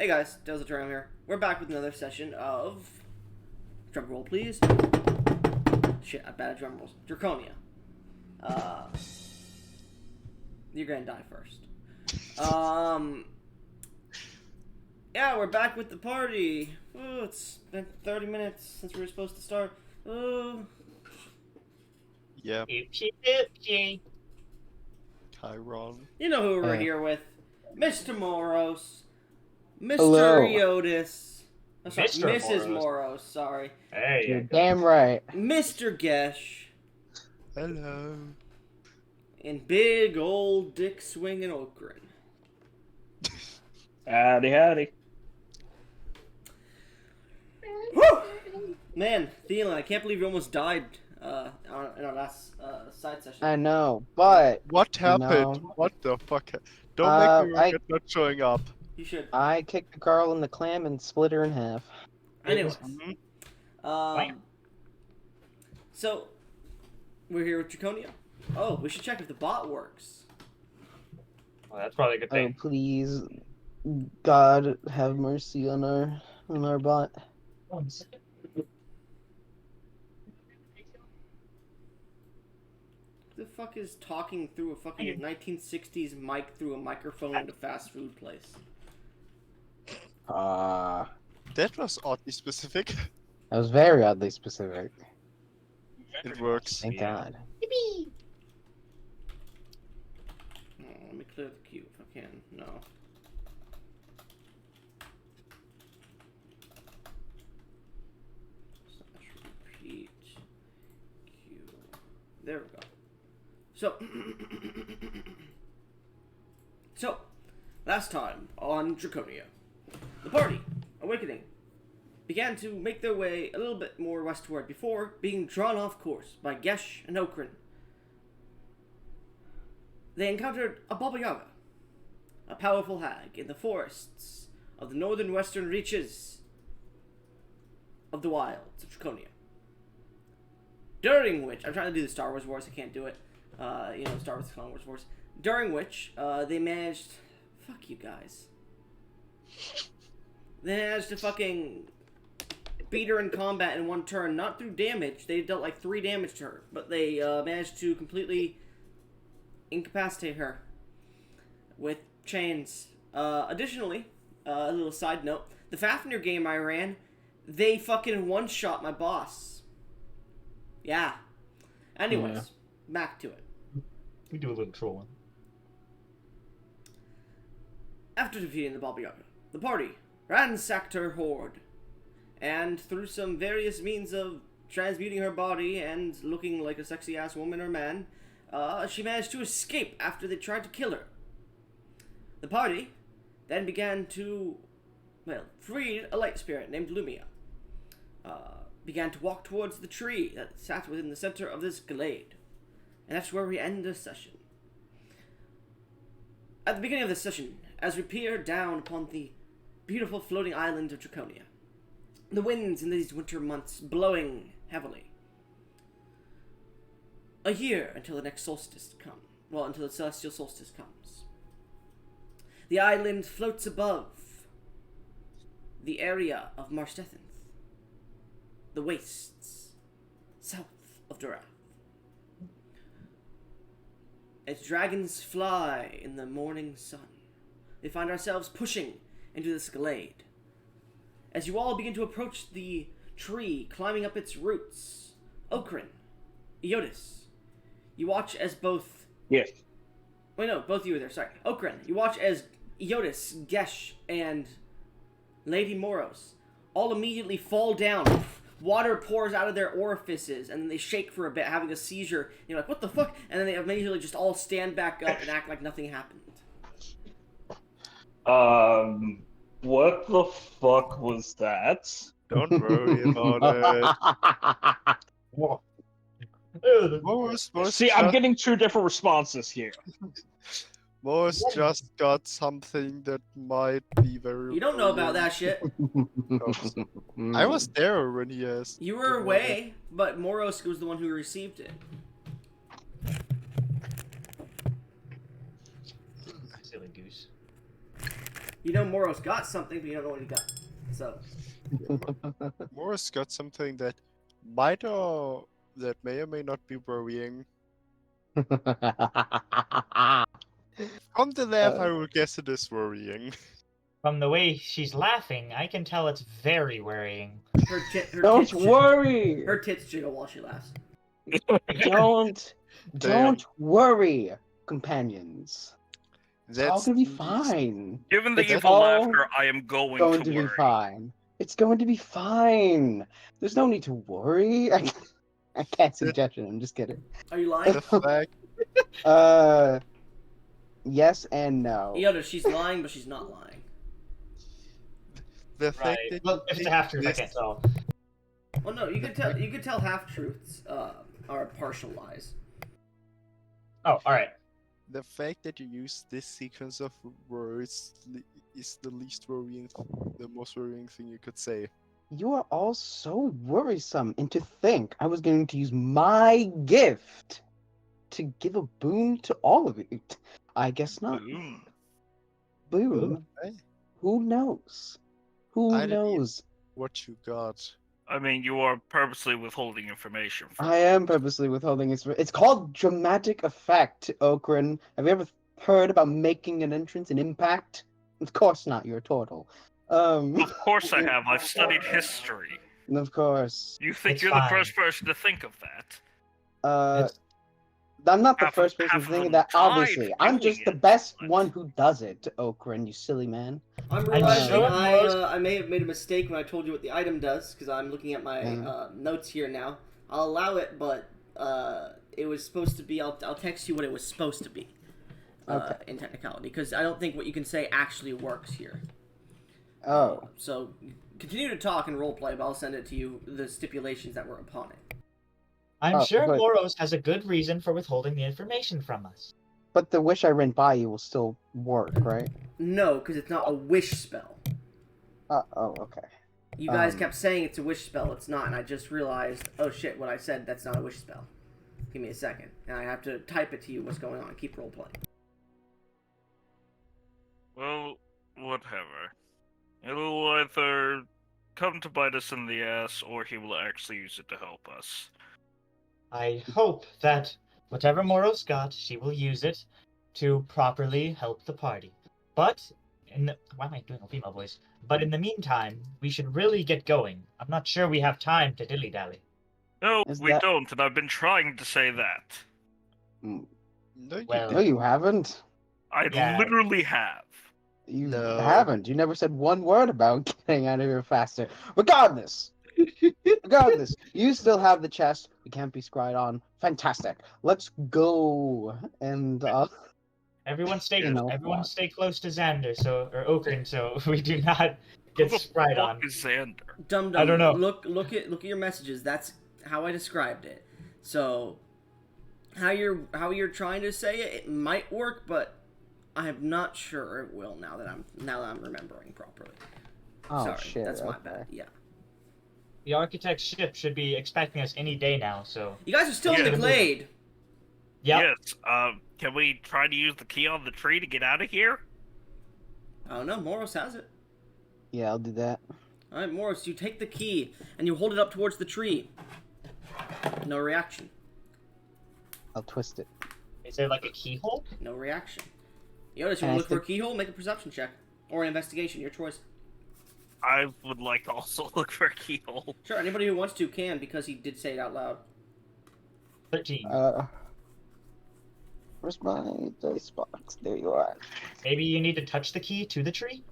Hey guys, Turam here. We're back with another session of... Drum roll, please. Shit, I bad at drum rolls. Draconia. You're gonna die first. Yeah, we're back with the party. Oh, it's been 30 minutes since we were supposed to start. Oh. Yeah. Oopsie doopsie. Chiron. You know who we're here with. Mr. Moros. Mr. Hello. Iotis. Oh, sorry, Mr. Mrs. Moros. Moros, sorry. Hey, You're damn right. Mr. Gesh. Hello. And big old dick swinging Okran. howdy, howdy. Woo! Man, Thielen, I can't believe you almost died in our last side session. I know, but What happened? No. What the fuck? Don't make me I- regret not showing up. You should. I kicked the girl in the clam and split her in half. Anyways. Mhm. So, we're here with Draconia. Oh, we should check if the bot works. Well, that's probably a good Oh, thing. please, God, have mercy on our bot. Who the fuck is talking through a fucking 1960s mic through a microphone at a fast food place? That was oddly specific. That was very oddly specific. It works. Thank God. Oh, let me clear the queue if I can. No. Slash repeat queue. There we go. So, last time on Draconia, the party, awakening, began to make their way a little bit more westward before being drawn off course by Gesh and Okran. They encountered a Babayaga, a powerful hag in the forests of the northern western reaches of the wilds of Draconia. During which, I'm trying to do the Star Wars voice, I can't do it. Star Wars Clone Wars voice. During which, they managed... Fuck you guys. They managed to fucking beat her in combat in one turn. Not through damage. They dealt like 3 damage to her. But they managed to completely incapacitate her with chains. Additionally, a little side note. The Fafnir game I ran, they fucking one-shot my boss. Yeah. Anyways, back to it. We do a little trolling. After defeating the Babayaga, the party ransacked her hoard, and through some various means of transmuting her body and looking like a sexy-ass woman or man, she managed to escape after they tried to kill her. The party then began to, freed a light spirit named Lumia. Began to walk towards the tree that sat within the center of this glade. And that's where we end this session. At the beginning of this session, as we peer down upon the beautiful floating island of Draconia, the winds in these winter months blowing heavily. A year until the next solstice comes. Well, until the celestial solstice comes. The island floats above the area of Marstethens, the wastes south of Turam. As dragons fly in the morning sun, we find ourselves pushing into this glade. As you all begin to approach the tree, climbing up its roots, Okran, Iotis, you watch as both... Yes. Wait, no, both of you are there, sorry. Okran, you watch as Iotis, Gesh, and Lady Moros all immediately fall down. Water pours out of their orifices, and then they shake for a bit, having a seizure. And you're like, what the fuck? And then they immediately just all stand back up and act like nothing happened. What the fuck was that? Don't worry about it. Morris See, I'm getting 2 different responses here. just got something that might be very... You don't know about that shit. I was there when he asked. You were away, but Moros was the one who received it. Silly goose. You know Moros got something, but you don't know what he got. So, Morris got something that might or that may or may not be worrying. From the laugh, I will guess it is worrying. From the way she's laughing, I can tell it's very worrying. her Don't tits worry. Her tits jiggle while she laughs. Don't worry, companions. It's all That's gonna be the least- fine. Given the It's evil all laughter, I am going to be worry. fine. It's going to be fine. There's no need to worry. I can't suggest it. I'm just kidding. Are you lying? The fact Yes and no. Yoda, she's lying, but she's not lying. the fact Right. that Well, if it's a half truth, I this- can't tell. Well, no, you could tell half truths are partial lies. Oh, alright. the fact that you use this sequence of words is the least worrying, the most worrying thing you could say. You are all so worrisome. And to think I was going to use my gift to give a boon to all of you. I guess not. Boom. Boon. Hey, Who knows? Who I didn't even- knows? what you got? I mean, you are purposely withholding information from I am purposely withholding it. It's called dramatic effect, Okran. Have you ever heard about making an entrance and impact? Of course not. You're a turtle. Of course I have. I've studied history. Of course. You think It's you're fine. the first person to think of that? Uh, I'm not the Half of- first person half of thinking them that. tried Obviously, I'm doing just the it, best but- one who does it, Okran. You silly man. I'm I'm realizing sure I may have made a mistake when I told you what the item does, because I'm looking at my notes here now. I'll allow it, but it was supposed to be. I'll text you what it was supposed to be. Okay. In technicality, because I don't think what you can say actually works here. Oh. So continue to talk and roleplay, but I'll send it to you the stipulations that were upon it. I'm Oh, sure but- Moros has a good reason for withholding the information from us. But the wish I ran by you will still work, right? No, because it's not a wish spell. Oh, okay. You guys Um, kept saying it's a wish spell. It's not, and I just realized, oh shit, what I said, that's not a wish spell. Give me a second, and I have to type it to you what's going on. Keep roleplaying. Well, whatever. It'll either come to bite us in the ass, or he will actually use it to help us. I hope that whatever Moros got, she will use it to properly help the party. But why am I doing a female voice? But in the meantime, we should really get going. I'm not sure we have time to dilly-dally. No, Is we that- don't, and I've been trying to say that. No, you Well- No, you haven't. I Yeah. literally have. You No. haven't. You never said one word about getting out of here faster. Regardless, you still have the chest. We can't be scryed on. Fantastic. Let's go. And Everyone stay You know everyone what? stay close to Xander or Okran so we do not Who get the sprayed fuck on. is Xander? Dum I don't know. Look at your messages. That's how I described it. So, how you're trying to say it, it might work, but I'm not sure it will now that I'm remembering properly. oh Sorry, shit. that's my okay. bad. Yeah. The architect's ship should be expecting us any day now, so You guys are still in Yeah. the glade. yeah. Yes, can we try to use the key on the tree to get out of here? I don't know. Moros has it. Yeah, I'll do that. All right, Morris, you take the key and you hold it up towards the tree. No reaction. I'll twist it. Is there like a keyhole? No reaction. Yoda, you Can I want to look for a stick- keyhole? Make a perception check or an investigation. Your choice. I would like to also look for a keyhole. Sure. Anybody who wants to can because he did say it out loud. 13. Where's my dice box? There you are. Maybe you need to touch the key to the tree?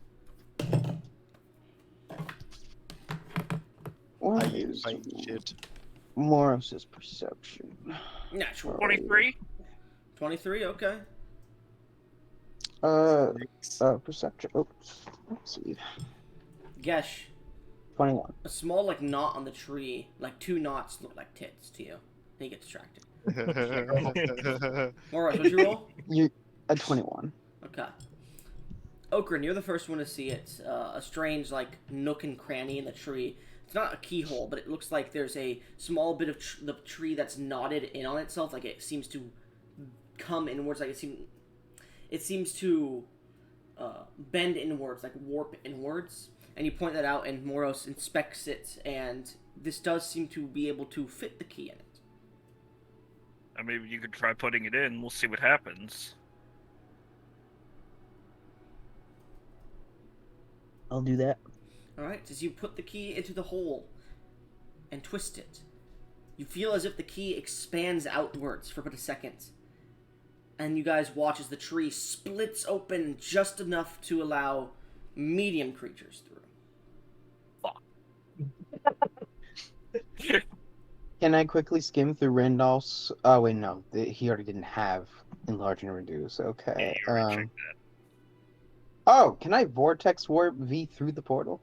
What I is find shit. Morris's perception? Natural. 23? 23. Okay. Perception. Oops. Let's see. Gesh. 21. A small like knot on the tree, like two knots look like tits to you. Then you get distracted. Morris, what'd you roll? You at 21. Okay. Okran, you're the first one to see it. A strange, like, nook and cranny in the tree. It's not a keyhole, but it looks like there's a small bit of the tree that's knotted in on itself. Like, it seems to come inwards. Like, it seems to bend inwards, like warp inwards, and you point that out, and Moros inspects it, and this does seem to be able to fit the key in it. And maybe you could try putting it in. We'll see what happens. I'll do that. Alright, as you put the key into the hole and twist it, you feel as if the key expands outwards for but a second. And you guys watch as the tree splits open just enough to allow medium creatures through. Can I quickly skim through Randolph's? Oh wait, no, he already didn't have enlarge and reduce. Yeah, Okay. you already checked that. Oh, can I vortex warp V through the portal?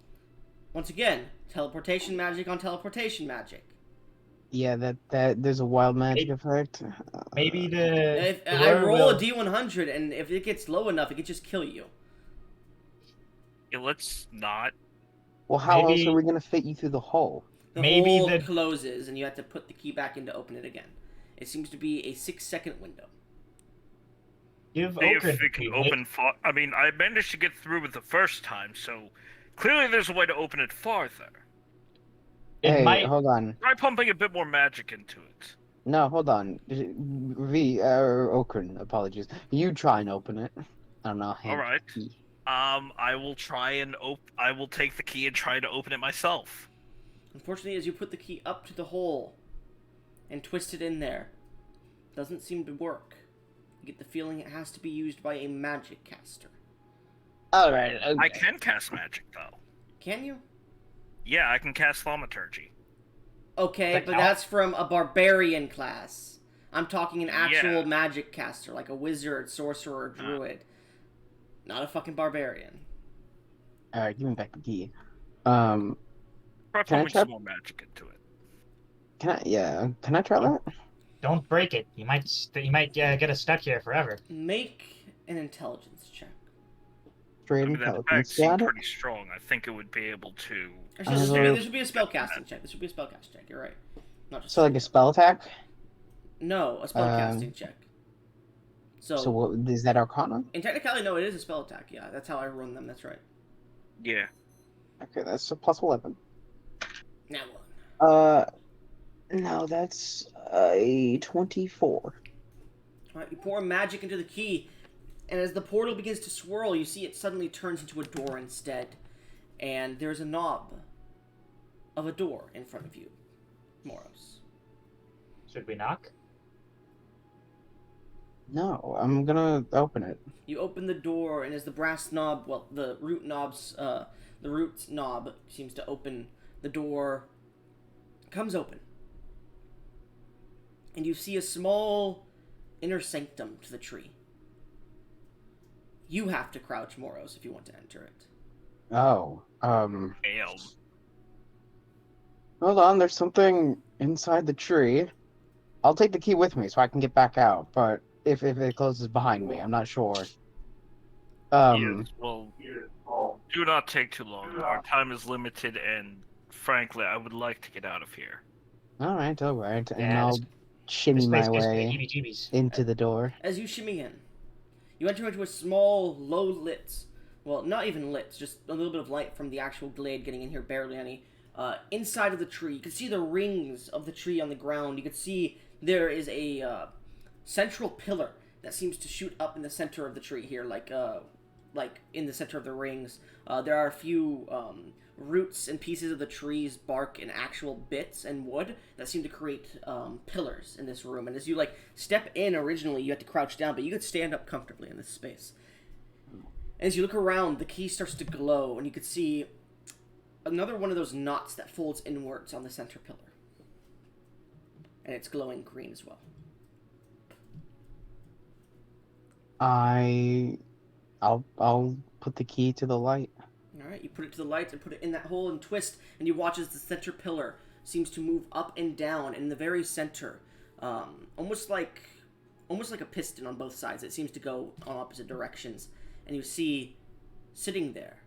Once again, teleportation magic on teleportation magic. Yeah, that there's a wild magic effect. Maybe the If door I roll will... a D100, and if it gets low enough, it could just kill you. Yeah, let's not. Well, how else maybe- are we gonna fit you through the hole? The Maybe hole the- closes, and you have to put the key back in to open it again. It seems to be a 6-second window. Give See if Okran it can open I mean, I managed to get through it the first time, so clearly there's a way to open it farther. It Hey, might... hold on. Try pumping a bit more magic into it. No, hold on. Okran, apologies. You try and open it. I don't know. hand Alright. the key. I will try and I will take the key and try to open it myself. Unfortunately, as you put the key up to the hole and twist it in there, it doesn't seem to work. You get the feeling it has to be used by a magic caster. Alright, okay. I can cast magic, though. Can you? Yeah, I can cast thaumaturgy. Okay, That but count? that's from a barbarian class. I'm talking an actual Yeah. magic caster, like a wizard, sorcerer, druid. Not a fucking barbarian. Alright, give me back the key. Try Can I pumping try- some more magic into it. Can I try that? Don't break it. You might get us stuck here forever. Make an intelligence check. Straight I mean, that attack intelligence, seemed got it? pretty strong. I think it would be able to... Actually, this Uh, should be a spellcasting check. This should be a spellcasting check. You're right. Not just So like a spell attack? No, a spellcasting check. So what, is that Arcana? In technicality, no, it is a spell attack. Yeah, that's how I run them. That's right. Yeah. Okay, that's a plus 11. Now what? No, that's a 24. Alright, you pour magic into the key, and as the portal begins to swirl, you see it suddenly turns into a door instead. And there's a knob of a door in front of you, Moros. Should we knock? No, I'm gonna open it. You open the door, and as the brass knob, well, the root knob seems to open, the door comes open. And you see a small inner sanctum to the tree. You have to crouch, Moros, if you want to enter it. Oh, Failed. hold on, there's something inside the tree. I'll take the key with me so I can get back out, but if it closes behind me, I'm not sure. Yes, well, do not take too long. Our time is limited, and frankly, I would like to get out of here. Alright, and Yeah, I'll shimmy This place my gives me way heebie-jeebies. into the door. As you shimmy in, you enter into a small, low-lit, well, not even lit, just a little bit of light from the actual glade getting in here, barely any. Inside of the tree, you can see the rings of the tree on the ground. You can see there is a central pillar that seems to shoot up in the center of the tree here, like in the center of the rings. There are a few roots and pieces of the tree's bark and actual bits and wood that seem to create pillars in this room. And as you step in, originally you had to crouch down, but you could stand up comfortably in this space. As you look around, the key starts to glow, and you could see another one of those knots that folds inwards on the center pillar. And it's glowing green as well. I'll put the key to the light. Alright, you put it to the light and put it in that hole and twist, and you watch as the center pillar seems to move up and down, and in the very center, almost like a piston on both sides, it seems to go on opposite directions. And you see, sitting there,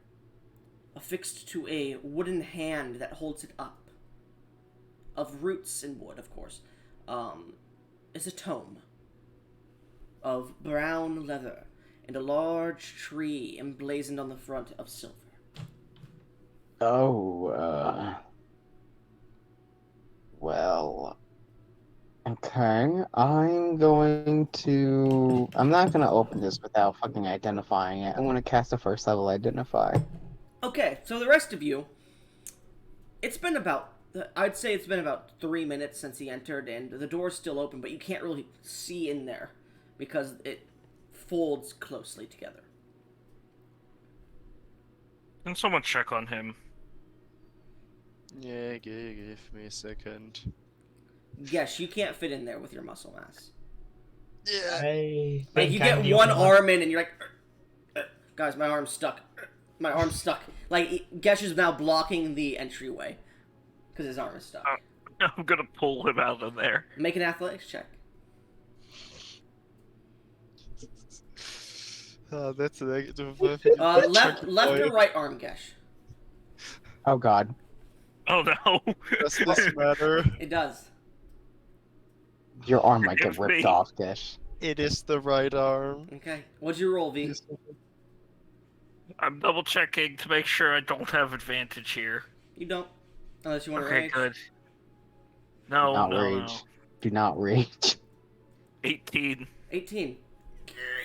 affixed to a wooden hand that holds it up, of roots and wood, of course, is a tome of brown leather. and a large tree emblazoned on the front of silver. Oh, well, okay, I'm not gonna open this without fucking identifying it. I'm gonna cast a first level identify. Okay, so the rest of you, I'd say it's been about 3 minutes since he entered, and the door's still open, but you can't really see in there because it folds closely together. Can someone check on him? Yeah, give me a second. Yes, you can't fit in there with your muscle mass. Yeah. I Like, think you I'm get the one only one. arm in, and you're like, guys, my arm's stuck. My arm's stuck. Like, Gesh is now blocking the entryway because his arm is stuck. I'm gonna pull him out of there. Make an athletics check. That's a negative. Left or right arm, Gesh? Oh god. Oh no! Does this matter? It does. Your arm might get It's ripped me. off, Gish. It is the right arm. Okay. What'd you roll, V? Yes. I'm double checking to make sure I don't have advantage here. You don't. Unless you want to Okay, rage. good. No, Do not no, rage. no. Do not rage. 18. 18.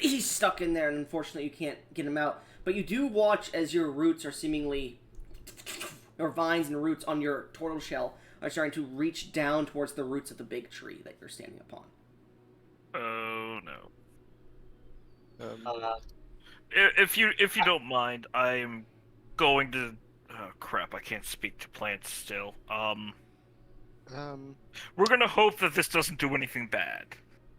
He's stuck in there, and unfortunately you can't get him out. But you do watch as your roots are seemingly, or vines and roots on your turtle shell are starting to reach down towards the roots of the big tree that you're standing upon. Oh no. Uh, If you don't mind, I'm going to. Oh crap! I can't speak to plants still. We're gonna hope that this doesn't do anything bad.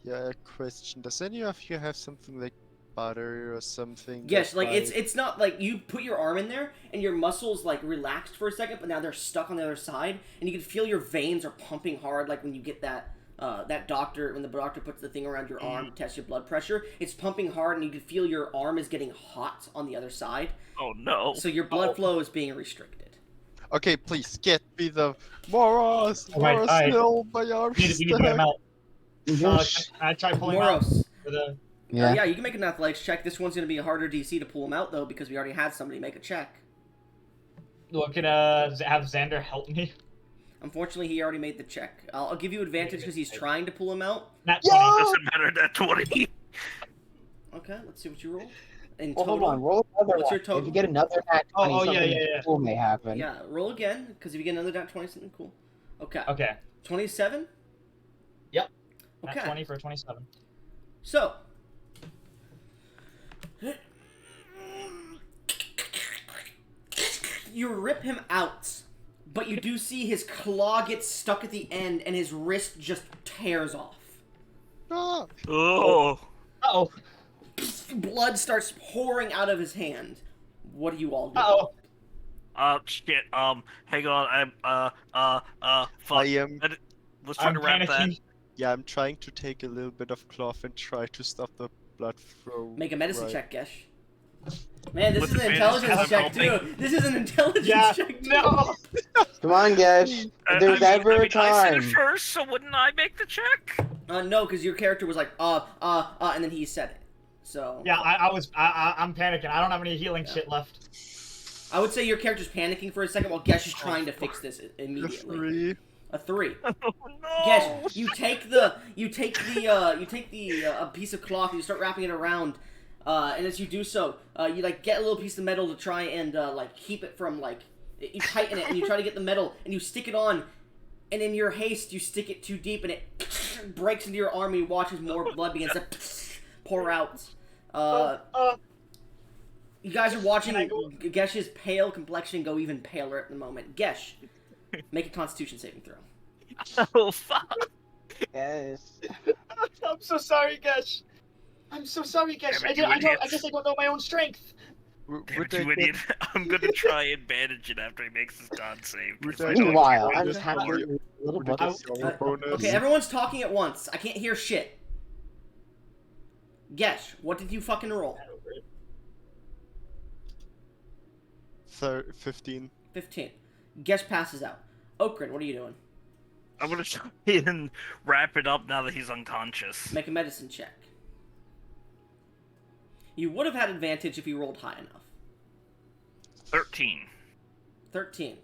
Yeah, question. Does any of you have something like butter or something? Yes, that like might- it's not like you put your arm in there and your muscles like relaxed for a second, but now they're stuck on the other side, and you can feel your veins are pumping hard, like when you get that when the doctor puts the thing around your arm to test your blood pressure. It's pumping hard, and you can feel your arm is getting hot on the other side. Oh no! So your blood flow is being restricted. Okay, please get me the Moros. Alright, Moros, alright. no, my arm. we need to put him out. Gish. Can I try pulling him out? Moros. For the... Yeah. Yeah, you can make an athletics check. This one's going to be a harder DC to pull him out, though, because we already had somebody make a check. Well, can have Xander help me? Unfortunately, he already made the check. I'll give you advantage because he's trying to pull him out. Not Doesn't matter that 20. Okay, let's see what you roll. In Well, total. hold on. Roll another What's one. your total? If you get another nat 20, Oh, yeah, something yeah, yeah. cool may happen. Yeah, roll again, because if you get another down 20, something cool. Okay. Okay. 27? Yep. Okay. Not 20 for 27. So. You rip him out, but you do see his claw get stuck at the end, and his wrist just tears off. Ah, Oh. Uh-oh. Blood starts pouring out of his hand. What do you all do? Uh-oh. Shit. Hang on. Fuck. I am. Let's try I'm to wrap that. panicking. Yeah, I'm trying to take a little bit of cloth and try to stop the blood flow. Make a medicine right. check, Gesh. Man, this With is an advantage, intelligence I'm check, helping. too. This is an intelligence Yeah. check, too. No. Come on, Gish. If there's ever a I said time. it first, so wouldn't I make the check? No, because your character was like, and then he said it. So. Yeah, I'm panicking. I don't have any healing shit left. I would say your character's panicking for a second while Gesh is trying to fix this immediately. 3. A 3. Oh no! Gesh, you take a piece of cloth and you start wrapping it around, and as you do so, you like get a little piece of metal to try and like keep it from like you tighten it and you try to get the metal and you stick it on, and in your haste you stick it too deep and it breaks into your arm and you watch as more blood begins to pour out. You guys are watching Can I go- Gesh's pale complexion go even paler at the moment. Gesh, make a Constitution saving throw. Oh fuck! Yes. I'm so sorry, Gesh. I'm so sorry, Gesh. Damn it, you I idiot. guess I don't know my own strength. Damn Would it, you I idiot! I'm gonna try and bandage it after he makes his con save. Would 'cause I- I don't Meanwhile, think I'm it just was happy hard. with a little Would bit I of get silver bonus. Okay, everyone's talking at once. I can't hear shit. Gesh, what did you fucking roll? 15. 15. Gesh passes out. Okrin, what are you doing? I'm gonna try and wrap it up now that he's unconscious. Make a medicine check. You would have had advantage if you rolled high enough. 13. 13.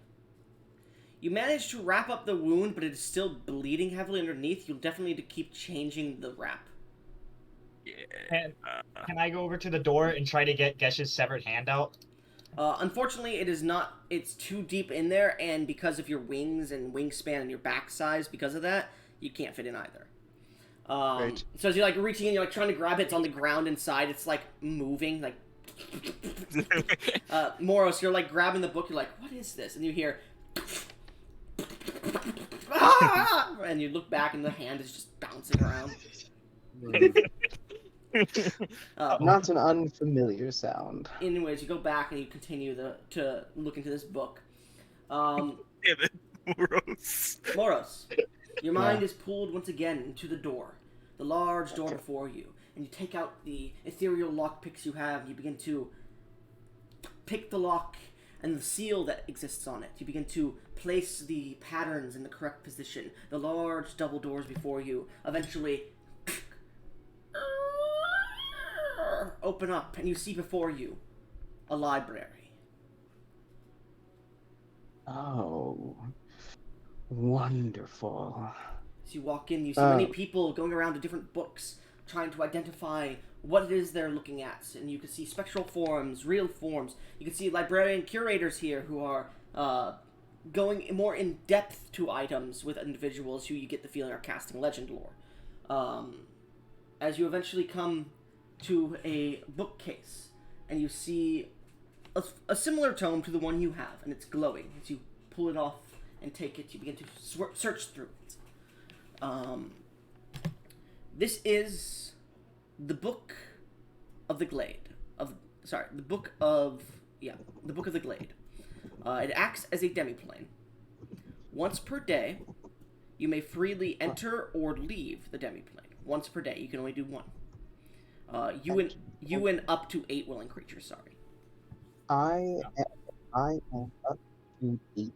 You managed to wrap up the wound, but it is still bleeding heavily underneath. You'll definitely need to keep changing the wrap. Yeah. Can I go over to the door and try to get Gesh's severed hand out? Unfortunately, it is not. It's too deep in there, and because of your wings and wingspan and your back size, because of that, you can't fit in either. Right. So as you're like reaching in, you're like trying to grab it. It's on the ground inside. It's like moving, like. Moros, you're like grabbing the book. You're like, what is this? And you hear. Ah! And you look back, and the hand is just bouncing around. Not an unfamiliar sound. Anyways, you go back and you continue to look into this book. Damn it, Moros. Moros, your mind is pulled once again into the door, the large door before you, and you take out the ethereal lockpicks you have. You begin to pick the lock and the seal that exists on it. You begin to place the patterns in the correct position. The large double doors before you eventually open up, and you see before you a library. Oh, wonderful. As you walk in, you see many people going around to different books, trying to identify what it is they're looking at. And you can see spectral forms, real forms. You can see librarian curators here who are going more in depth to items with individuals who you get the feeling are casting legend lore. As you eventually come to a bookcase, and you see a similar tome to the one you have, and it's glowing. As you pull it off and take it, you begin to search through it. This is the Book of the Glade. The Book of the Glade. It acts as a demiplane. Once per day, you may freely enter or leave the demiplane. Once per day, you can only do one. You and up to 8 willing creatures. Sorry. I am up to 8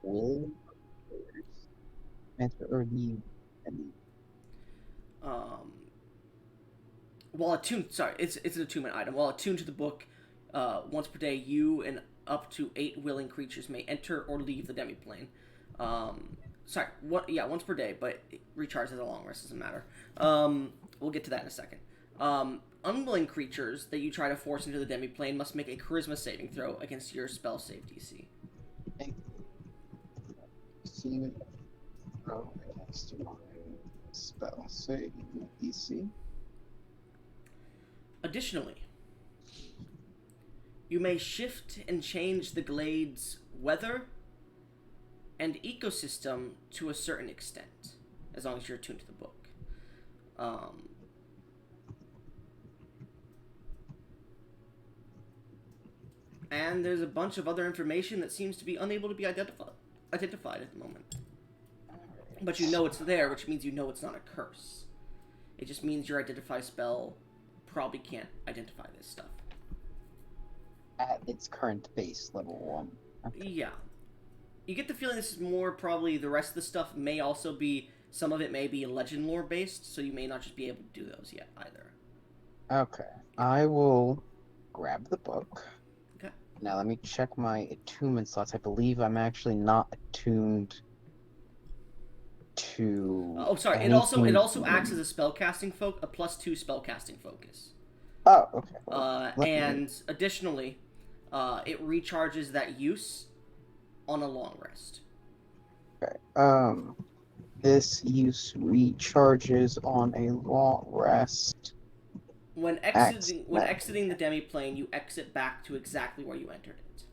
willing creatures. Enter or leave. While attuned, sorry, it's an attunement item. While attuned to the book, once per day, you and up to 8 willing creatures may enter or leave the demiplane. Once per day, but it recharges at a long rest. Doesn't matter. We'll get to that in a second. Unwilling creatures that you try to force into the demiplane must make a charisma saving throw against your spell save DC. See, throw against my spell save DC. Additionally, you may shift and change the glade's weather and ecosystem to a certain extent, as long as you're attuned to the book. And there's a bunch of other information that seems to be unable to be identified at the moment. But you know it's there, which means you know it's not a curse. It just means your identify spell probably can't identify this stuff. At its current base, level 1. Okay. Yeah. You get the feeling this is more probably the rest of the stuff may also be, some of it may be legend lore based, so you may not just be able to do those yet either. Okay. I will grab the book. Okay. Now let me check my attunement slots. I believe I'm actually not attuned to. Oh, sorry. It also acts as a spellcasting a +2 spellcasting focus. Oh, okay. And additionally, it recharges that use on a long rest. Okay. This use recharges on a long rest. When exiting the demiplane, you exit back to exactly where you entered it.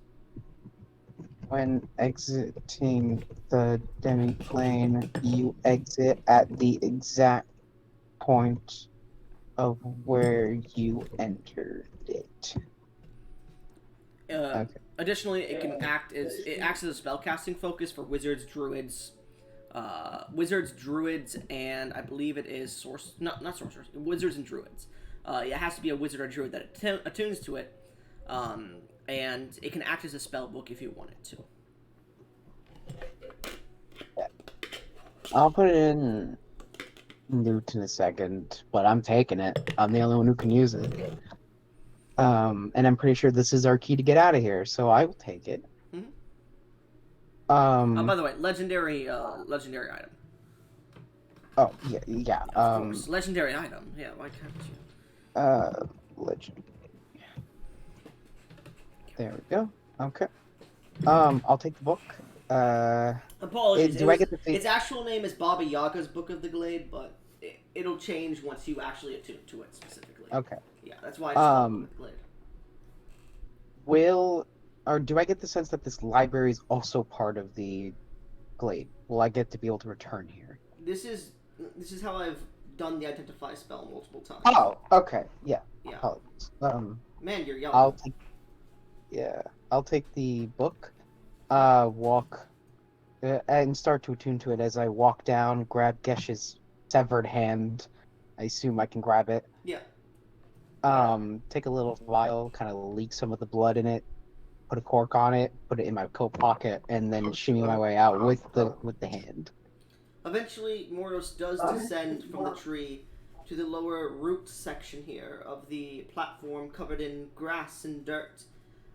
When exiting the demiplane, you exit at the exact point of where you entered it. Okay. Additionally, it acts as a spellcasting focus for wizards, druids, and I believe it is not sorcerers, wizards and druids. It has to be a wizard or druid that attunes to it, and it can act as a spell book if you want it to. Yeah. I'll put it in loot in a second, but I'm taking it. I'm the only one who can use it. And I'm pretty sure this is our key to get out of here, so I will take it. Mhm. Um. By the way, legendary item. Oh yeah, yeah. Of course, legendary item. Yeah, why can't you? Legend. There we go. Okay. I'll take the book. Apologies. Do I get to see? Its actual name is Babayaga's Book of the Glade, but it'll change once you actually attune to it specifically. Okay. Yeah, that's why it's called Book of the Glade. Do I get the sense that this library is also part of the glade? Will I get to be able to return here? This is how I've done the identify spell multiple times. Oh, okay. Yeah. Yeah. Apologies. Man, you're young. I'll take the book, walk, and start to attune to it as I walk down, grab Gesh's severed hand. I assume I can grab it. Yeah. Take a little vial, kind of leak some of the blood in it, put a cork on it, put it in my coat pocket, and then shimmy my way out with the hand. Eventually, Moros does descend from the tree to the lower root section here of the platform covered in grass and dirt.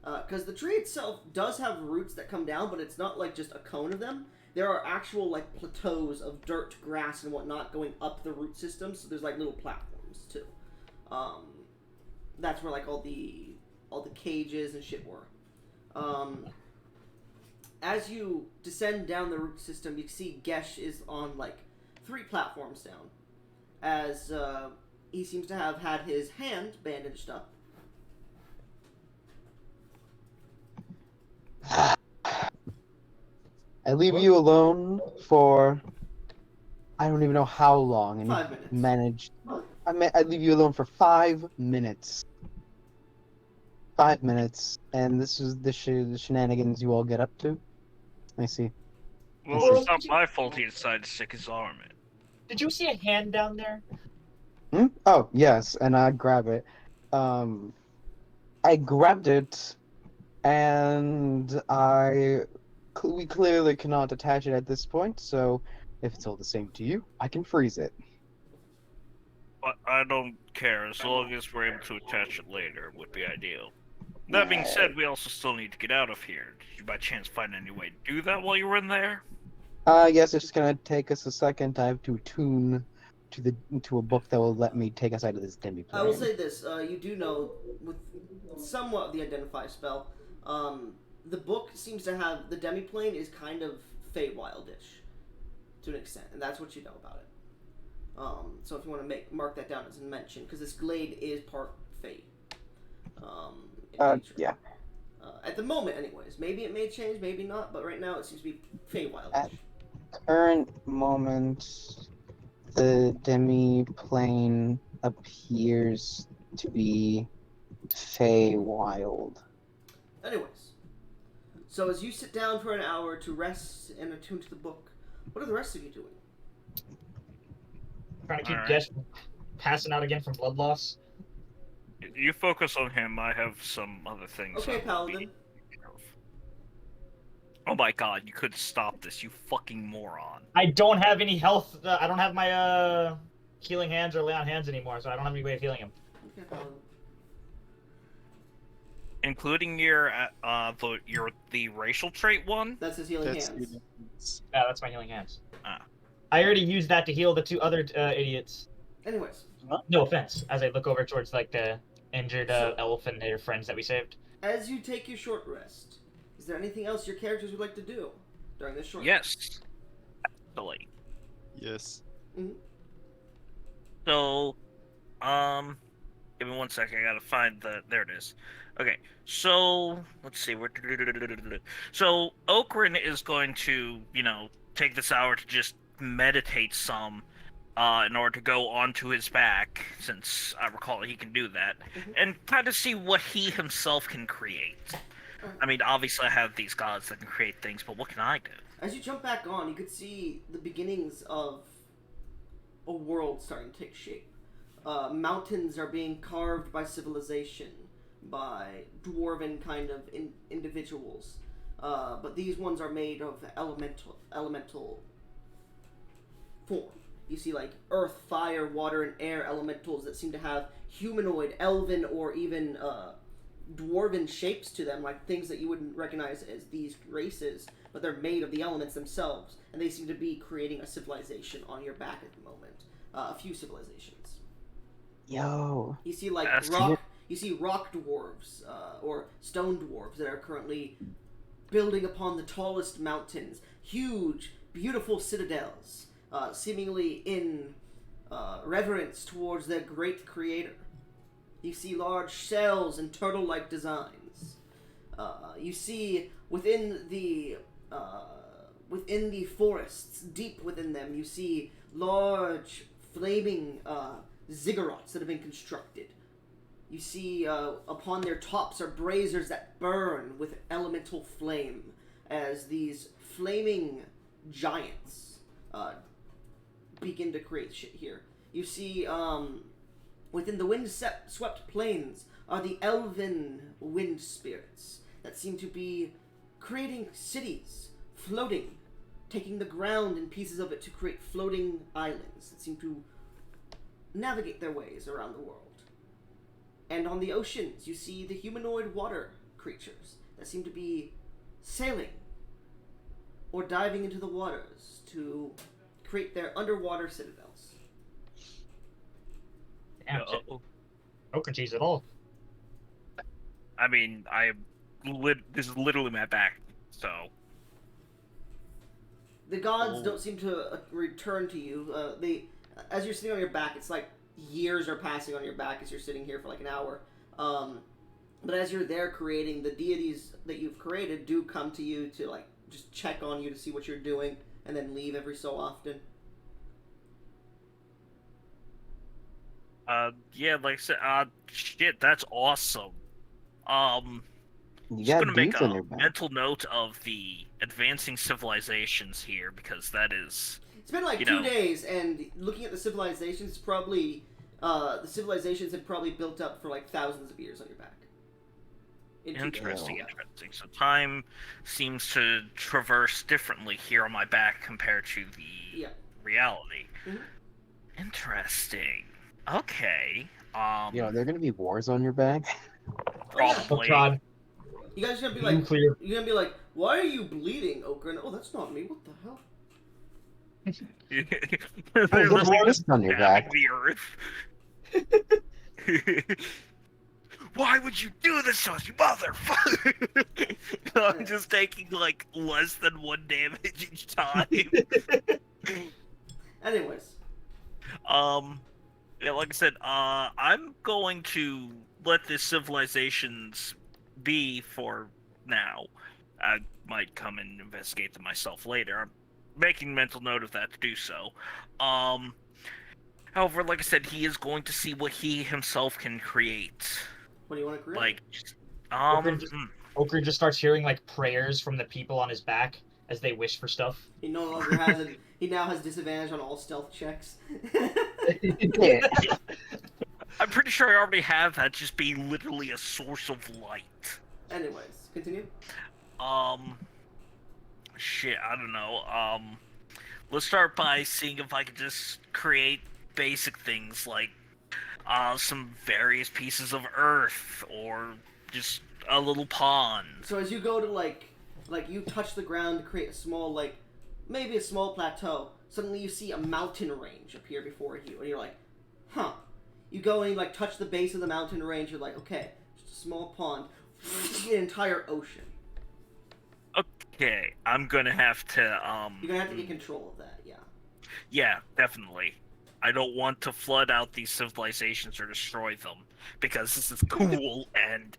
Because the tree itself does have roots that come down, but it's not like just a cone of them. There are actual like plateaus of dirt, grass, and whatnot going up the root system. So there's like little platforms too. That's where like all the cages and shit were. As you descend down the root system, you see Gesh is on like 3 platforms down, as he seems to have had his hand bandaged up. I leave you alone for I don't even know how long, and 5 minutes. managed. I leave you alone for 5 minutes. 5 minutes, and this is the shenanigans you all get up to. I see. Well, it's not my fault he decided to stick his arm in. Did you see a hand down there? Hmm? Oh yes, and I grab it. I grabbed it, and we clearly cannot attach it at this point. So, if it's all the same to you, I can freeze it. But I don't care, as long as we're able to attach it later would be ideal. That being said, we also still need to get out of here. Did you by chance find any way to do that while you were in there? Yes, it's gonna take us a second. I have to attune to a book that will let me take us out of this demi plane. I will say this: you do know, with somewhat of the identify spell, the book seems to have the demiplane is kind of Feywildish to an extent, and that's what you know about it. So if you want to mark that down as a mention, because this glade is part Fey. Yeah. At the moment, anyways. Maybe it may change, maybe not, but right now it seems to be Feywildish. At current moment, the demi-plane appears to be Feywild. Anyways, so as you sit down for an hour to rest and attune to the book, what are the rest of you doing? Trying to keep Alright. Gesh from passing out again from blood loss. You focus on him, I have some other things. Okay, I will be Paladin. taking care of. Oh my god, you could stop this, you fucking moron. I don't have any health. I don't have my healing hands or lay on hands anymore, so I don't have any way of healing him. Okay, Paladin. Including your the racial trait one? That's his healing That's hands. Yeah, that's my healing hands. Ah. I already used that to heal the 2 other idiots. Anyways, No offense. As I look over towards like the injured So- elf and their friends that we saved. as you take your short rest, is there anything else your characters would like to do during this short Yes. Actually. Yes. rest? So, give me 1 second. I gotta find there it is. Okay, so let's see. So Okrin is going to, take this hour to just meditate some, in order to go onto his back, since I recall he can do that, and kind of see what he himself can create. I mean, obviously I have these gods that can create things, but what can I do? As you jump back on, you could see the beginnings of a world starting to take shape. Mountains are being carved by civilization, by dwarven kind of individuals. But these ones are made of elemental form. You see like earth, fire, water, and air elementals that seem to have humanoid, elven, or even dwarven shapes to them, like things that you wouldn't recognize as these races, but they're made of the elements themselves, and they seem to be creating a civilization on your back at the moment. A few civilizations. Yo. You see like That's rock. You see rock dwarves or stone dwarves that are currently building upon the tallest mountains, huge, beautiful citadels, seemingly in reverence towards their great creator. You see large shells and turtle-like designs. You see within the forests, deep within them, you see large flaming ziggurats that have been constructed. You see upon their tops are braziers that burn with elemental flame as these flaming giants begin to create shit here. You see within the wind-swept plains are the elven wind spirits that seem to be creating cities, floating, taking the ground and pieces of it to create floating islands that seem to navigate their ways around the world. And on the oceans, you see the humanoid water creatures that seem to be sailing or diving into the waters to create their underwater citadels. Damn, no cheese at all. I mean, this is literally my back, so. The gods don't seem to return to you. As you're sitting on your back, it's like years are passing on your back as you're sitting here for like an hour. But as you're there creating, the deities that you've created do come to you to like just check on you to see what you're doing, and then leave every so often. Yeah, like I said, shit, that's awesome. You Just got gonna make dudes on a your back. mental note of the advancing civilizations here, because that is... It's been like You 2 know. days, and looking at the civilizations, probably the civilizations had probably built up for like thousands of years on your back. In 2 days. Interesting, Yeah. interesting. So time seems to traverse differently here on my back compared to the Yeah. reality. Mhm. Interesting. Okay. You know, there are gonna be wars on your back. Probably. Oh god. You guys are gonna be like, Nuclear. you're gonna be like, why are you bleeding, Okran? Oh, that's not me. What the hell? They're Oh, there's literally wars on your stabbing back. the earth. Why would you do this to us, you motherfucker? I'm just taking like less than 1 damage each time. Anyways, Yeah, like I said, I'm going to let the civilizations be for now. I might come and investigate them myself later. I'm making mental note of that to do so. However, like I said, he is going to see what he himself can create. what do you want to create? Like, Okran just starts hearing like prayers from the people on his back as they wish for stuff. He no longer has he now has disadvantage on all stealth checks. Yeah. I'm pretty sure I already have that just being literally a source of light. Anyways, continue. Shit, I don't know. Let's start by seeing if I can just create basic things like, some various pieces of earth, or just a little pond. So as you go to like you touch the ground to create a small maybe a small plateau, suddenly you see a mountain range appear before you, and you're like, huh. You go and you like touch the base of the mountain range, you're like, okay, just a small pond, an entire ocean. Okay, I'm gonna have to, You're gonna have to get control of that, yeah. Yeah, definitely. I don't want to flood out these civilizations or destroy them, because this is cool, and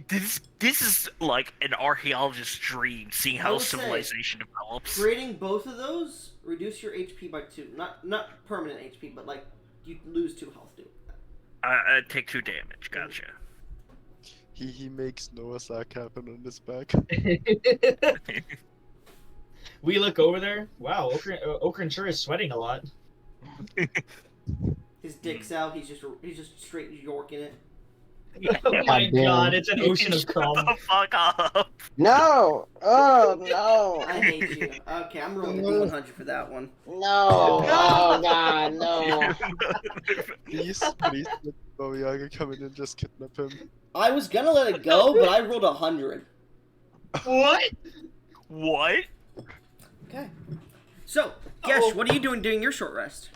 this is like an archaeologist's dream, seeing I how would say, civilization develops. Creating both of those, reduce your HP by 2. Not permanent HP, but like you lose 2 health doing that. I take 2 damage, gotcha. He makes Noah's Ark happen on his back. We look over there. Wow, Okran sure is sweating a lot. His dick's out. He's just straight yorking it. Oh my God damn. god, it's an ocean of Shut cum. the fuck up. No! Oh no! I hate you. Okay, I'm rolling a D100 for that one. No! Oh god, no! Please, please let Babayaga come in and just kidnap him. I was gonna let it go, but I rolled 100. What? What? Okay. So, Gesh, what are you doing during your short rest?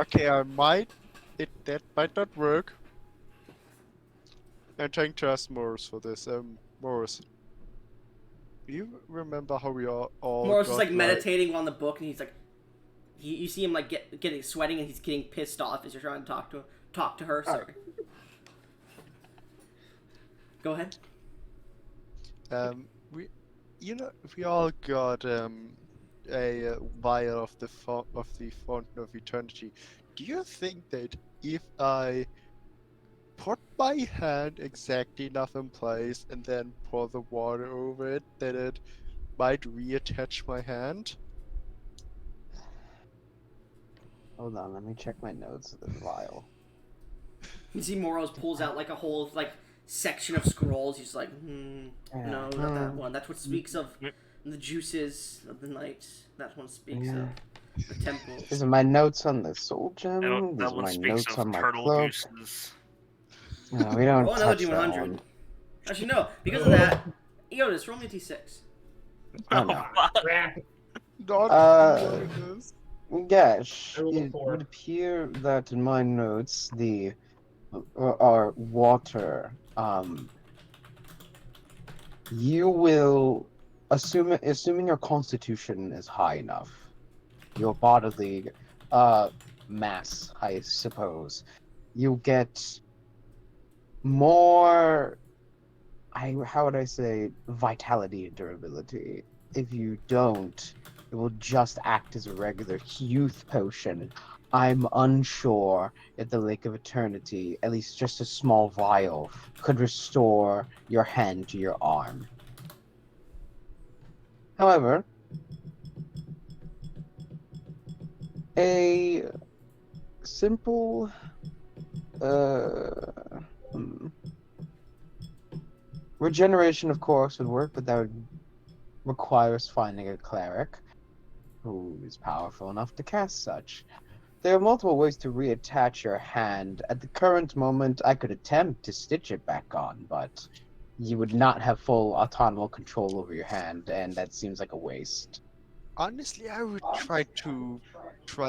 Okay, that might not work. I'm trying to ask Morris for this. Morris, do you remember how we all Morris is got, like meditating on the book, and he's like, you see him like getting sweating, and he's getting pissed off as you're trying to talk to her. Sorry. Go ahead. we all got a vial of the fountain of eternity. Do you think that if I put my hand exactly enough in place and then pour the water over it, that it might reattach my hand? Hold on, let me check my notes of the vial. You see Moros pulls out like a whole like section of scrolls. He's like, no, not that one. That's what speaks of the juices of the night. That one speaks of the temples. These are my notes on the soul gem. These That are one my speaks notes of on my turtle cloak. juices. No, we don't Roll another touch that D100. one. Actually, no. Because of that, Eotis, roll me a T6. Oh, no. Crap. Not this. Gosh, I rolled a it 4. would appear that in my notes, the our water, you will, assuming your constitution is high enough, your bodily mass, I suppose, you get more, how would I say, vitality and durability. If you don't, it will just act as a regular youth potion. I'm unsure if the Lake of Eternity, at least just a small vial, could restore your hand to your arm. However, a simple regeneration, of course, would work, but that would require us finding a cleric who is powerful enough to cast such. There are multiple ways to reattach your hand. At the current moment, I could attempt to stitch it back on, but you would not have full autonomous control over your hand, and that seems like a waste. Honestly, I would try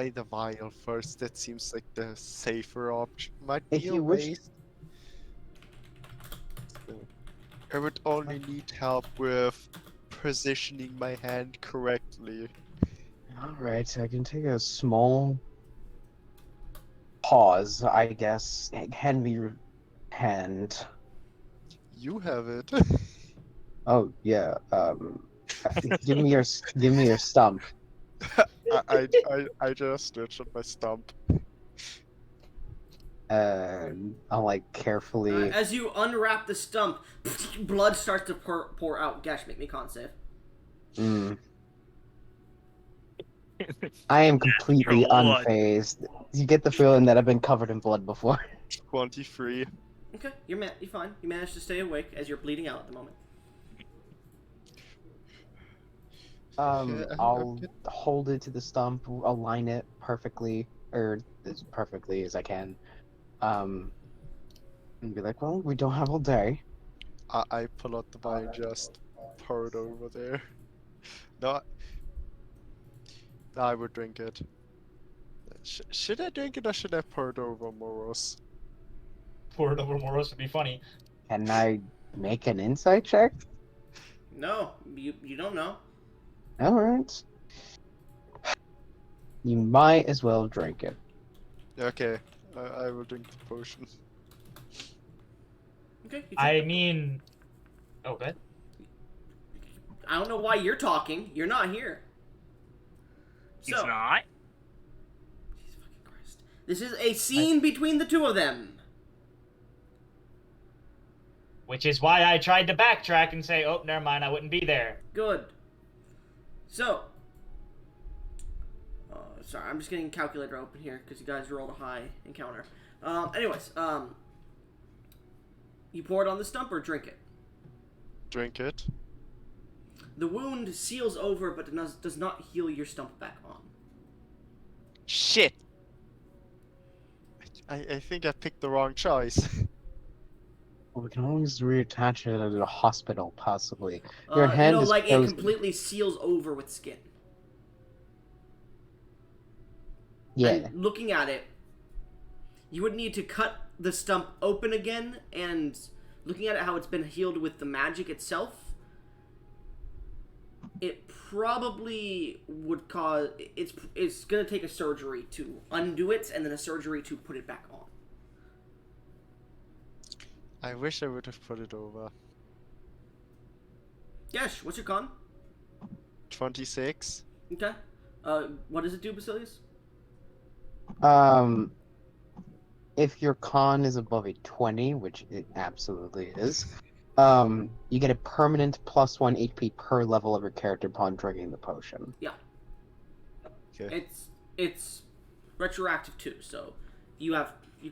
the vial first. That seems like the safer option. Might If be a you wish- waste. I would only need help with positioning my hand correctly. Alright, I can take a small pause, I guess. Hand me your hand. You have it. Oh, yeah, give me your stump. I just stitched on my stump. I'll like carefully. As you unwrap the stump, blood starts to pour out. Gesh, make me con save. I am completely blood. unfazed. You get the feeling that I've been covered in blood before. 23. Okay, you're fine. You managed to stay awake as you're bleeding out at the moment. I'll hold it to the stump, align it perfectly, or as perfectly as I can. And be like, well, we don't have all day. I pull out the wine and just pour it over there. No, I would drink it. Should I drink it or should I pour it over Moros? Pour it over Moros would be funny. Can I make an insight check? No, you don't know. Alright. You might as well drink it. Okay, I will drink the potion. Okay. I mean... Oh, good. I don't know why you're talking. You're not here. He's So, not. Jesus fucking Christ. This is a scene between the two of them. Which is why I tried to backtrack and say, oh, never mind, I wouldn't be there. Good. So, sorry, I'm just getting calculator open here because you guys rolled a high encounter. Anyways, you pour it on the stump or drink it. Drink it. The wound seals over, but does not heal your stump back on. Shit! I think I picked the wrong choice. Well, we can always reattach it at a hospital, possibly. Your hand no, is like frozen. it completely seals over with skin. Yeah. And looking at it, you would need to cut the stump open again, and looking at it how it's been healed with the magic itself, it probably would cause it's gonna take a surgery to undo it, and then a surgery to put it back on. I wish I would have put it over. Yesh, what's your con? 26. Okay. What does it do, Basilius? If your con is above a 20, which it absolutely is, you get a permanent +1 HP per level of your character upon drinking the potion. Yeah. Okay. It's retroactive too. So you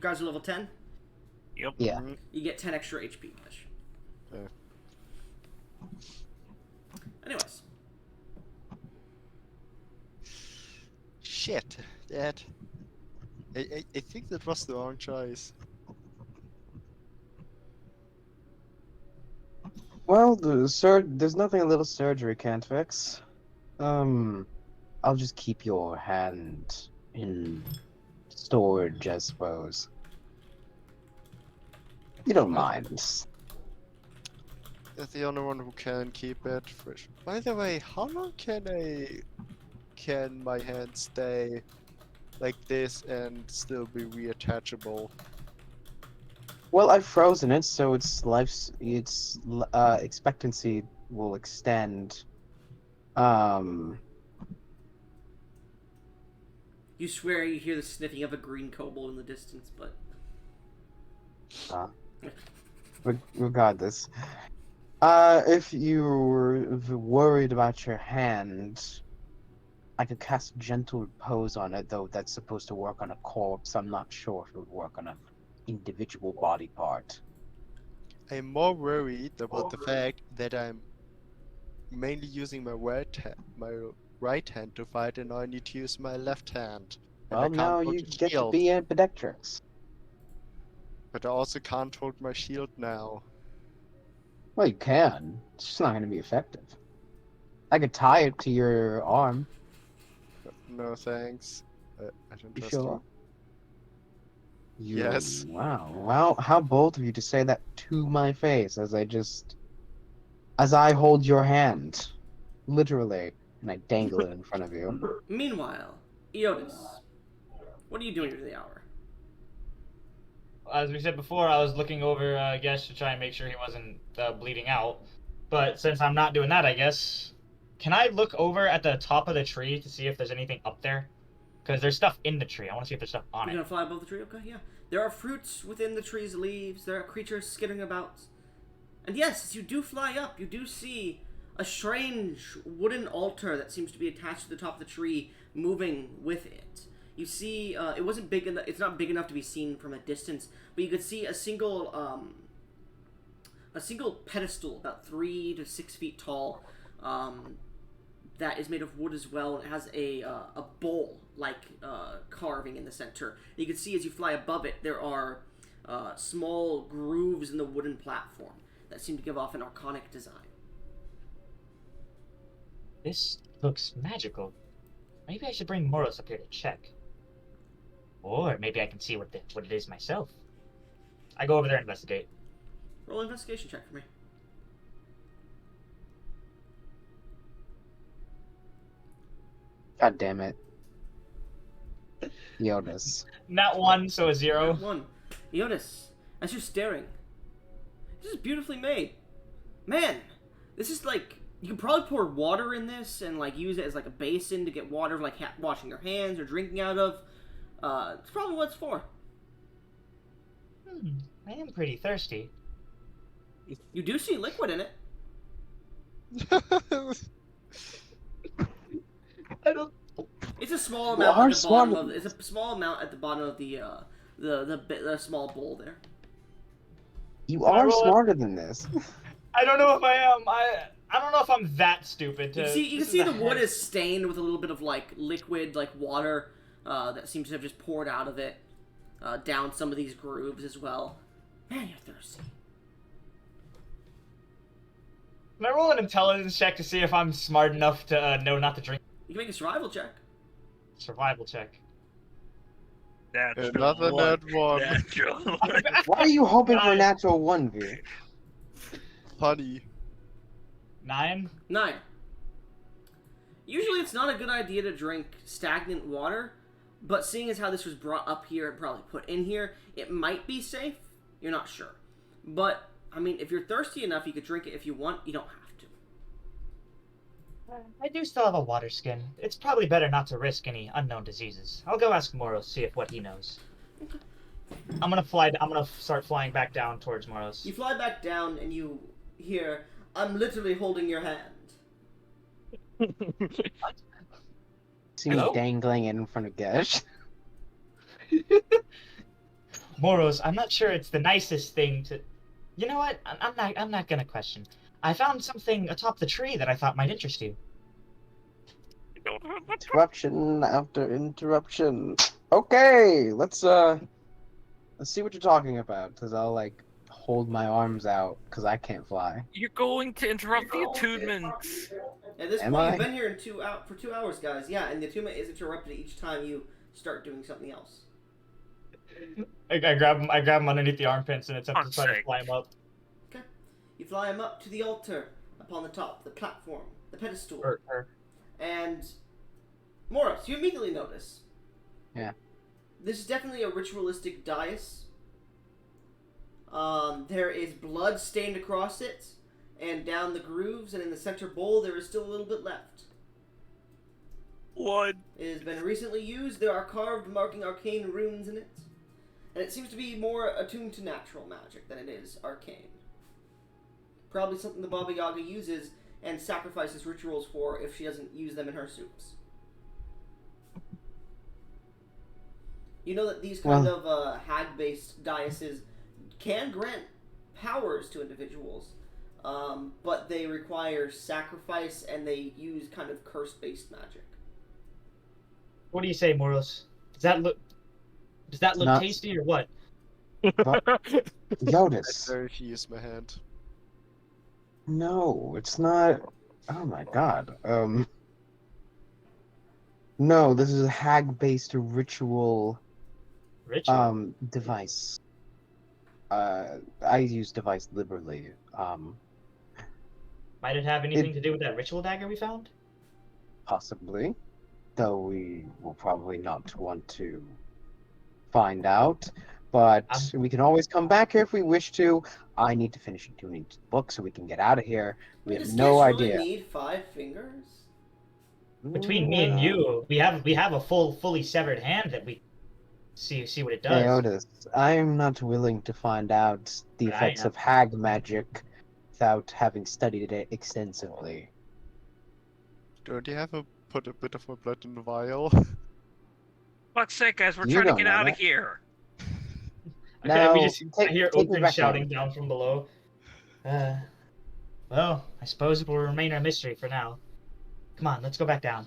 guys are level 10. Yep. Yeah. Mhm. You get 10 extra HP. Yesh. Okay. Anyways, Shit, Dad. I think that was the wrong choice. Well, there's nothing a little surgery can't fix. I'll just keep your hand in storage, I suppose. You don't mind. That's the only one who can keep it fresh. By the way, how long can my hand stay like this and still be reattachable? Well, I've frozen it, so its expectancy will extend. you swear you hear the sniffing of a green kobold in the distance, but Regardless, if you're worried about your hand, I could cast Gentle Repose on it, though that's supposed to work on a corpse. I'm not sure if it would work on an individual body part. I'm more worried about the fact that I'm mainly using my right hand to fight, and now I need to use my left hand. And I Well, can't now hold you the get to shield, be ambidextrous. but I also can't hold my shield now. Well, you can. It's just not going to be effective. I could tie it to your arm. No thanks. I don't You trust sure? Yes. Wow. Wow. How bold of you to say that to my face as I hold your hand, literally, and I dangle it in front of you. meanwhile, Eotis, what are you doing for the hour? As we said before, I was looking over Gesh to try and make sure he wasn't bleeding out. But since I'm not doing that, I guess, can I look over at the top of the tree to see if there's anything up there? Because there's stuff in the tree. I want to see if there's stuff on You're it. gonna fly above the tree? Okay, yeah. There are fruits within the tree's leaves. There are creatures skittering about. And yes, as you do fly up, you do see a strange wooden altar that seems to be attached to the top of the tree, moving with it. You see, it wasn't big enough. It's not big enough to be seen from a distance, but you could see a single pedestal about 3 to 6 feet tall, that is made of wood as well, and it has a bowl-like carving in the center. And you can see as you fly above it, there are small grooves in the wooden platform that seem to give off an archonic design. This looks magical. Maybe I should bring Moros up here to check. Or maybe I can see what it is myself. I go over there and investigate. Roll an investigation check for me. God damn it. Eotis. Not 1, so a 0. One. Eotis, as you're staring, this is beautifully made. Man, this is like, you can probably pour water in this and like use it as like a basin to get water, like washing your hands or drinking out of. It's probably what it's for. I am pretty thirsty. You do see liquid in it. it. I don't. It's It's a small You amount are at the bottom smart. of. It's a small amount at the bottom of the small bowl there. You Can I are roll it? smarter than this. I don't know if I am. I don't know if I'm that stupid. You To, see, you this can see is a the wood head- is stained with a little bit of like liquid, like water, that seems to have just poured out of it, down some of these grooves as well. Man, you're thirsty. Can I roll an intelligence check to see if I'm smart enough to know not to drink? You can make a survival check. Survival check. Natural Another one. nat one. Natural one. Why are you hoping for a Nine. natural 1, V? Funny. 9. 9. Usually it's not a good idea to drink stagnant water, but seeing as how this was brought up here and probably put in here, it might be safe. You're not sure. But, I mean, if you're thirsty enough, you could drink it if you want. You don't have to. I do still have a water skin. It's probably better not to risk any unknown diseases. I'll go ask Moros, see if what he knows. I'm gonna start flying back down towards Moros. You fly back down and you hear, I'm literally holding your hand. See me Hello? dangling in front of Gesh. Moros, I'm not sure it's the nicest thing to. You know what? I'm not gonna question. I found something atop the tree that I thought might interest you. Interruption after interruption. Okay, let's see what you're talking about, because I'll like hold my arms out because I can't fly. You're going to interrupt the attunement. At this Am point, I? you've been here for 2 hours, guys. Yeah, and the attunement is interrupted each time you start doing something else. I grab him underneath the armpits and attempt to Fuck's try to sake. fly him up. Okay. You fly him up to the altar upon the top, the platform, the pedestal. And Morris, you immediately notice. Yeah. This is definitely a ritualistic dais. There is blood stained across it, and down the grooves, and in the center bowl, there is still a little bit left. Blood. It has been recently used. There are carved, marking arcane runes in it. And it seems to be more attuned to natural magic than it is arcane. Probably something the Babayaga uses and sacrifices rituals for if she doesn't use them in her soups. You know that these kind of hag-based daises can grant powers to individuals, but they require sacrifice and they use kind of curse-based magic. What do you say, Moros? Does that look Not- tasty or what? Lotus. Better if you use my hand. No, it's not. Oh my god. No, this is a hag-based ritual Ritual. device. I use device liberally. Might it have anything to do with that ritual dagger we found? Possibly, though we will probably not want to find out. But we can always come back here if we wish to. I need to finish tuning the book so we can get out of here. We have Does no Gish really idea. need 5 fingers? Between me and you, we have a fully severed hand that we see what it does. Hey Otis, I'm not willing to find out the I effects am. of hag magic without having studied it extensively. Don't you have put a bit of my blood in the vial? Fuck's sake, guys, we're You trying to don't get know out of that. here. Okay, Now, we just I hear take me Oakland back shouting down from below. Well, I suppose it will remain a mystery for now. Come on, let's go back down.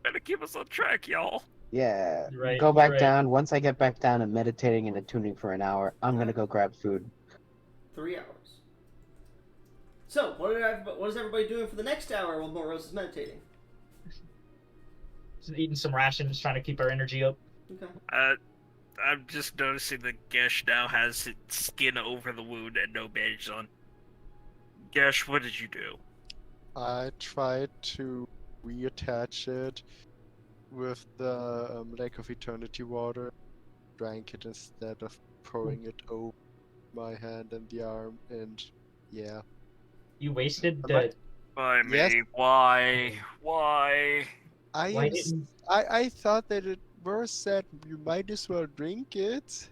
Better keep us on track, y'all. Yeah, You're right, go you're back right. down. Once I get back down and meditating and attuning for an hour, I'm gonna go grab food. 3 hours. So, what is everybody doing for the next hour while Moros is meditating? Just eating some rations, trying to keep our energy up. Okay. I'm just noticing that Gesh now has its skin over the wound and no bandage on. Gesh, what did you do? I tried to reattach it with the Lake of Eternity water. Drank it instead of pouring it over my hand and the arm, and yeah. You wasted Am I- the. Why me? Yes. Why? Why? Why didn't I thought that it was said you might as well drink it.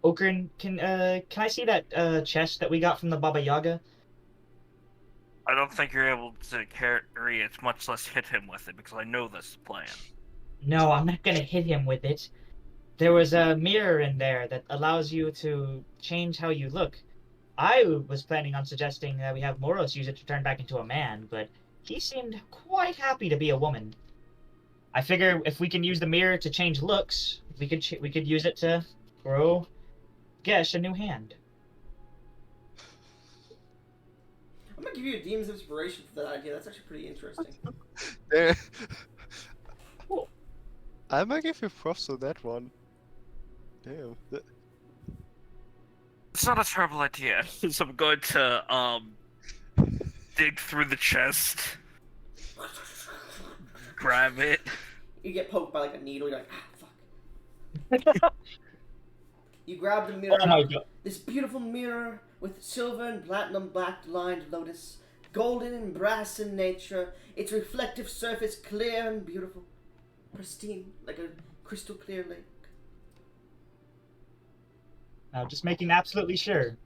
Okran, can I see that chest that we got from the Baba Yaga? I don't think you're able to carry it, much less hit him with it, because I know this plan. No, I'm not gonna hit him with it. There was a mirror in there that allows you to change how you look. I was planning on suggesting that we have Moros use it to turn back into a man, but he seemed quite happy to be a woman. I figure if we can use the mirror to change looks, we could use it to grow Gesh a new hand. I'm gonna give you a demon's inspiration for that idea. That's actually pretty interesting. There. I might give you props on that one. Damn. It's not a terrible idea. So I'm going to dig through the chest, grab it. You get poked by like a needle. You're like, ah, fuck. You grab the mirror. Oh my god. This beautiful mirror with silver and platinum black lined lotus, golden and brass in nature, its reflective surface clear and beautiful, pristine, like a crystal clear lake. Now, just making absolutely sure.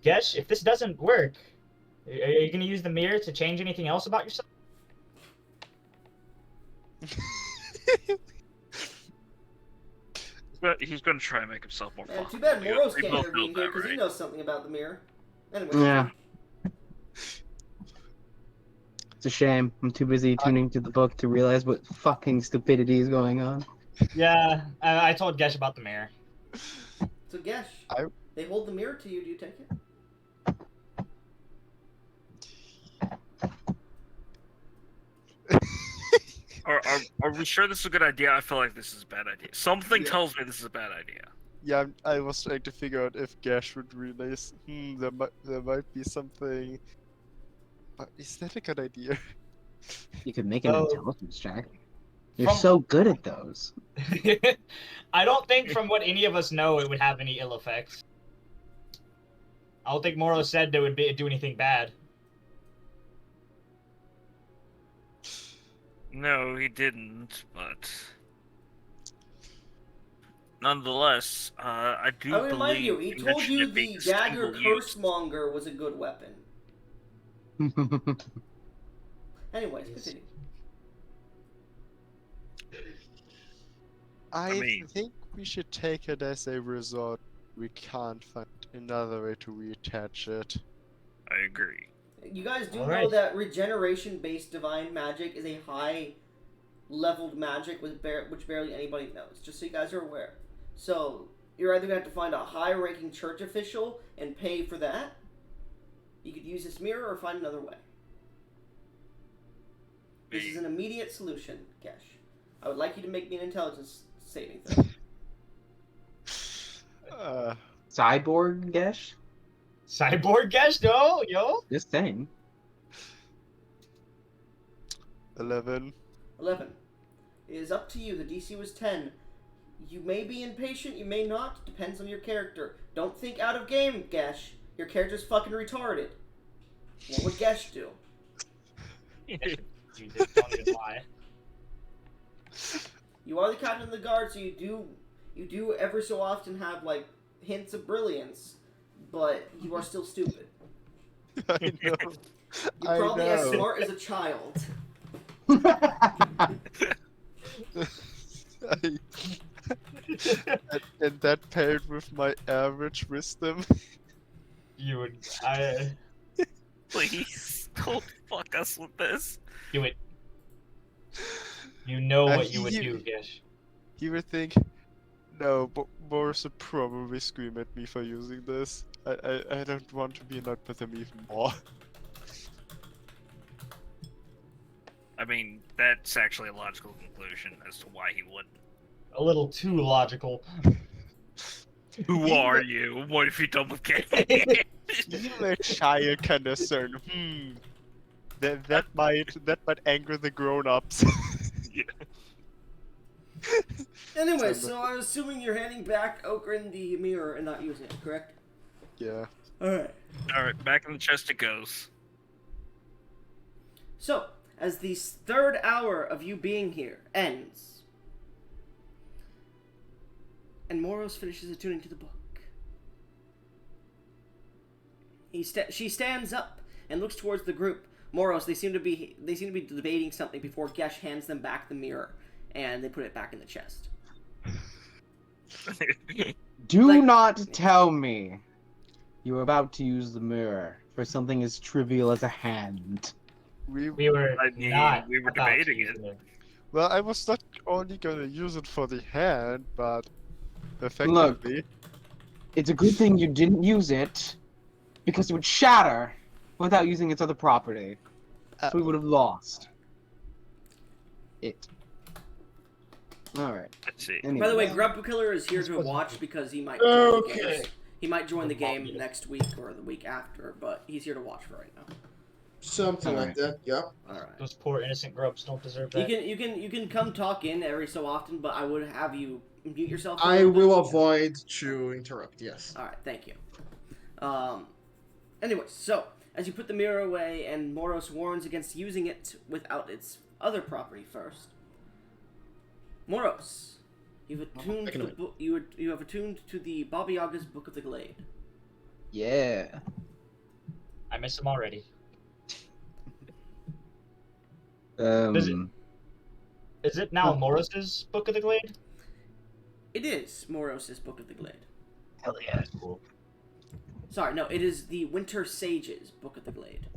Gesh, if this doesn't work, are you going to use the mirror to change anything else about yourself? He's going to try and make himself more Man, fun. too bad Moros We can't both intervene know here that, because he right? knows something about the mirror. Anyway. Yeah. It's a shame. I'm too busy tuning to the book to realize what fucking stupidity is going on. Yeah, I told Gesh about the mirror. So Gesh, they hold the mirror to you. Do you take it? Are we sure this is a good idea? I feel like this is a bad idea. Something tells me this is a bad idea. Yeah, I was trying to figure out if Gash would realize, there might be something. Is that a good idea? You could make an Oh. intelligence check. You're From- so good at those. I don't think from what any of us know it would have any ill effects. I don't think Moro said it would do anything bad. No, he didn't, but nonetheless, I do I would remind believe you, he told mentioned you it being the dagger single-use. cursemonger was a good weapon. Anyways, continue. I mean- think we should take it as a result. We can't find another way to reattach it. I agree. You guys do know Alright. that regeneration-based divine magic is a high-leveled magic with which barely anybody knows, just so you guys are aware. So, you're either going to have to find a high-ranking church official and pay for that. You could use this mirror or find another way. This is an immediate solution, Gesh. I would like you to make me an intelligence saving throw. Cyborg Gesh? Cyborg Gesh, though, yo? Just saying. 11. 11. It is up to you. The DC was 10. You may be impatient, you may not. Depends on your character. Don't think out of game, Gesh. Your character's fucking retarded. What would Gesh do? Jesus, don't even lie. You are the captain of the guard, so you do ever so often have like hints of brilliance, but you are still stupid. I know. You're probably as know. smart as a child. and that paired with my average wisdom. You would, Please, don't fuck us with this. do it. You know what you would he- do, Gesh. He would think, no, but Boris would probably scream at me for using this. I don't want to be annoyed with him even more. I mean, that's actually a logical conclusion as to why he wouldn't. A little too logical. Who are you? What have you done with Kate? Even a child can discern, that might anger the grown-ups. Anyway, so I'm assuming you're handing back Okrin the mirror and not using it, correct? Yeah. Alright. Alright, back in the chest it goes. So, as the third hour of you being here ends, and Moros finishes attuning to the book, she stands up and looks towards the group. Moros, they seem to be debating something before Gesh hands them back the mirror, and they put it back in the chest. Do Like- not tell me you're about to use the mirror for something as trivial as a hand. We were I mean, not. we were about to debating use it. the- Well, I was not only gonna use it for the hand, but effectively. It's a good thing you didn't use it, because it would shatter without using its other property. So we would have lost it. Alright. Let's see. By the way, Grub Killer is here to watch because he might join the game. He might join the game next week or the week after, but he's here to watch for right now. Something like that, yeah. All right. Those poor innocent grubs don't deserve You that. can come talk in every so often, but I would have you mute yourself. for a I little bit. will avoid to interrupt, yes. All right, thank you. Anyways, so as you put the mirror away, and Moros warns against using it without its other property first. Moros, you've attuned to the you have attuned to the Babayaga's Book of the Glade. Yeah. I miss him already. Is Is it now Morris's Book of the Glade? It is Moros's Book of the Glade. Hell yeah. Cool. Sorry, no, it is the Winter Sage's Book of the Glade.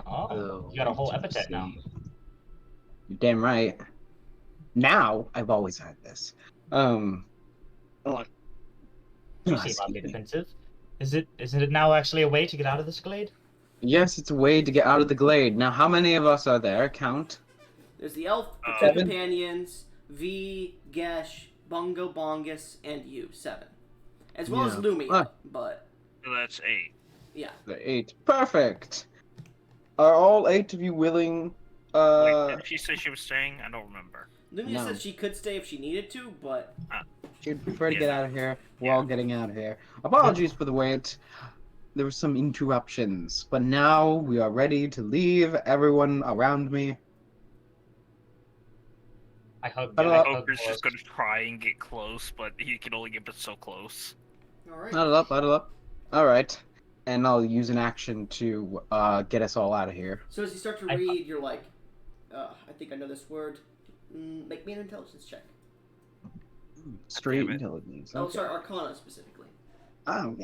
Oh, you got a whole epithet now. You're damn right. Now, I've always had this. You seem oddly defensive. Is it now actually a way to get out of this glade? Yes, it's a way to get out of the glade. Now, how many of us are there? Count. There's the elf, the two Seven. companions, V, Gesh, Bungo Bongus, and you, 7. As well as Yeah. Lumi, Ah. but So that's 8. yeah. The 8. Perfect. Are all 8 of you willing? Wait, did she say she was staying? I don't remember. Lumi No. said she could stay if she needed to, but She'd prefer to Yeah. get out of here. We're Yeah. all getting out of here. Apologies for the wait. There were some interruptions, but now we are ready to leave. Everyone around me. I hugged. Huddle I up. hugged Ogre's just Morris. gonna try and get close, but he can only get but so close. alright. Huddle up, huddle up. Alright. And I'll use an action to get us all out of here. So as you start to I- read, you're like, I think I know this word. Make me an intelligence check. Straight Damn it. intelligence. Oh, Okay. sorry, Arcana specifically. Oh,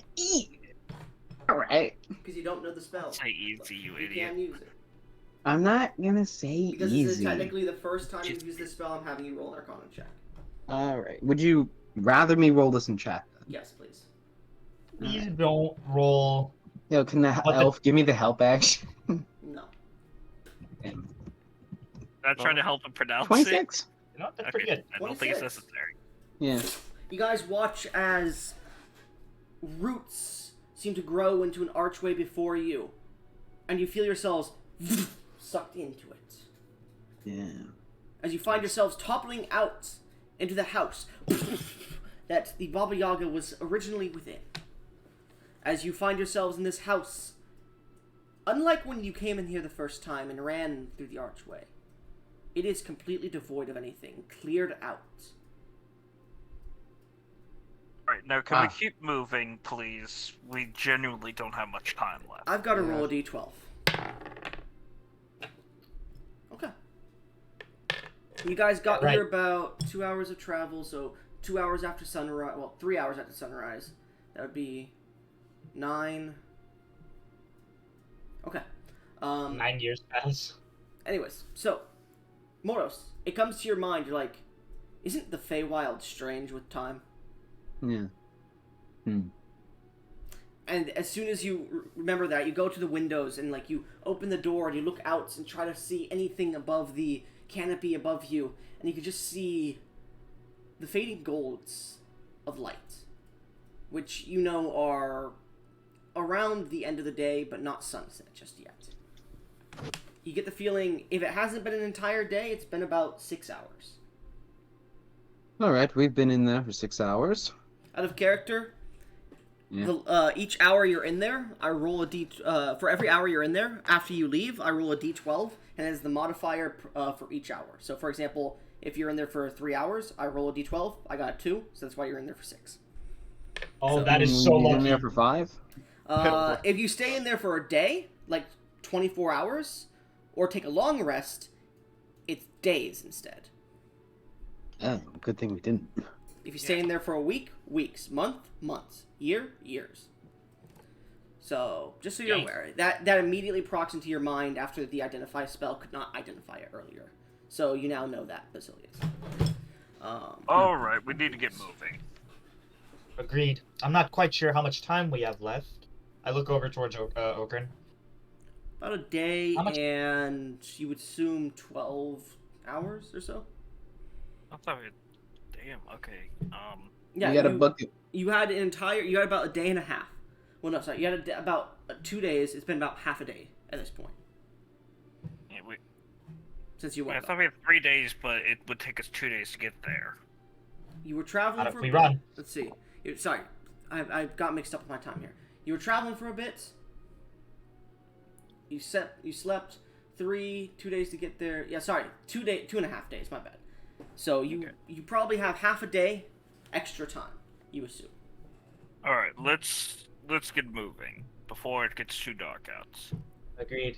alright. Because you don't know the spell. Say easy, you You idiot. can use it. I'm not gonna say Because this is easy. technically the first time you've used this spell, I'm having you roll an Arcana check. Alright. Would you rather me roll this in chat? Yes, please. Please don't roll. Yo, can the What the- elf give me the help action? No. I'm trying to help him pronounce it. 26? You know, that's pretty good. I don't think it's 26. necessary. Yeah. You guys watch as roots seem to grow into an archway before you, and you feel yourselves sucked into it. Yeah. As you find yourselves toppling out into the house that the Baba Yaga was originally within. As you find yourselves in this house, unlike when you came in here the first time and ran through the archway, it is completely devoid of anything, cleared out. Alright, now can we keep moving, please? We genuinely don't have much time left. I've got to roll a d12. Okay. You guys got Right. here about 2 hours of travel, so 2 hours after sunrise. Well, 3 hours after sunrise. That would be 9. Okay. 9 years pass. Anyways, so Moros, it comes to your mind. You're like, isn't the Feywild strange with time? Yeah. And as soon as you remember that, you go to the windows and like you open the door and you look out and try to see anything above the canopy above you, and you can just see the fading golds of light, which you know are around the end of the day, but not sunset just yet. You get the feeling if it hasn't been an entire day, it's been about 6 hours. Alright, we've been in there for 6 hours. Out of character, Yeah. each hour you're in there, I roll a d. For every hour you're in there, after you leave, I roll a d12, and it's the modifier for each hour. So, for example, if you're in there for 3 hours, I roll a d12. I got a 2, so that's why you're in there for 6. Oh, So- that is so We've been lucky. there for 5? If you stay in there for a day, like 24 hours or take a long rest, it's days instead. Oh, good thing we didn't. If you stay in there for a week, weeks, months, year, years. So, just so you're aware, that immediately procs into your mind after the identify spell could not identify it earlier. So you now know that, Basilius. Alright, we need to get moving. Agreed. I'm not quite sure how much time we have left. I look over towards Okran. About a day How much- and you would assume 12 hours or so. I thought we had... Damn, okay. Yeah, you gotta book it. You had about a day and a half. Well, no, sorry. You had about 2 days. It's been about half a day at this point. Yeah, Since you I went thought we had 3 days, but it would take us 2 days to get there. You were traveling Not for if a we bit. run. Let's see. Sorry. I got mixed up with my time here. You were traveling for a bit. You slept 2 days to get there. Yeah, sorry. 2.5 days, my bad. So you probably have half a day extra time, you assume. Alright, let's get moving before it gets too dark out. Agreed.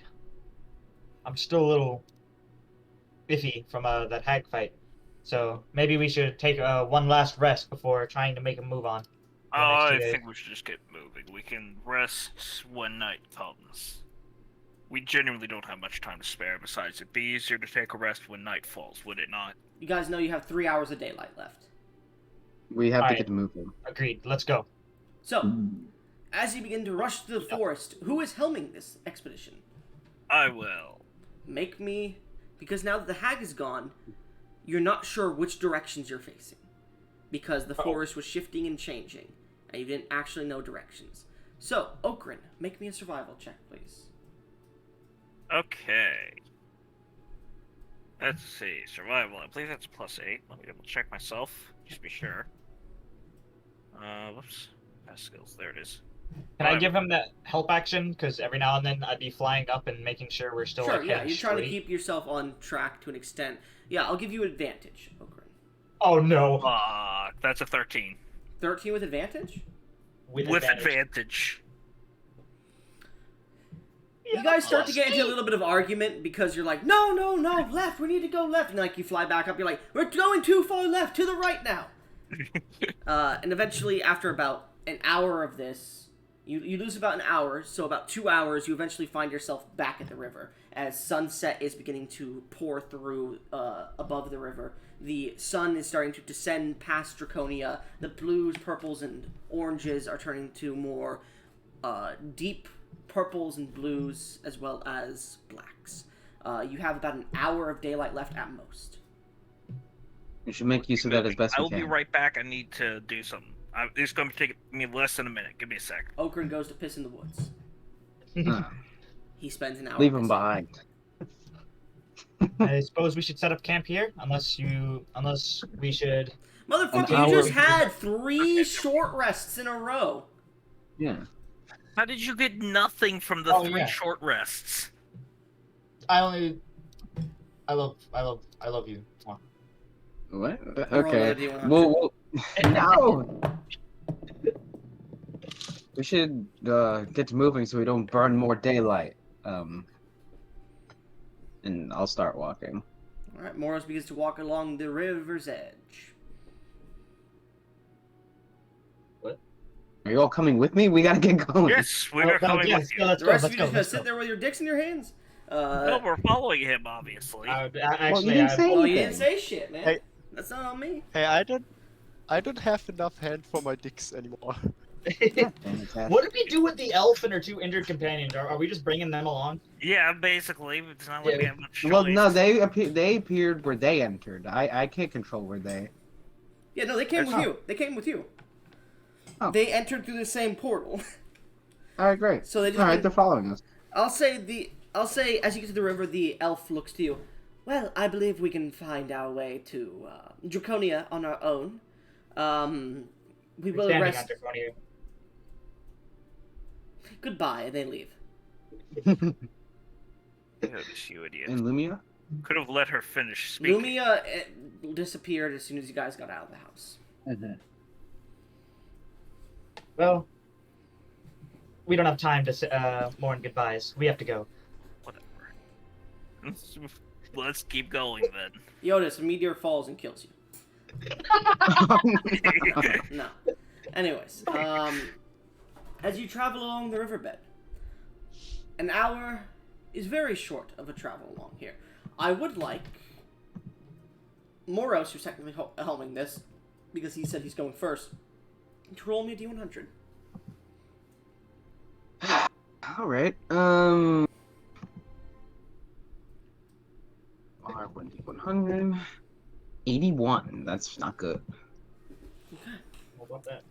I'm still a little iffy from that hag fight. So maybe we should take one last rest before trying to make a move on. the next 2 I days. think we should just get moving. We can rest when night comes. We genuinely don't have much time to spare. Besides, it'd be easier to take a rest when night falls, would it not? You guys know you have 3 hours of daylight left. We have to Alright. get moving. Agreed. Let's go. So, as you begin to rush through the forest, who is helming this expedition? I will. Make me... Because now that the hag is gone, you're not sure which directions you're facing. Because the forest was shifting and changing, and you didn't actually know directions. So, Okran, make me a survival check, please. Okay. Let's see. Survival. I believe that's a +8. Let me double check myself. Just be sure. Whoops. Past skills. There it is. Can I give him that help action? Because every now and then I'd be flying up and making sure we're still Sure, like, yeah, heading you're trying to straight. keep yourself on track to an extent. Yeah, I'll give you advantage, Okran. Oh no! That's a 13. 13 with advantage? With advantage. You guys start to get into a little bit of argument because you're like, no, left, we need to go left. And like you fly back up, you're like, we're going too far left, to the right now. And eventually, after about an hour of this, you lose about an hour, so about 2 hours, you eventually find yourself back at the river. As sunset is beginning to pour through above the river. The sun is starting to descend past Draconia. The blues, purples, and oranges are turning to more deep purples and blues, as well as blacks. You have about an hour of daylight left at most. We should make use of that as best I we will can. be right back. I need to do something. It's going to take me less than a minute. Give me a sec. Okran goes to piss in the woods. Ah, He spends an hour. leave him pissing. behind. I suppose we should set up camp here, unless we should. Motherfucker, An you just hour. had 3 short rests in a row. Yeah. How did you get nothing from the Oh, 3 yeah. short rests? I love you. Mwah. What? Roll Okay. another D100. Well, no. We should get to moving so we don't burn more daylight. And I'll start walking. Alright, Moros begins to walk along the river's edge. Are you all coming with me? We gotta get going. Yes, we are coming with you. Let's The go. rest of Let's you go. just gonna Let's sit go. there with your dicks in your hands? No, we're following him, obviously. Actually, didn't say Well, you didn't anything. say shit, man. Hey. That's not on me. Hey, I don't have enough hand for my dicks anymore. What did we do with the elf and her 2 injured companions? Are we just bringing them along? Yeah, basically. It's not like Yeah. we have much Well, no, choice. they appeared where they entered. I can't control where they. Yeah, no, they came That's with you. They came with you. Oh. They entered through the same portal. All right, great. So they just All right, went- they're following us. I'll say as you get to the river, the elf looks to you. Well, I believe we can find our way to Draconia on our own. We will Standing rest. on Draconia. Goodbye, and they leave. This you idiot. And Lumia? Could have let her finish speaking. Lumia disappeared as soon as you guys got out of the house. Well, We don't have time to mourn goodbyes. We have to go. Whatever. Let's keep going then. Yotis, a meteor falls and kills you. No. Anyways, as you travel along the riverbed, an hour is very short of a travel along here. I would like Moros, who's technically helming this, because he said he's going first, to roll me a D100. Alright, R1 D100. 81. That's not good. Okay. How about that?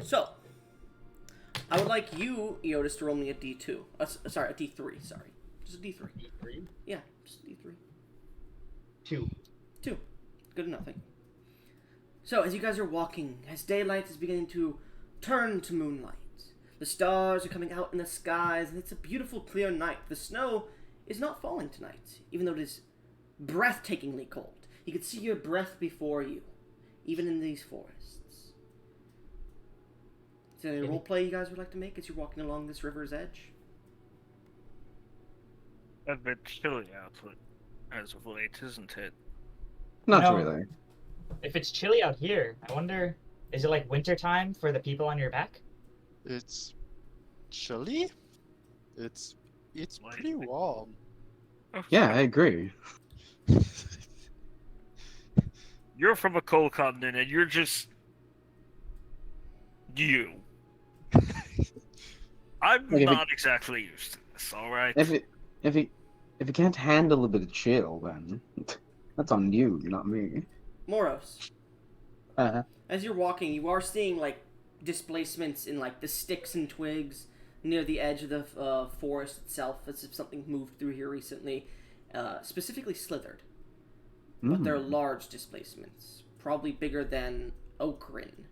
So, I would like you, Eotis, to roll me a D2. Sorry, a D3, sorry. Just a D3. D3? Yeah, just a D3. 2. 2. Good enough, thank you. So, as you guys are walking, as daylight is beginning to turn to moonlight, the stars are coming out in the skies, and it's a beautiful, clear night. The snow is not falling tonight, even though it is breathtakingly cold. You can see your breath before you, even in these forests. Is there any roleplay you guys would like to make as you're walking along this river's edge? A bit chilly out as of late, isn't it? Not No. really. If it's chilly out here, I wonder, is it like winter time for the people on your back? It's chilly. It's pretty warm. Yeah, I agree. You're from a cold continent, and you're just you. I'm Like, if not exactly used to this. All right. If you can't handle a bit of chill, then that's on you, not me. Moros, Uh, as you're walking, you are seeing, like, displacements in, like, the sticks and twigs near the edge of the forest itself, as if something moved through here recently, specifically slithered. But they're large displacements, probably bigger than Okrin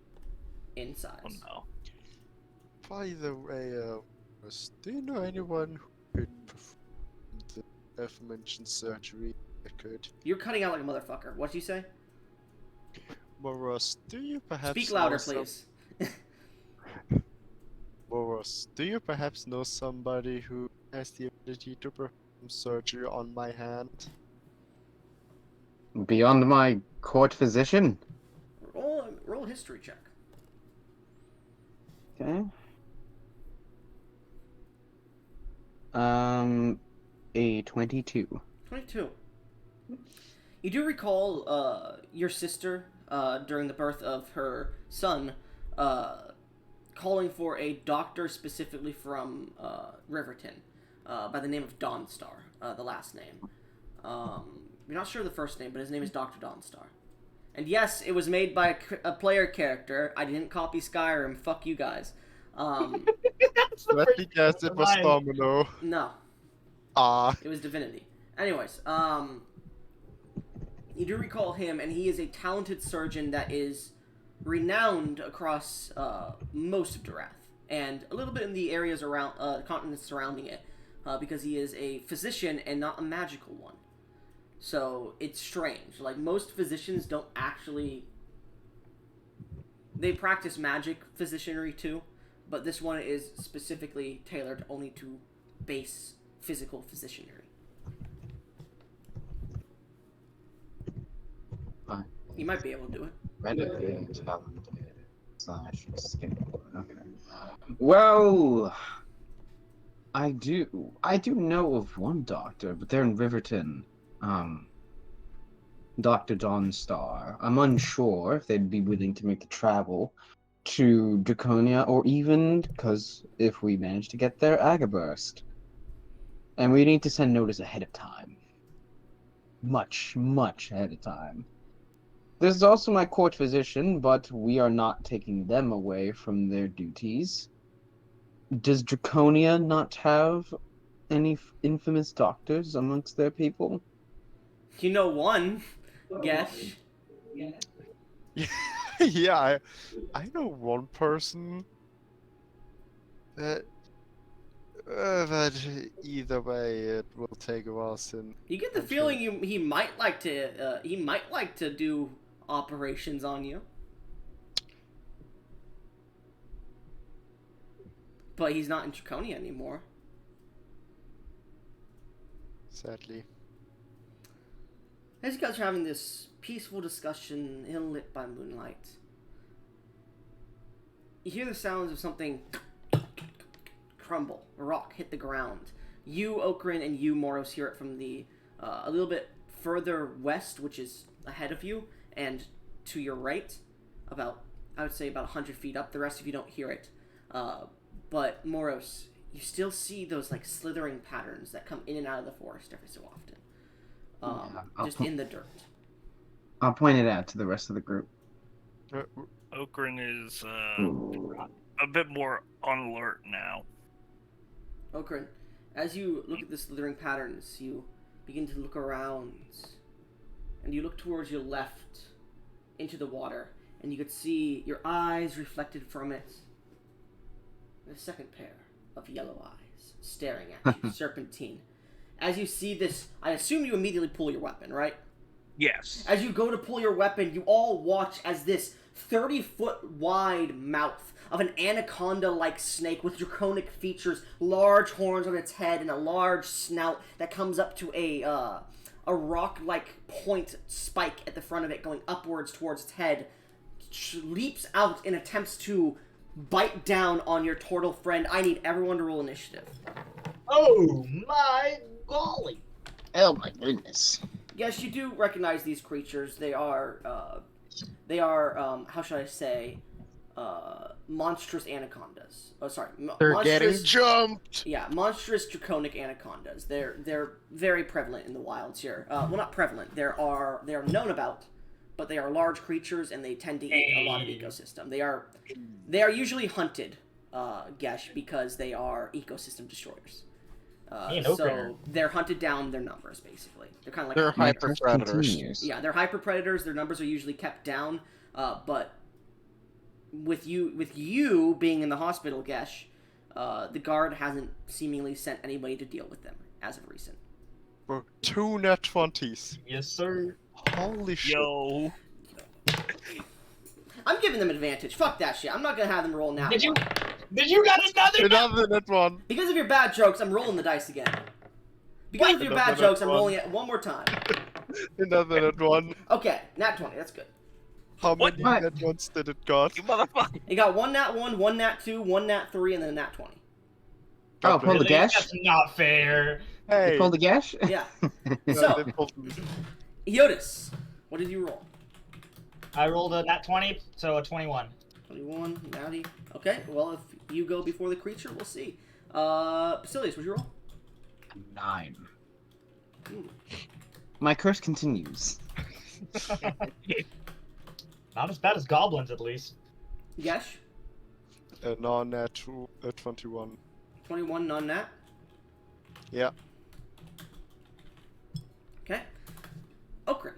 in size. Oh no. By the way, do you know anyone who could perform the aforementioned surgery? I could. You're cutting out like a motherfucker. What'd you say? Moros, do you perhaps Speak louder, know please. Moros, do you perhaps know somebody who has the ability to perform surgery on my hand? beyond my court physician. Roll a history check. Okay. A 22. 22. You do recall your sister, during the birth of her son, calling for a doctor specifically from Riverton, by the name of Dawnstar, the last name. You're not sure the first name, but his name is Dr. Dawnstar. And yes, it was made by a player character. I didn't copy Skyrim. Fuck you guys. Let me guess, it was Domino. No. Ah. It was Divinity. Anyways, you do recall him, and he is a talented surgeon that is renowned across most of Darath, and a little bit in the areas around continents surrounding it, because he is a physician and not a magical one. So it's strange. Like, most physicians don't actually. They practice magic physicianry too, but this one is specifically tailored only to base physical physicianry. Fine. You might be able to do it. Medical talent / skill. Okay. Well, I do know of one doctor, but they're in Riverton. Dr. Dawnstar. I'm unsure if they'd be willing to make the travel to Draconia, or even, because if we manage to get there, Agaburst. And we need to send notice ahead of time. Much, much ahead of time. There's also my court physician, but we are not taking them away from their duties. Does Draconia not have any infamous doctors amongst their people? You know one, Gesh. Yeah, I know one person. But either way, it will take a while since. You get the feeling he might like to do operations on you. but he's not in Draconia anymore. Sadly. As you guys are having this peaceful discussion, lit by moonlight, you hear the sounds of something crumble. A rock hit the ground. You, Okrin, and you, Moros, hear it from the a little bit further west, which is ahead of you, and to your right, I would say about 100 feet up. The rest of you don't hear it. But Moros, you still see those like slithering patterns that come in and out of the forest every so often. Just in the dirt. I'll point it out to the rest of the group. Okrin is a bit more on alert now. Okrin, as you look at the slithering patterns, you begin to look around, and you look towards your left into the water, and you could see your eyes reflected from it. And a second pair of yellow eyes staring at you, serpentine. As you see this, I assume you immediately pull your weapon, right? Yes. As you go to pull your weapon, you all watch as this 30-foot wide mouth of an anaconda-like snake with draconic features, large horns on its head, and a large snout that comes up to a rock-like point spike at the front of it going upwards towards its head, leaps out and attempts to bite down on your turtle friend. I need everyone to roll initiative. Oh my golly! Oh my goodness. Yes, you do recognize these creatures. They are, how should I say, monstrous anacondas. Oh, sorry. They're getting jumped! Yeah, monstrous draconic anacondas. They're very prevalent in the wilds here. Well, not prevalent. They are known about, but they are large creatures and they tend to eat a lot of ecosystem. They are usually hunted, Gesh, because they are ecosystem destroyers. So they're hunted down their numbers, basically. They're kind of like... They're hyper predators. Yeah, they're hyper predators. Their numbers are usually kept down. But with you being in the hospital, Gesh, the guard hasn't seemingly sent anybody to deal with them as of recent. Bro, 2 net 20s. Yes, sir. Holy shit. Yo. I'm giving them advantage. Fuck that shit. I'm not gonna have them roll now. Did you got another? Another net 1. Because of your bad jokes, I'm rolling the dice again. Because of your bad jokes, I'm rolling it one more time. Another net 1. Okay, nat 20. That's good. How What? many net 1s did it got? You motherfucker. You got one nat 1, one nat 2, one nat 3, and then a nat 20. Oh, pull the Really? gash? That's not fair. Hey! You pull the gash? Yeah. No, So, they pulled me. Eotis, what did you roll? I rolled a nat 20, so a 21. 21, natty. Okay, well, if you go before the creature, we'll see. Basilius, what'd you roll? 9. My curse continues. Not as bad as goblins, at least. Gesh? Non-net 21. 21, non-nat. Yeah. Okay. Okrin.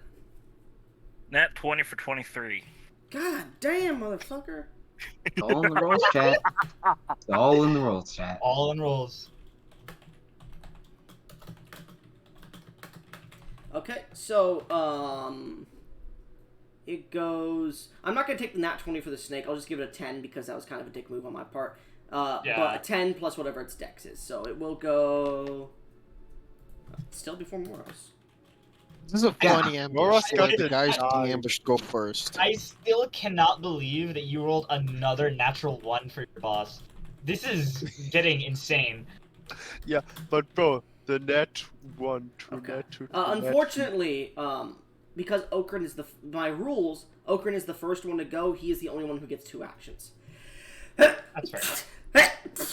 Nat 20 for 23. God damn, motherfucker. It's all in the rolls, chat. It's all in the rolls, chat. All in rolls. Okay, so, it goes... I'm not going to take the nat 20 for the snake. I'll just give it a 10 because that was kind of a dick move on my part. Yeah. But a 10 plus whatever its dex is. So it will go... Still before Moros. This is a funny Moros ambush. got Let the the guys die. in the ambush go first. I still cannot believe that you rolled another natural 1 for your boss. This is getting insane. But bro, the net 1 to Okay. net 2 to Unfortunately, because Okrin is by rules, Okrin is the first one to go. He is the only one who gets 2 actions. That's fair.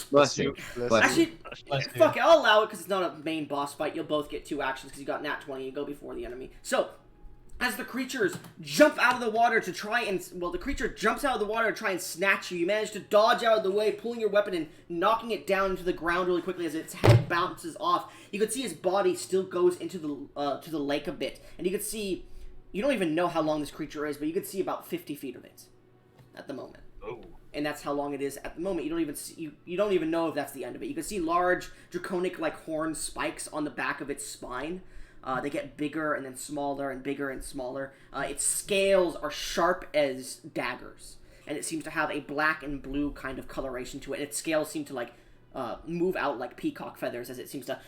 Bless you. Bless Bless Actually, Let's do fuck it, I'll allow it because it's not a main boss fight. You'll both get 2 actions because you got nat 20. You go before the enemy. So, as the creatures jump out of the water to try and... Well, the creature jumps out of the water to try and snatch you. You manage to dodge out of the way, pulling your weapon and knocking it down into the ground really quickly as its head bounces off. You can see his body still goes into the to the lake a bit. And you can see... You don't even know how long this creature is, but you can see about 50 feet of it at the moment. Oh. And that's how long it is at the moment. You don't even see, you don't even know if that's the end of it. You can see large draconic like horn spikes on the back of its spine. They get bigger and then smaller and bigger and smaller. Its scales are sharp as daggers. and it seems to have a black and blue kind of coloration to it. And its scales seem to like move out like peacock feathers as it seems to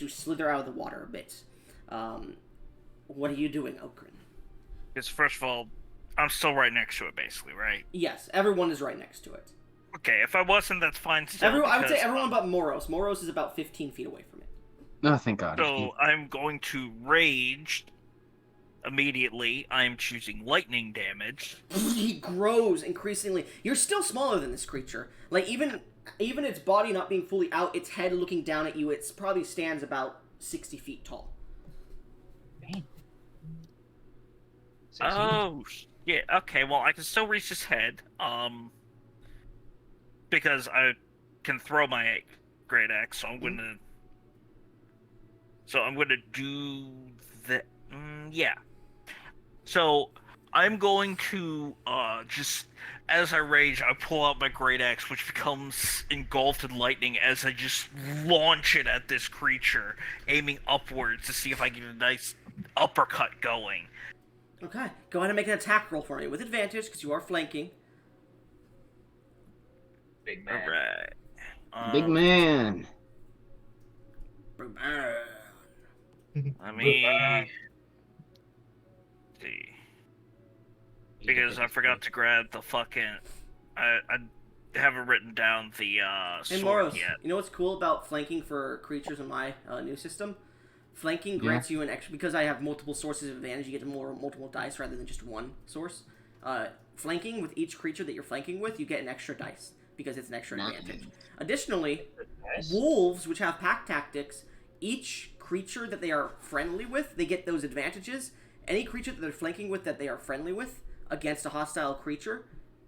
slither out of the water a bit. What are you doing, Okrin? Because first of all, I'm still right next to it, basically, right? Yes, everyone is right next to it. Okay, if I wasn't, that's fine still. I would say because, everyone but Moros. Moros is about 15 feet away from it. Oh, thank God. So I'm going to rage immediately. I'm choosing lightning damage. He grows increasingly. You're still smaller than this creature. Like, even its body not being fully out, its head looking down at you, it probably stands about 60 feet tall. Oh, yeah, okay, well, I can still reach his head, because I can throw my great axe, so I'm gonna do that, yeah. So, I'm going to, just, as I rage, I pull out my great axe, which becomes engulfed in lightning as I just launch it at this creature, aiming upwards to see if I get a nice uppercut going. Okay, go ahead and make an attack roll for me with advantage because you are flanking. Big man. Alright. Big man. Let me see. Because I forgot to grab the fucking. I haven't written down the Hey, sword Moros, yet. you know what's cool about flanking for creatures in my new system? Flanking grants you an extra, because I have multiple sources of advantage, you get multiple dice rather than just one source. Flanking with each creature that you're flanking with, you get an extra dice, because it's an extra advantage. Additionally, wolves, which have pack tactics, each creature that they are friendly with, they get those advantages. Any creature that they're flanking with that they are friendly with against a hostile creature,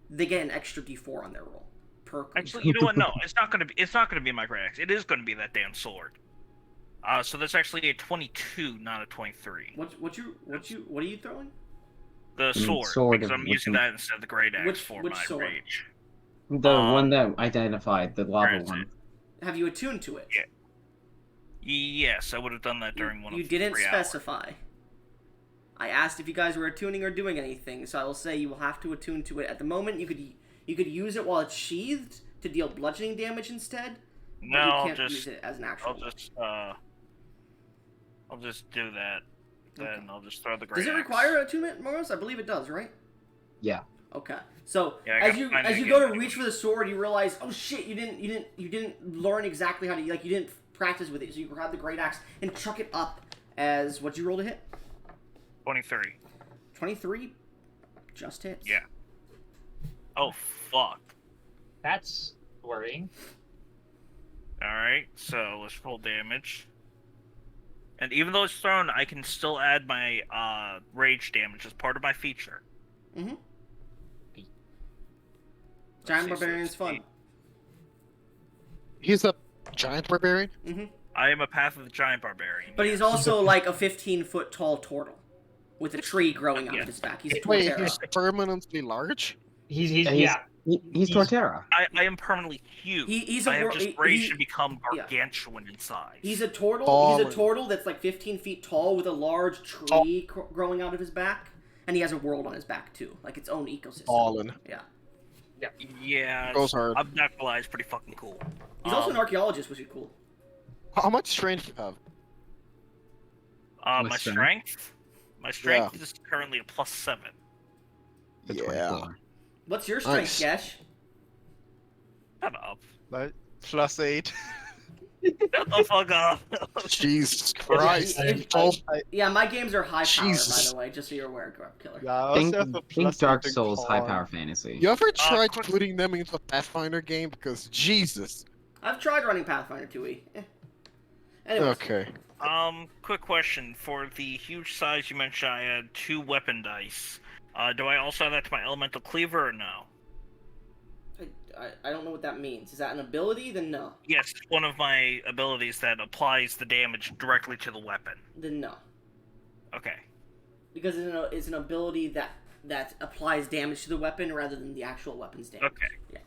they get an extra d4 on their roll per creature. Actually, you know what? No, it's not gonna be my great axe. It is gonna be that damn sword. So that's actually a 22, not a 23. What are you throwing? The sword, because I'm using that instead of the great axe for my sword? rage. The one that identified, the lava one. Have you attuned to it? Yeah. Yes, I would have done that during one of You the didn't 3 specify. I asked if you guys were attuning or doing anything, so I will say you will have to attune to it. At the moment, you could use it while it's sheathed to deal bludgeoning damage instead. No, you can't use it as an actual. I'll just do that. Then Okay. I'll just throw the great Does it axe. require attunement, Moros? I believe it does, right? Yeah. Okay. So Yeah, I as you gotta find it go to again. reach for the sword, you realize, oh shit, you didn't learn exactly how to, like, you didn't practice with it. So you grab the great axe and chuck it up as what'd you roll to hit? 23. 23. Just hits. Yeah. Oh fuck. That's worrying. Alright, so let's roll damage. And even though it's thrown, I can still add my rage damage as part of my feature. Mm-hmm. Let's Giant see, so Barbarian's it's fun. He's a giant barbarian? Mm-hmm. I am a Path of the Giant Barbarian. But he's also like a 15-foot tall turtle with a tree growing out of his back. He's a Wait, Torterra. he's permanently large? He's He's Torterra. I am permanently huge. He's I have a just raged to become gargantuan in size. He's a turtle. Fallen. He's a turtle that's like 15 feet tall with a large tree growing out of his back, and he has a world on his back too, like its own ecosystem. Fallen. Yeah. Yeah, Goes hard. I'm not gonna lie, it's pretty fucking cool. He's also an archaeologist, which is cool. How much strength do you have? My What's that? strength? My strength is currently a +7. The Yeah. 24. What's your strength, Gesh? Shut up. Like, +8. Shut the fuck up. Jesus Christ. Yeah, my games are high power, by Jesus. the way, just so you're aware, Grub Killer. Yeah, I also Think, have a think Dark +8 in Souls high con. power fantasy. You ever tried quick- putting them into a Pathfinder game? Because Jesus. I've tried running Pathfinder 2e. Anyways, Okay. Quick question. For the huge size you mentioned, I had 2 weapon dice. Do I also have that to my elemental cleaver or no? I don't know what that means. Is that an ability? Then no. Yes, it's one of my abilities that applies the damage directly to the weapon. Then no. Okay. Because it's an ability that applies damage to the weapon rather than the actual weapon's damage. Okay. Yeah.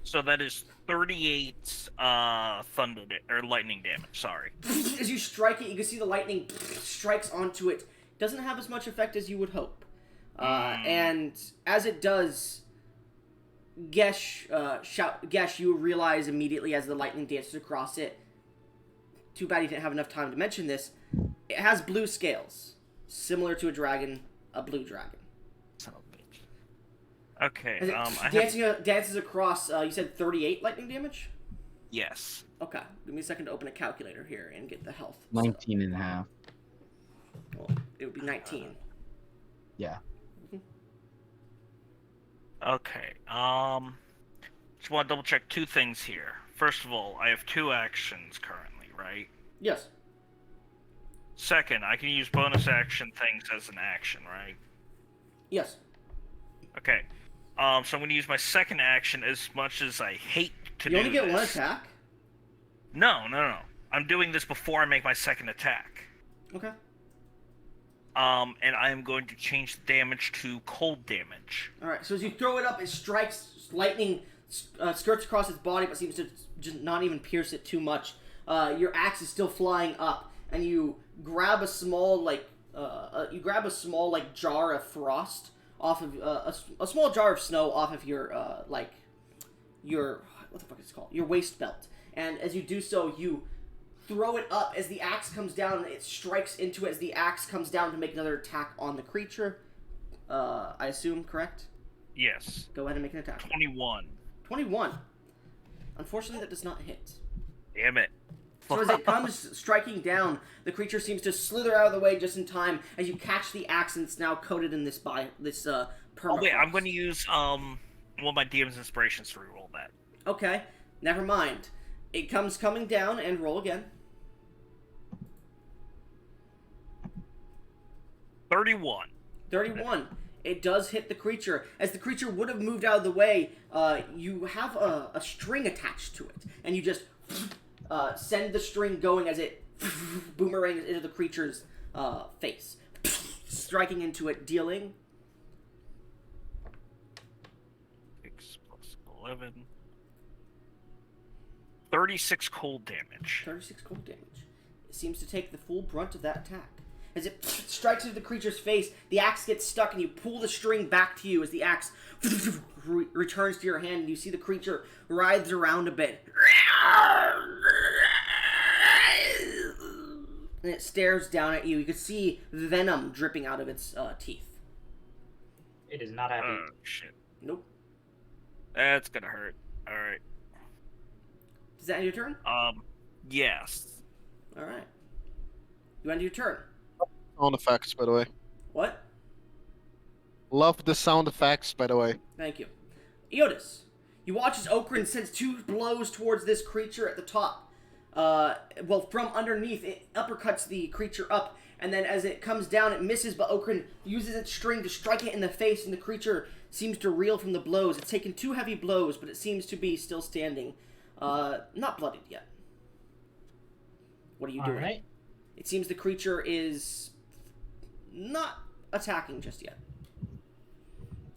So that is 38 thunder or lightning damage. Sorry. As you strike it, you can see the lightning strikes onto it. Doesn't have as much effect as you would hope. And as it does, Gesh, you realize immediately as the lightning dances across it. Too bad you didn't have enough time to mention this. It has blue scales, similar to a dragon, a blue dragon. Son of a bitch. Okay. As it dances across. You said 38 lightning damage. Yes. Okay, give me a second to open a calculator here and get the health. 19 and a half. Well, it would be 19. Yeah. Okay. Just want to double check 2 things here. First of all, I have 2 actions currently, right? Yes. Second, I can use bonus action things as an action, right? Yes. Okay. So I'm going to use my second action as much as I hate to do You only get this. 1 attack? No. I'm doing this before I make my second attack. Okay. And I am going to change the damage to cold damage. Alright, so as you throw it up, it strikes, lightning skirts across its body, but seems to just not even pierce it too much. Your axe is still flying up, and you grab a small, jar of frost off of, a small jar of snow off of your, what the fuck is it called? Your waist belt. And as you do so, you throw it up as the axe comes down, it strikes into it as the axe comes down to make another attack on the creature. I assume, correct? Yes. Go ahead and make an attack. 21. 21. Unfortunately, that does not hit. Damn it. So as it comes striking down, the creature seems to slither out of the way just in time as you catch the axe, and it's now coated in this permafrost. Oh wait, I'm going to use one of my DM's inspirations to reroll that. Okay, never mind. It comes coming down, and roll again. 31. 31. It does hit the creature. As the creature would have moved out of the way, you have a string attached to it, and you just send the string going as it boomerangs into the creature's face, striking into it, dealing 6 plus 11. 36 cold damage. 36 cold damage. It seems to take the full brunt of that attack. As it strikes into the creature's face, the axe gets stuck, and you pull the string back to you as the axe returns to your hand, and you see the creature writhes around a bit. And it stares down at you. You can see venom dripping out of its teeth. It is not happy. Oh, shit. Nope. That's gonna hurt. Alright. Does that end your turn? Yes. Alright. You end your turn. Sound effects, by the way. What? Love the sound effects, by the way. Thank you. Eotis, you watch as Okrin sends 2 blows towards this creature at the top. From underneath, it uppercuts the creature up, and then as it comes down, it misses, but Okrin uses its string to strike it in the face, and the creature seems to reel from the blows. It's taken 2 heavy blows, but it seems to be still standing. Not bloodied yet. What are you doing? Alright. It seems the creature is not attacking just yet.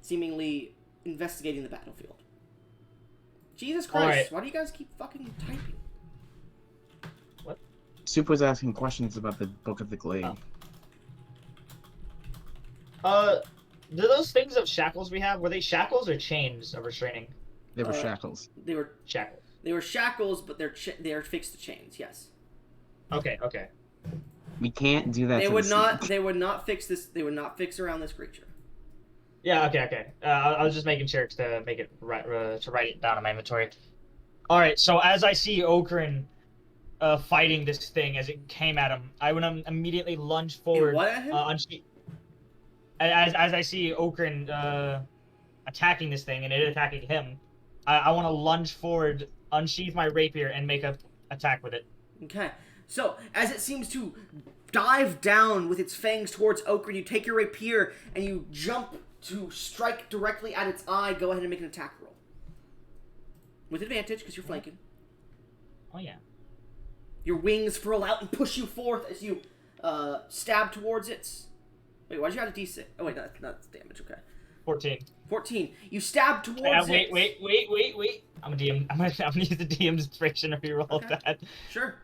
Seemingly investigating the battlefield. Jesus Christ, Alright. why do you guys keep fucking typing? Soup was asking questions about the Book of the Glade. Do those things of shackles we have, were they shackles or chains of restraining? They were shackles. They were Shackles. shackles, but they're fixed to chains. Yes. Okay. We can't do that. They to would the not. sea. They would not fix this. They would not fix around this creature. Yeah, okay. I was just making sure to make it to write it down in my inventory. Alright, so as I see Okrin fighting this thing as it came at him, I would immediately lunge forward. What at him? As I see Okrin attacking this thing and it attacking him, I want to lunge forward, unsheath my rapier, and make a attack with it. Okay. So as it seems to dive down with its fangs towards Okrin, you take your rapier and you jump to strike directly at its eye. Go ahead and make an attack roll with advantage because you're flanking. Oh yeah. Your wings furl out and push you forth as you stab towards it. Wait, why did you have a D6? Oh wait, that's damage. Okay. 14. 14. You stab towards it. Wait. I'm gonna use the DM's inspiration to reroll Okay. that. Sure.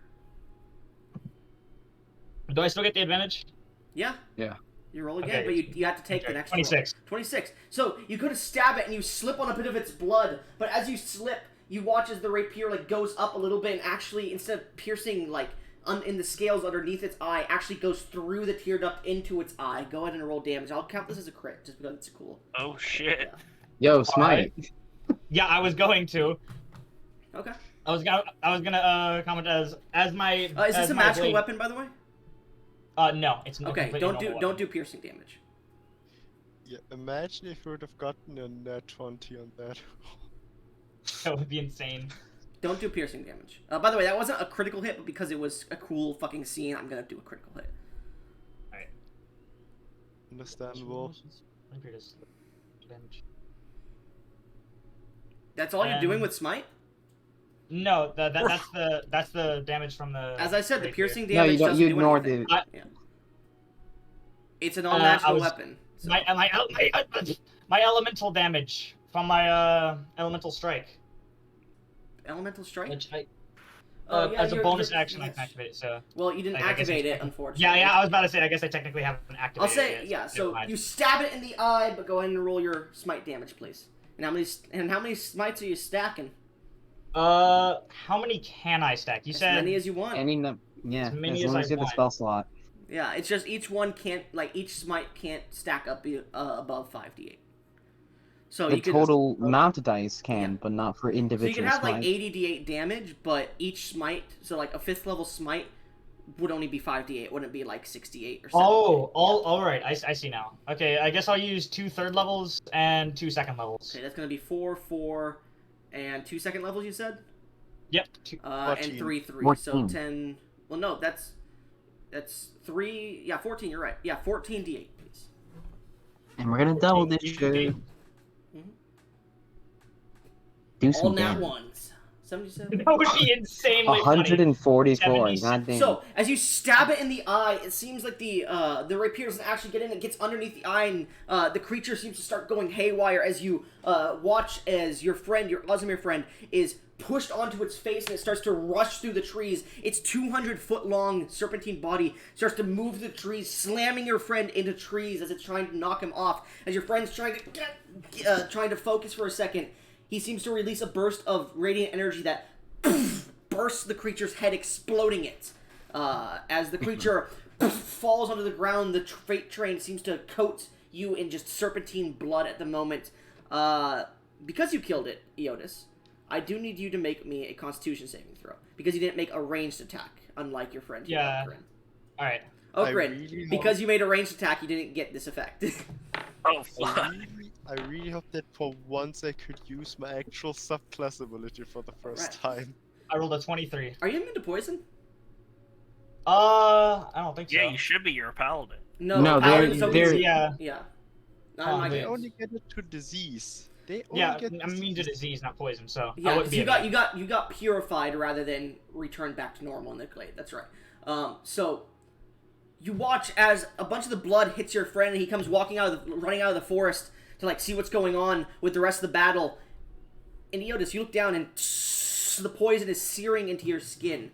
Do I still get the advantage? Yeah. Yeah. You roll again, Okay. but you have to take the next 26. roll. 26. So you go to stab it and you slip on a bit of its blood, but as you slip, you watch as the rapier like goes up a little bit and actually, instead of piercing like in the scales underneath its eye, actually goes through the tear duct into its eye. Go ahead and roll damage. I'll count this as a crit just because it's cool. Oh shit. Yeah. Yo, Smite. Yeah, I was going to. Okay. I was gonna comment as my. Is as this a my magical blade- weapon, by the way? No, it's not. Okay. completely Don't normal do piercing damage. Yeah, imagine if we would have gotten a nat 20 on that. weapon. That would be insane. Don't do piercing damage. By the way, that wasn't a critical hit, but because it was a cool fucking scene, I'm gonna do a critical hit. Alright. Understandable. Damage. That's all you're doing And- with smite? No, that's the damage from the. As I said, the rapier. piercing No, damage you don't. doesn't You do ignore anything. the. Yeah. It's an all-natural was- weapon. So. My elemental damage from my elemental strike, Elemental strike? which I Oh, yeah, as a you're- bonus you're- action I yes. can activate it. So Well, you didn't I guess activate it's- it, unfortunately. yeah, I was about to say I guess I technically haven't activated. I'll say, it yet, yeah, never so mind. you stab it in the eye, but go ahead and roll your smite damage, please. And how many smites are you stacking? How many can I stack? You As said many as you want. Yeah, As many as as long I as you have the want. spell slot. Yeah, it's just each one can't, like, each smite can't stack up above 5d8. So The you could total amount of dice can, Yeah. but not for So individual you can have like smites. 80d8 damage, but each smite, so like a 5th level smite, would only be 5d8. It wouldn't be like 68 or 70. all right. I see now. Okay, I guess I'll use 2 third levels and 2 second levels. Okay, that's gonna be 4, 4, and 2 second levels. You said. Yep. And 14. 3, 3. So 14. 10. Well, no, that's 3. Yeah, 14. You're right. Yeah, 14d8, please. And we're gonna double this 14d8. shit. Do All some nat damage. ones. 77. That would be insanely funny. 144. 70. God damn. So as you stab it in the eye, it seems like the rapier doesn't actually get in. It gets underneath the eye, and the creature seems to start going haywire as you watch as your friend, your Ozmir friend, is pushed onto its face, and it starts to rush through the trees. Its 200-foot-long serpentine body starts to move the trees, slamming your friend into trees as it's trying to knock him off. As your friend's trying to focus for a second, he seems to release a burst of radiant energy that bursts the creature's head, exploding it. As the creature falls onto the ground, the freight train seems to coat you in just serpentine blood at the moment. Because you killed it, Eotis, I do need you to make me a Constitution saving throw. Because you didn't make a ranged attack, unlike your friend here, Yeah. Okrin. Alright. Okrin, really because you made a ranged attack, you didn't get this effect. Oh fuck. I really hope that for once I could use my actual subclass ability for the first time. I rolled a 23. Are you immune to poison? I don't think so. Yeah, you should be. You're a paladin. No, No, paladins don't they're- get- Yeah. Yeah. Not Oh, in my they They games. only get it to disease. They only Yeah, get I'm immune to disease, not poison, so I Yeah, wouldn't because be you immune. you got purified rather than returned back to normal in the glade. That's right. So you watch as a bunch of the blood hits your friend, and he comes running out of the forest to like see what's going on with the rest of the battle. And Eotis, you look down, and the poison is searing into your skin.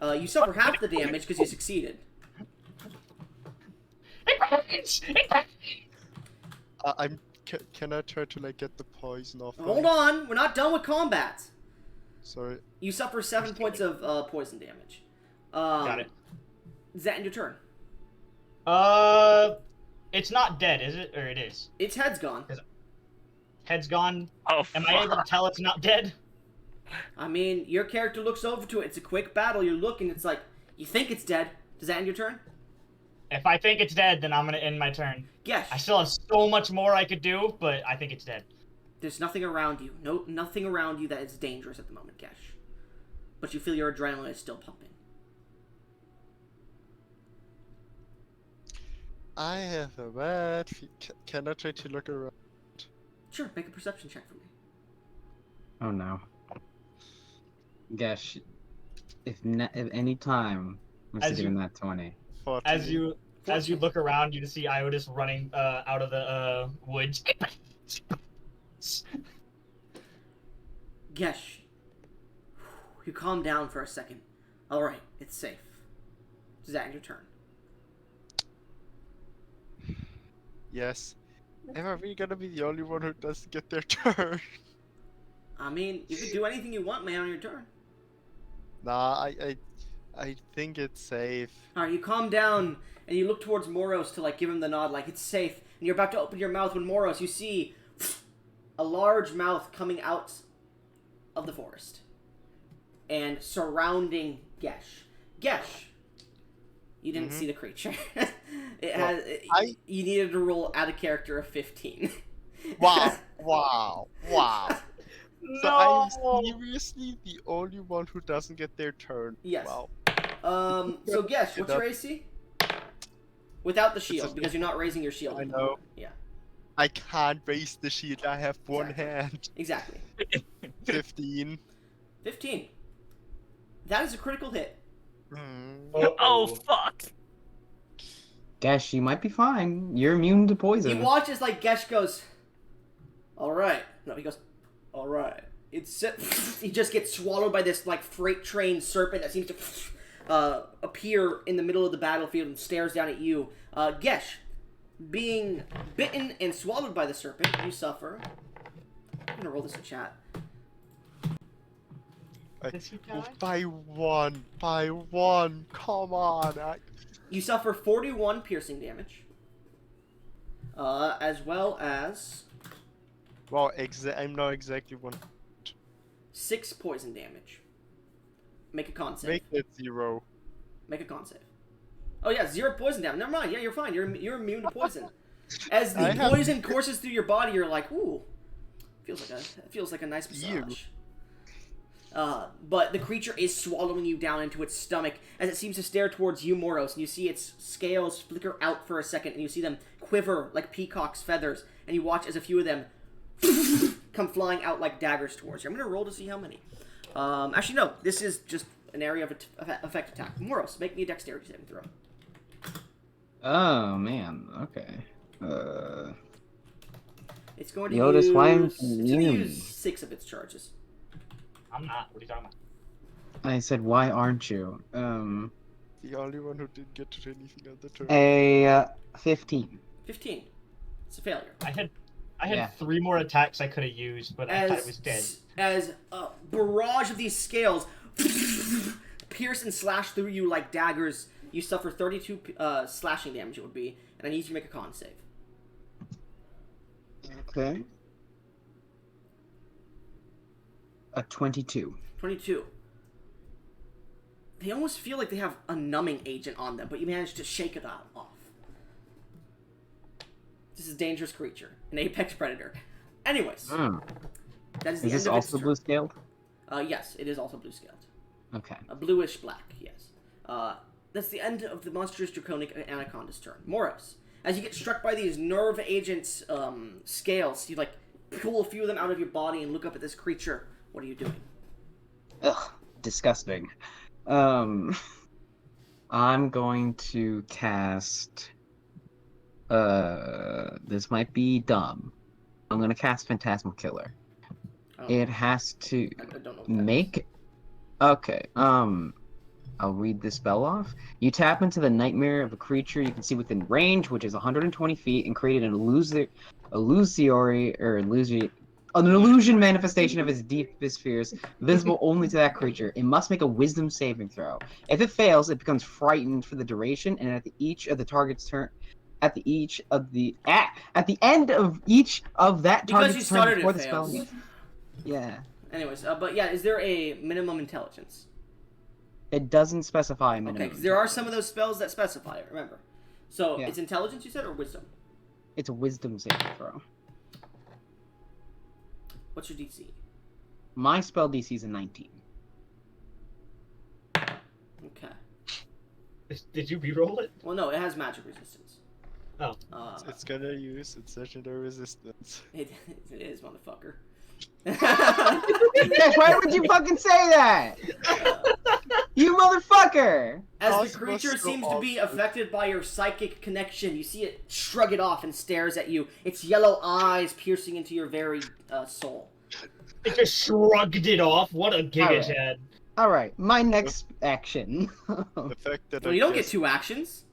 You suffer half the damage because you succeeded. Can I try to like get the poison off? Hold on, we're not done with combat. Sorry. You suffer 7 points of poison damage. Got it. Is that in your turn? It's not dead, is it? Or it is? Its head's gone. Head's gone. Oh Am fuck. I able to tell it's not dead? I mean, your character looks over to it. It's a quick battle. You look, and it's like, you think it's dead. Does that end your turn? If I think it's dead, then I'm gonna end my turn. Yes. I still have so much more I could do, but I think it's dead. There's nothing around you. Nothing around you that is dangerous at the moment, Gesh. But you feel your adrenaline is still pumping. I have a bad. Can I try to look around? Sure, make a perception check for me. Oh no. Gosh, if any time I'm As sitting in that 20. 14. As you look around, you see Iotis running out of the woods. Gesh, you calm down for a second. Alright, it's safe. Does that end your turn? Yes. Am I really gonna be the only one who doesn't get their turn? I mean, you can do anything you want, man, on your turn. Nah, I think it's safe. Alright, you calm down and you look towards Moros to like give him the nod, like it's safe. And you're about to open your mouth when Moros, you see a large mouth coming out of the forest and surrounding Gesh. Gesh, you didn't see the creature. You needed to roll out a character of 15. Wow! Wow! So I'm seriously the only one who doesn't get their turn. Yes. Wow. So Gesh, what's your AC? Without the shield, a- because you're not raising your shield. I know. Yeah. I can't raise the shield. I have one Exactly. hand. Exactly. 15. 15. That is a critical hit. Oh fuck! Gesh, you might be fine. You're immune to He poison. watches like Gesh goes, alright. No, he goes, alright. He just gets swallowed by this like freight train serpent that seems to appear in the middle of the battlefield and stares down at you. Gesh, being bitten and swallowed by the serpent, you suffer. I'm gonna roll this in chat. By one. Come on. You suffer 41 piercing damage. As well as Well, I'm not exactly one. 6 poison damage. Make a con save. Make it 0. Make a con save. Oh yeah, 0 poison damage. Never mind. Yeah, you're fine. You're immune to poison. As the poison courses through your body, you're like, ooh, feels like a nice massage. But the creature is swallowing you down into its stomach as it seems to stare towards you, Moros, and you see its scales flicker out for a second, and you see them quiver like peacock's feathers, and you watch as a few of them come flying out like daggers towards you. I'm gonna roll to see how many. Actually, no. This is just an area of effect attack. Moros, make me a dexterity saving throw. Oh man. Okay. It's going to Yodas, use, why am it's going to you? use 6 of its charges. I'm not. What are you talking about? I said, why aren't you? The only one who didn't get to anything on the turn. A 15. 15. It's a failure. I had Yeah. 3 more attacks I could have used, but I thought it was dead. As a barrage of these scales pierce and slash through you like daggers, you suffer 32 slashing damage, it would be, and I need you to make a con save. Okay. A 22. 22. They almost feel like they have a numbing agent on them, but you manage to shake it off. This is a dangerous creature, an apex predator. Anyways, that is the Is end this of also its blue scaled? turn. Yes, it is also blue scaled. Okay. A bluish black, yes. That's the end of the monstrous draconic anaconda's turn. Moros, as you get struck by these nerve agents' scales, you like pull a few of them out of your body and look up at this creature. What are you doing? Ugh, disgusting. I'm going to cast. This might be dumb. I'm gonna cast Phantasmal Killer. Oh, It has to I don't know what that make. is. Okay. I'll read this spell off. You tap into the nightmare of a creature you can see within range, which is 120 feet, and create an illusion manifestation of its deepest fears, visible only to that creature. It must make a Wisdom saving throw. If it fails, it becomes frightened for the duration, and at the end of each of that Because target's you turn started, before it the spell. fails. Yeah. Anyways, but yeah, is there a minimum intelligence? It doesn't specify a minimum. Okay, because there are some of those spells that specify it, remember. So, Yeah. it's intelligence, you said, or wisdom? It's a Wisdom saving throw. What's your DC? My spell DC is a 19. Okay. Did you reroll it? Well, no, it has magic resistance. Oh. It's gonna use its legendary resistance. It is, motherfucker. Yes, why would you fucking say that? You motherfucker! As the Cosmos creature so seems to be awesome. affected by your psychic connection, you see it shrug it off and stares at you, its yellow eyes piercing into your very soul. It just shrugged it off. What a giga head. Alright, my next action. The fact that Well, you don't get 2 actions.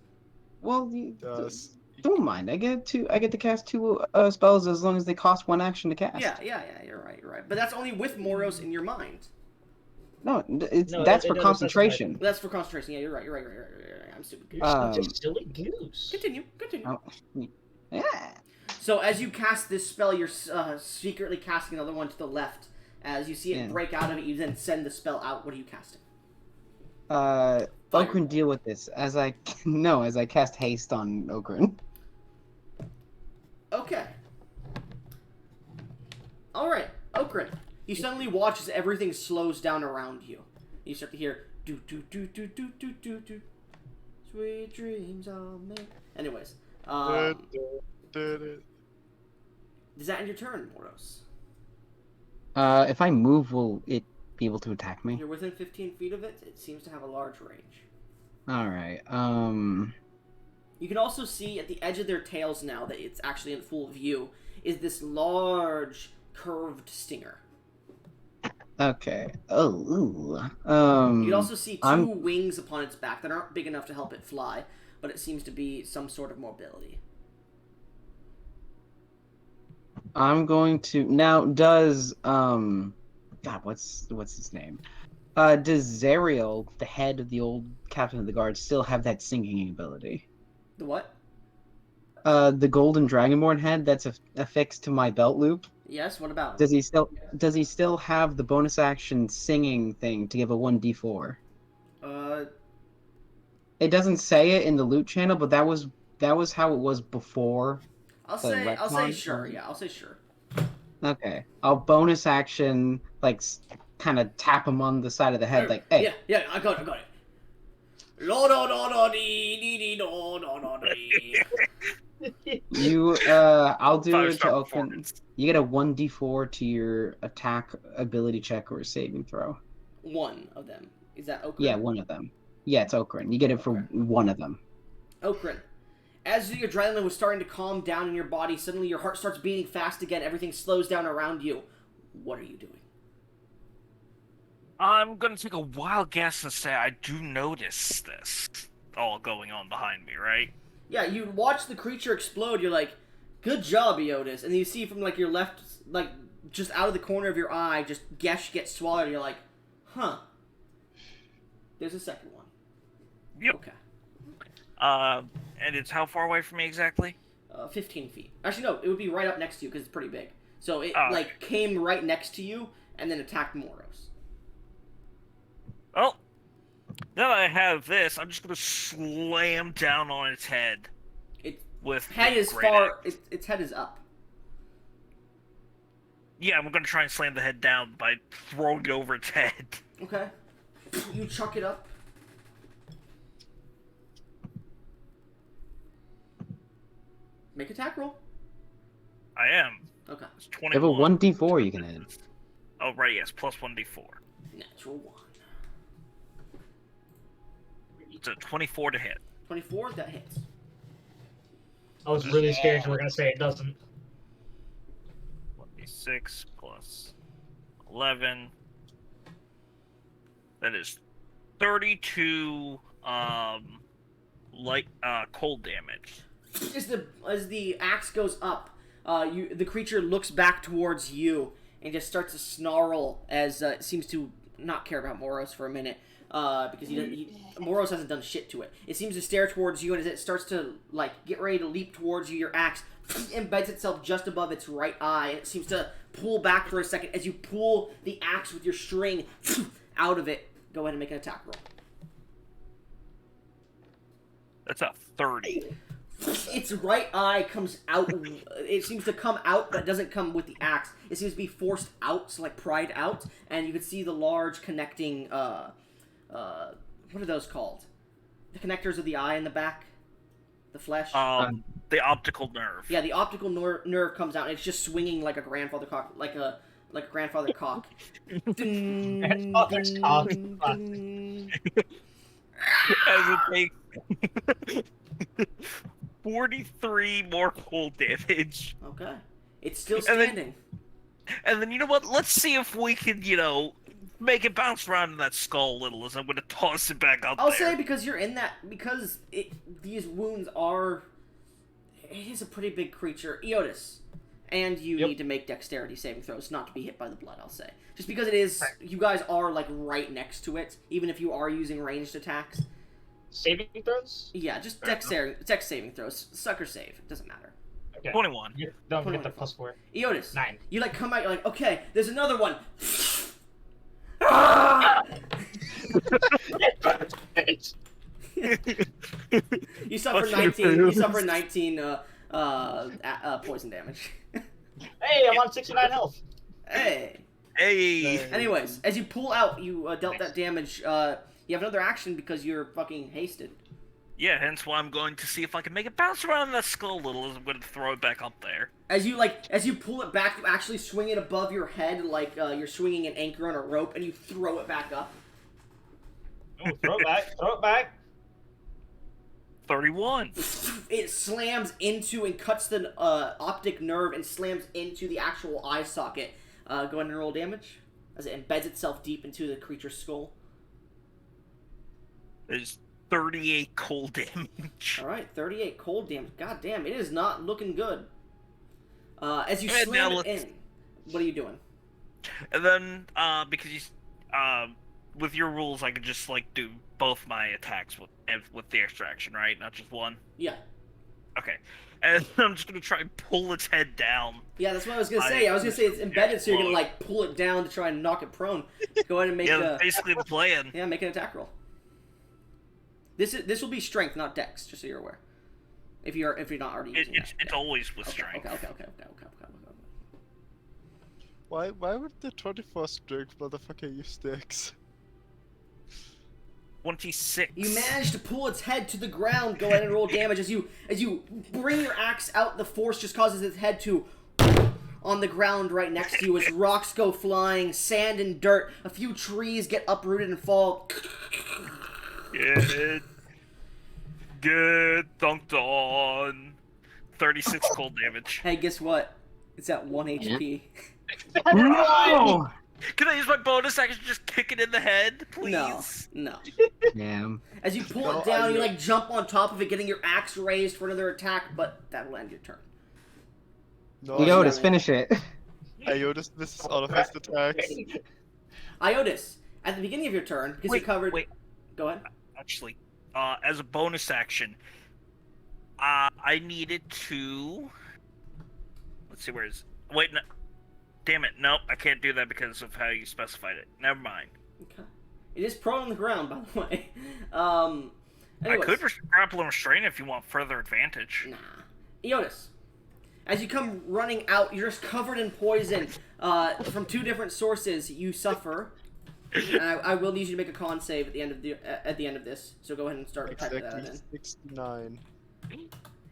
Well, you, does. Don't mind. I get to cast 2 spells as long as they cost 1 action to cast. Yeah. You're right. But that's only with Moros in your mind. No, No, that's it for doesn't concentration. That's for concentration. Yeah, you're right. I'm stupid. You're such a silly goose. Continue. Oh, yeah. So as you cast this spell, you're secretly casting another one to the left. As you see it Yeah. break out of it, you then send the spell out. What are you casting? Okrin, deal with this as I cast haste on Okrin. Okay. All right, Okrin. You suddenly watch as everything slows down around you. You start to hear do do do do do do do do. Sweet dreams are made. Anyways, does that end your turn, Moros? If I move, will it be able to attack me? You're within 15 feet of it. It seems to have a large range. All right. You can also see at the edge of their tails now that it's actually in full view is this large curved stinger. Okay. Oh. Ooh. You can also see 2 wings upon its back that aren't big enough to help it fly, but it seems to be some sort of mobility. I'm going to now. Does God, what's his name? Does Zariel, the head of the old captain of the guard, still have that singing ability? The what? The golden dragonborn head that's affixed to my belt loop. Yes. What about? Does he still have the bonus action singing thing to give a 1d4? It doesn't say it in the loot channel, but that was how it was before. I'll say sure. Yeah, I'll say sure. Okay. I'll bonus action kind of tap him on the side of the head like, hey. Yeah, I got it. Lo do do do dee dee dee do do do dee. You I'll do it to 5-star open. performance. You get a 1d4 to your attack ability check or saving throw. One of them. Is that Okrin? Yeah, one of them. Yeah, it's Okrin. You get it for one of them. Okrin. As the adrenaline was starting to calm down in your body, suddenly your heart starts beating fast again. Everything slows down around you. What are you doing? I'm gonna take a wild guess and say I do notice this all going on behind me, right? Yeah, you watch the creature explode. You're like, good job, Eotis. And you see from your left, just out of the corner of your eye, just Gesh gets swallowed. And you're like, huh. There's a second one. Yep. Okay. And it's how far away from me exactly? 15 feet. Actually, no, it would be right up next to you because it's pretty big. So it, came right next to you and then attacked Moros. Well, now that I have this, I'm just gonna slam down on its head. Its with head the is great far. axe. Its head is up. Yeah, I'm gonna try and slam the head down by throwing it over its head. Okay. You chuck it up. Make attack roll. I am. Okay. It's You have a 21. 1d4 you can add. Oh, right, yes, plus 1d4. Natural 1. It's a 24 to hit. 24, that hits. I was really scared you were gonna say it doesn't. 1d6 plus 11. That is 32 cold damage. As the axe goes up, the creature looks back towards you and just starts to snarl as it seems to not care about Moros for a minute because Moros hasn't done shit to it. It seems to stare towards you, and as it starts to get ready to leap towards you, your axe embeds itself just above its right eye, and it seems to pull back for a second as you pull the axe with your string out of it. Go ahead and make an attack roll. That's a 30. Its right eye comes out. It seems to come out, but it doesn't come with the axe. It seems to be forced out, so pried out, and you can see the large connecting, what are those called? The connectors of the eye in the back? The flesh? The optical nerve. Yeah, the optical nerve comes out, and it's just swinging like a grandfather cock, like a grandfather cock. Grandfather's cock. As it takes 43 more cold damage. Okay. It's still standing. And then, you know what? Let's see if we can, make it bounce around in that skull a little as I'm going to toss it back up I'll there. say because you're in that, these wounds are, It is a pretty big creature. Eotis. And you Yep. need to make dexterity saving throws not to be hit by the blood, I'll say. Just because it is, Right. you guys are, like, right next to it, even if you are using ranged attacks. Saving throws? Yeah, just dex saving throws. Sucker save. It doesn't matter. Okay. 21. You don't 21. get the +4. Eotis. 9. You, like, come out, you're like, okay, there's another one. Ah! You suffer 19. You suffer 19 poison damage. Hey, I'm on 69 health. Hey. Hey! Anyways, as you pull out, you dealt that damage. You have another action because you're fucking hasted. Yeah, hence why I'm going to see if I can make it bounce around that skull a little as I'm going to throw it back up there. As you pull it back, you actually swing it above your head like you're swinging an anchor on a rope, and you throw it back up. Oh, throw it back. Throw it back. 31. It slams into and cuts the optic nerve and slams into the actual eye socket. Go ahead and roll damage as it embeds itself deep into the creature's skull. There's 38 cold damage. All right, 38 cold damage. God damn, it is not looking good. As you And slam now it in, what are you doing? And then, because you, with your rules, I could just, like, do both my attacks with the extraction, right? Not just one? Yeah. Okay. And I'm just gonna try and pull its head down. Yeah, that's what I was gonna say. I was gonna say it's embedded, so you're gonna like pull it down to try and knock it prone. Go ahead and make Yeah, that's basically the plan. yeah, make an attack roll. This will be strength, not dex, just so you're aware. If you're not already using it. It's always with strength. Okay. Why would the 24 strength motherfucker use dex? 26. You manage to pull its head to the ground. Go ahead and roll damage as you bring your axe out. The force just causes its head to on the ground right next to you as rocks go flying, sand and dirt. A few trees get uprooted and fall. Good. Dunked on. 36 cold damage. Hey, guess what? It's at 1 HP. No! Can I use my bonus action to just kick it in the head, please? No. Damn. As you pull No, it down, I- you like jump on top of it, getting your axe raised for another attack, but that'll end your turn. No, Eotis, finish it. Iotis, this is all of his attacks. Iotis, at the beginning of your turn, because you're covered. Wait. Go ahead. Actually, as a bonus action, I needed to. Let's see, where is? Wait, no. Damn it! Nope, I can't do that because of how you specified it. Never mind. Okay. It is prone on the ground, by the way. I Anyways. could grapple and restrain if you want further advantage. Nah. Eotis, as you come running out, you're just covered in poison from two different sources. You suffer. And I will need you to make a con save at the end of this. So go ahead and start typing that Exactly in. 69.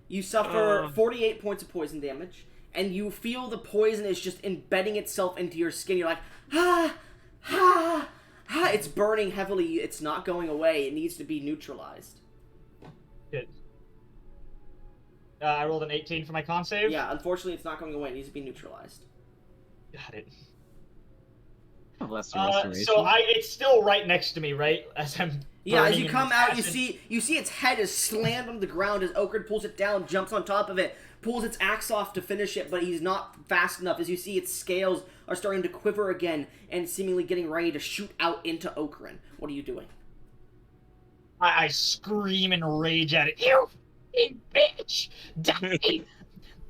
You suffer 48 points of poison damage, and you feel the poison is just embedding itself into your skin. You're like, ah. It's burning heavily. It's not going away. It needs to be neutralized. Good. I rolled an 18 for my con save. Yeah, unfortunately, it's not going away. It needs to be neutralized. Got it. Lesser So restoration. it's still right next to me, right? As I'm Yeah, as burning you in come this out, acid. you see its head is slammed on the ground as Okrid pulls it down, jumps on top of it, pulls its axe off to finish it, but he's not fast enough. As you see, its scales are starting to quiver again and seemingly getting ready to shoot out into Okrin. What are you doing? I scream in rage at it. You fucking bitch! Die!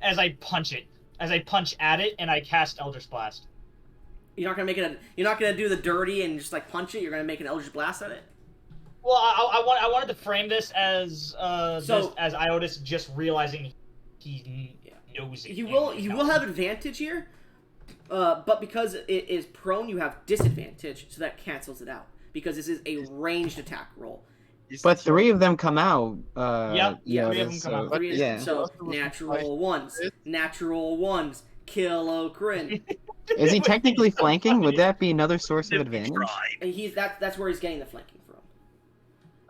As I punch it. As I punch at it, and I cast Eldritch Blast. You're not gonna do the dirty and just like punch it. You're gonna make an Eldritch Blast at it. Well, I wanted to frame this as as Iotis just realizing he knows it. You will have advantage here, but because it is prone, you have disadvantage, so that cancels it out because this is a ranged attack roll. But three of them come out. Yep, yeah, three of them come out. But yeah. So natural ones, kill Okrin. Is he technically flanking? Would that be another source of advantage? And that's where he's getting the flanking from.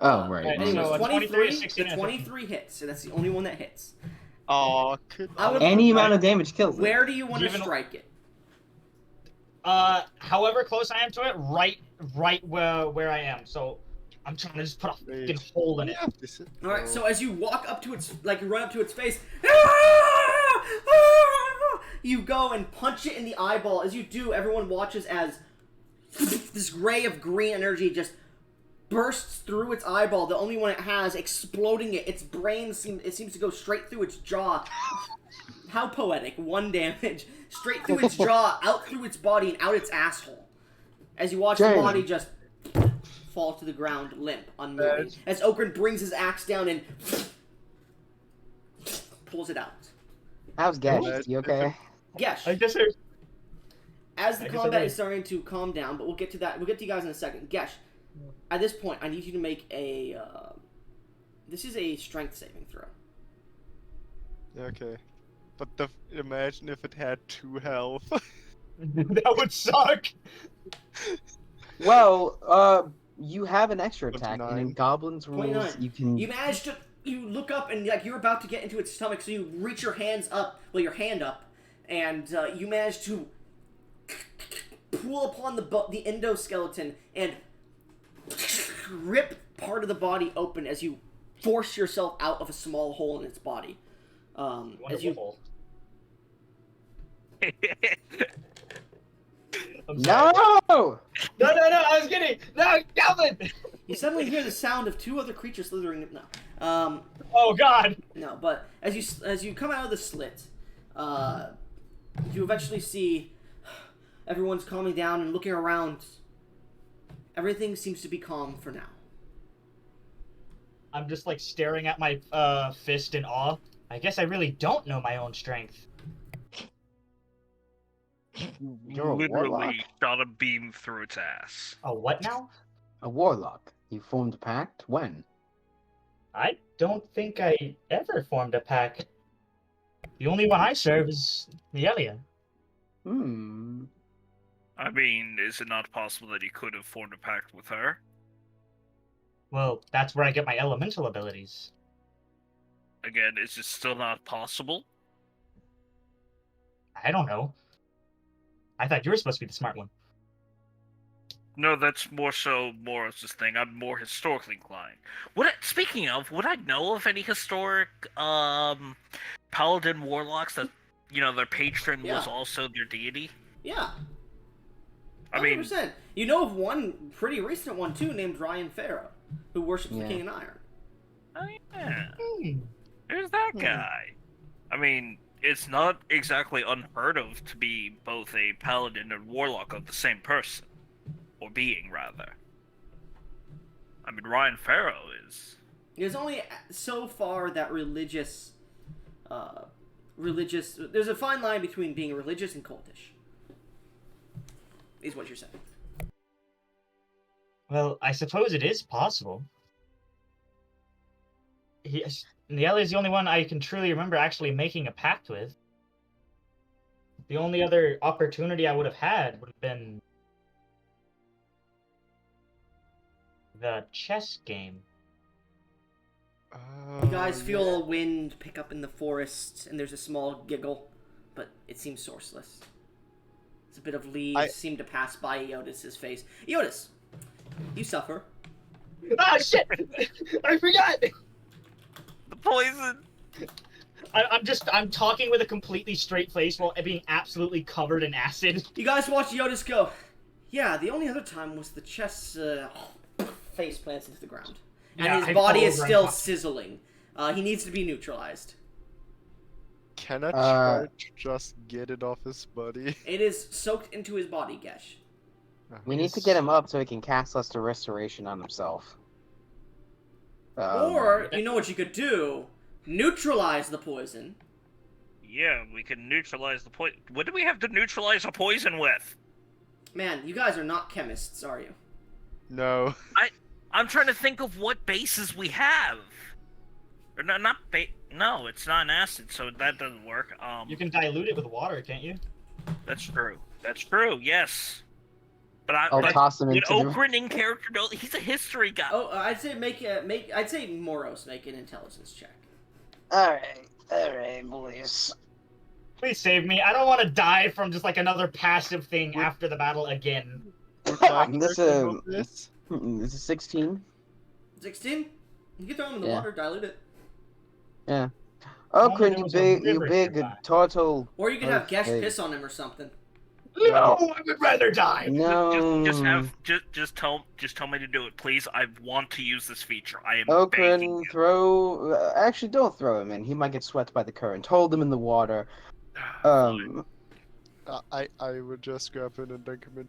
Oh, right. Right, Anyways, so 23, 16, the 23 hits, so that's the only one that hits. Oh, could I would- Any amount of damage kills it. Where do you want to Given- strike it? However close I am to it, right where I am. So I'm trying to just put a Wait. fucking hole in it. Yeah, this is- All right. oh. So as you walk up to its, like you run up to its face, you go and punch it in the eyeball. As you do, everyone watches as this ray of green energy just bursts through its eyeball, the only one it has, exploding it. Its brain seems to go straight through its jaw. How poetic. 1 damage. Straight through its jaw, out through its body, and out its asshole. As you watch the Damn. body just fall to the ground, limp, unmoving. As Okran brings his axe down and pulls it out. How's Gesh? You okay? Gesh, I guess as the I guess I combat did. is starting to calm down, but we'll get to that. We'll get to you guys in a second. Gesh, at this point, I need you to make a. This is a strength saving throw. Okay. But imagine if it had 2 health. that would suck. Well, you have an extra attack, and in 29. Goblins rules, 29. you can. You manage to. You look up and like you're about to get into its stomach, so you reach your hands up, your hand up, and you manage to pull upon the endoskeleton and rip part of the body open as you force yourself out of a small hole in its body. As you Wonderful. I'm sorry. No! No, I was kidding! No, Calvin! you suddenly hear the sound of 2 other creatures slithering. No, Oh god! no. But as you come out of the slit, you eventually see everyone's calming down and looking around. Everything seems to be calm for now. I'm just like staring at my fist in awe. I guess I really don't know my own strength. You're a warlock. Literally shot a beam through its ass. A what now? A warlock. You formed a pact? When? I don't think I ever formed a pact. The only one I serve is Nielia. Hmm. I mean, is it not possible that he could have formed a pact with her? Well, that's where I get my elemental abilities. Again, is it still not possible? I don't know. I thought you were supposed to be the smart one. No, that's more so Morris's thing. I'm more historically inclined. Speaking of, would I know of any historic paladin warlocks that their patron was Yeah. also their deity? Yeah. I mean, 100%. You know of one pretty recent one too, named Ryan Farrow, who worships the Yeah. King in Iron. oh yeah, Hmm. there's that guy. I mean, it's not exactly unheard of to be both a paladin and warlock of the same person. Or being, rather. I mean, Ryan Farrow is... There's only so far that religious. There's a fine line between being religious and cultish. Is what you're saying. Well, I suppose it is possible. Niela is the only one I can truly remember actually making a pact with. The only other opportunity I would have had would have been the chess game. You guys feel a wind pick up in the forest, and there's a small giggle, but it seems sourceless. It's a bit of leaves seem to pass by Eotis's face. Eotis, you suffer. Ah, shit! I forgot! The poison! I'm talking with a completely straight face while being absolutely covered in acid. You guys watch Eotis go, yeah, the only other time was the chest face plants into the ground. And Yeah, his I body fall is over still and sizzling. He needs to be neutralized. Can I try to just get it off his body? It is soaked into his body, Gesh. We need to get him up so he can cast Lesser Restoration on himself. Or, you know what you could do? Neutralize the poison. Yeah, we can neutralize the poison. What do we have to neutralize a poison with? Man, you guys are not chemists, are you? No. I'm trying to think of what bases we have. Or no, it's not an acid, so that doesn't work. You can dilute it with water, can't you? That's true. That's true. Yes. But I'll toss him would into the... Okran in character know? He's a history guy. Oh, I'd say I'd say Moros make an intelligence check. Alright, boys. Please save me. I don't want to die from just like another passive thing after the battle again. Would my This, character know this? This is 16. 16? You can throw him in the Yeah. water, dilute it. Yeah. Only Okran, there you was a big, you river big nearby. turtle. Or you could have Gesh Hey. piss on him or something. No, I would rather die. No. Just tell me to do it, please. I want to use this feature. I am begging Okran, you. throw. Actually, don't throw him in. He might get swept by the current. Hold him in the water. I would just grab him and dunk him in.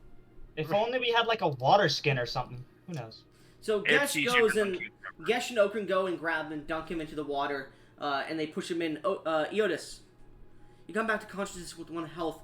If only we had like a water skin or something. Who knows? So It's Gesh easier goes to and confuse them. Gesh and Okran go and grab and dunk him into the water, and they push him in. Eotis, you come back to consciousness with 1 health.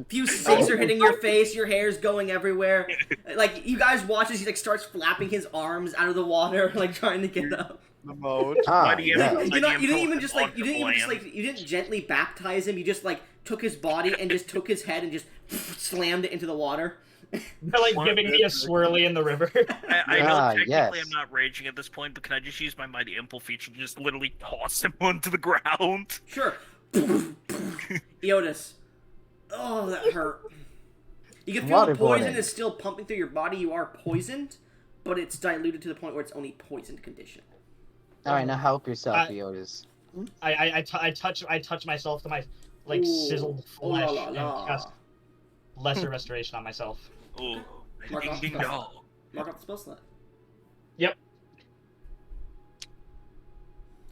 Few snakes are hitting your face. Your hair's going everywhere. Like you guys watch as he like starts flapping his arms out of the water, like trying to get up. The mode. Mighty yeah. Mighty You didn't even Impulse just is like you didn't even just land. like you didn't gently baptize him. You just like took his body and just took his head and just slammed it into the water. They're like giving me a swirly in the river. I know technically yes. I'm not raging at this point, but can I just use my Mighty Impulse feature to just literally toss him onto the ground? Sure. Eotis. Oh, that hurt. You can feel the poison Waterboarding. is still pumping through your body. You are poisoned, but it's diluted to the point where it's only poisoned condition. All right, now help yourself, I- Eotis. I touch myself to my like Ooh. sizzled Oh, la, flesh la, la. and cast lesser restoration on myself. Ooh. Mark Ding off ding the dong. Mark off the spell slot. Yep.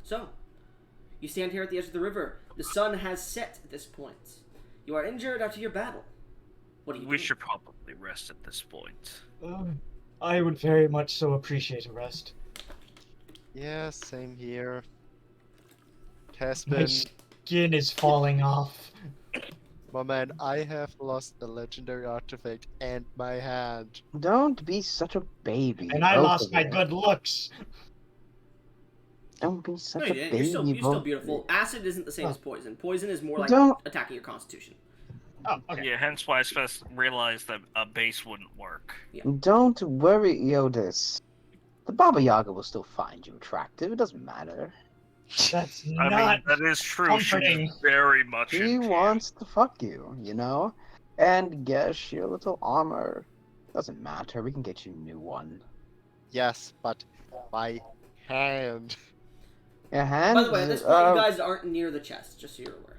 So, you stand here at the edge of the river. The sun has set at this point. You are injured after your battle. What do you We do? should probably rest at this point. I would very much so appreciate a rest. Yeah, same here. It has My been. skin is falling off. My man, I have lost the legendary artifact and my hand. Don't be such a baby. And I both lost of my you. good looks. Don't be No, such you a didn't. baby. You're still both- beautiful. Acid isn't the same Oh. as poison. Poison is more like Don't- attacking your constitution. Oh, okay. Yeah, hence why I first realized that a base wouldn't work. Don't worry, Eotis. The Baba Yaga will still find you attractive. It doesn't matter. That's I not. mean, that is true. comforting. She's very much He into you. wants to fuck you, you know? And guess your little armor. Doesn't matter. We can get you a new one. Yes, but my hand. Your hand. By the way, at this point, you guys aren't near the chest, just so you're aware.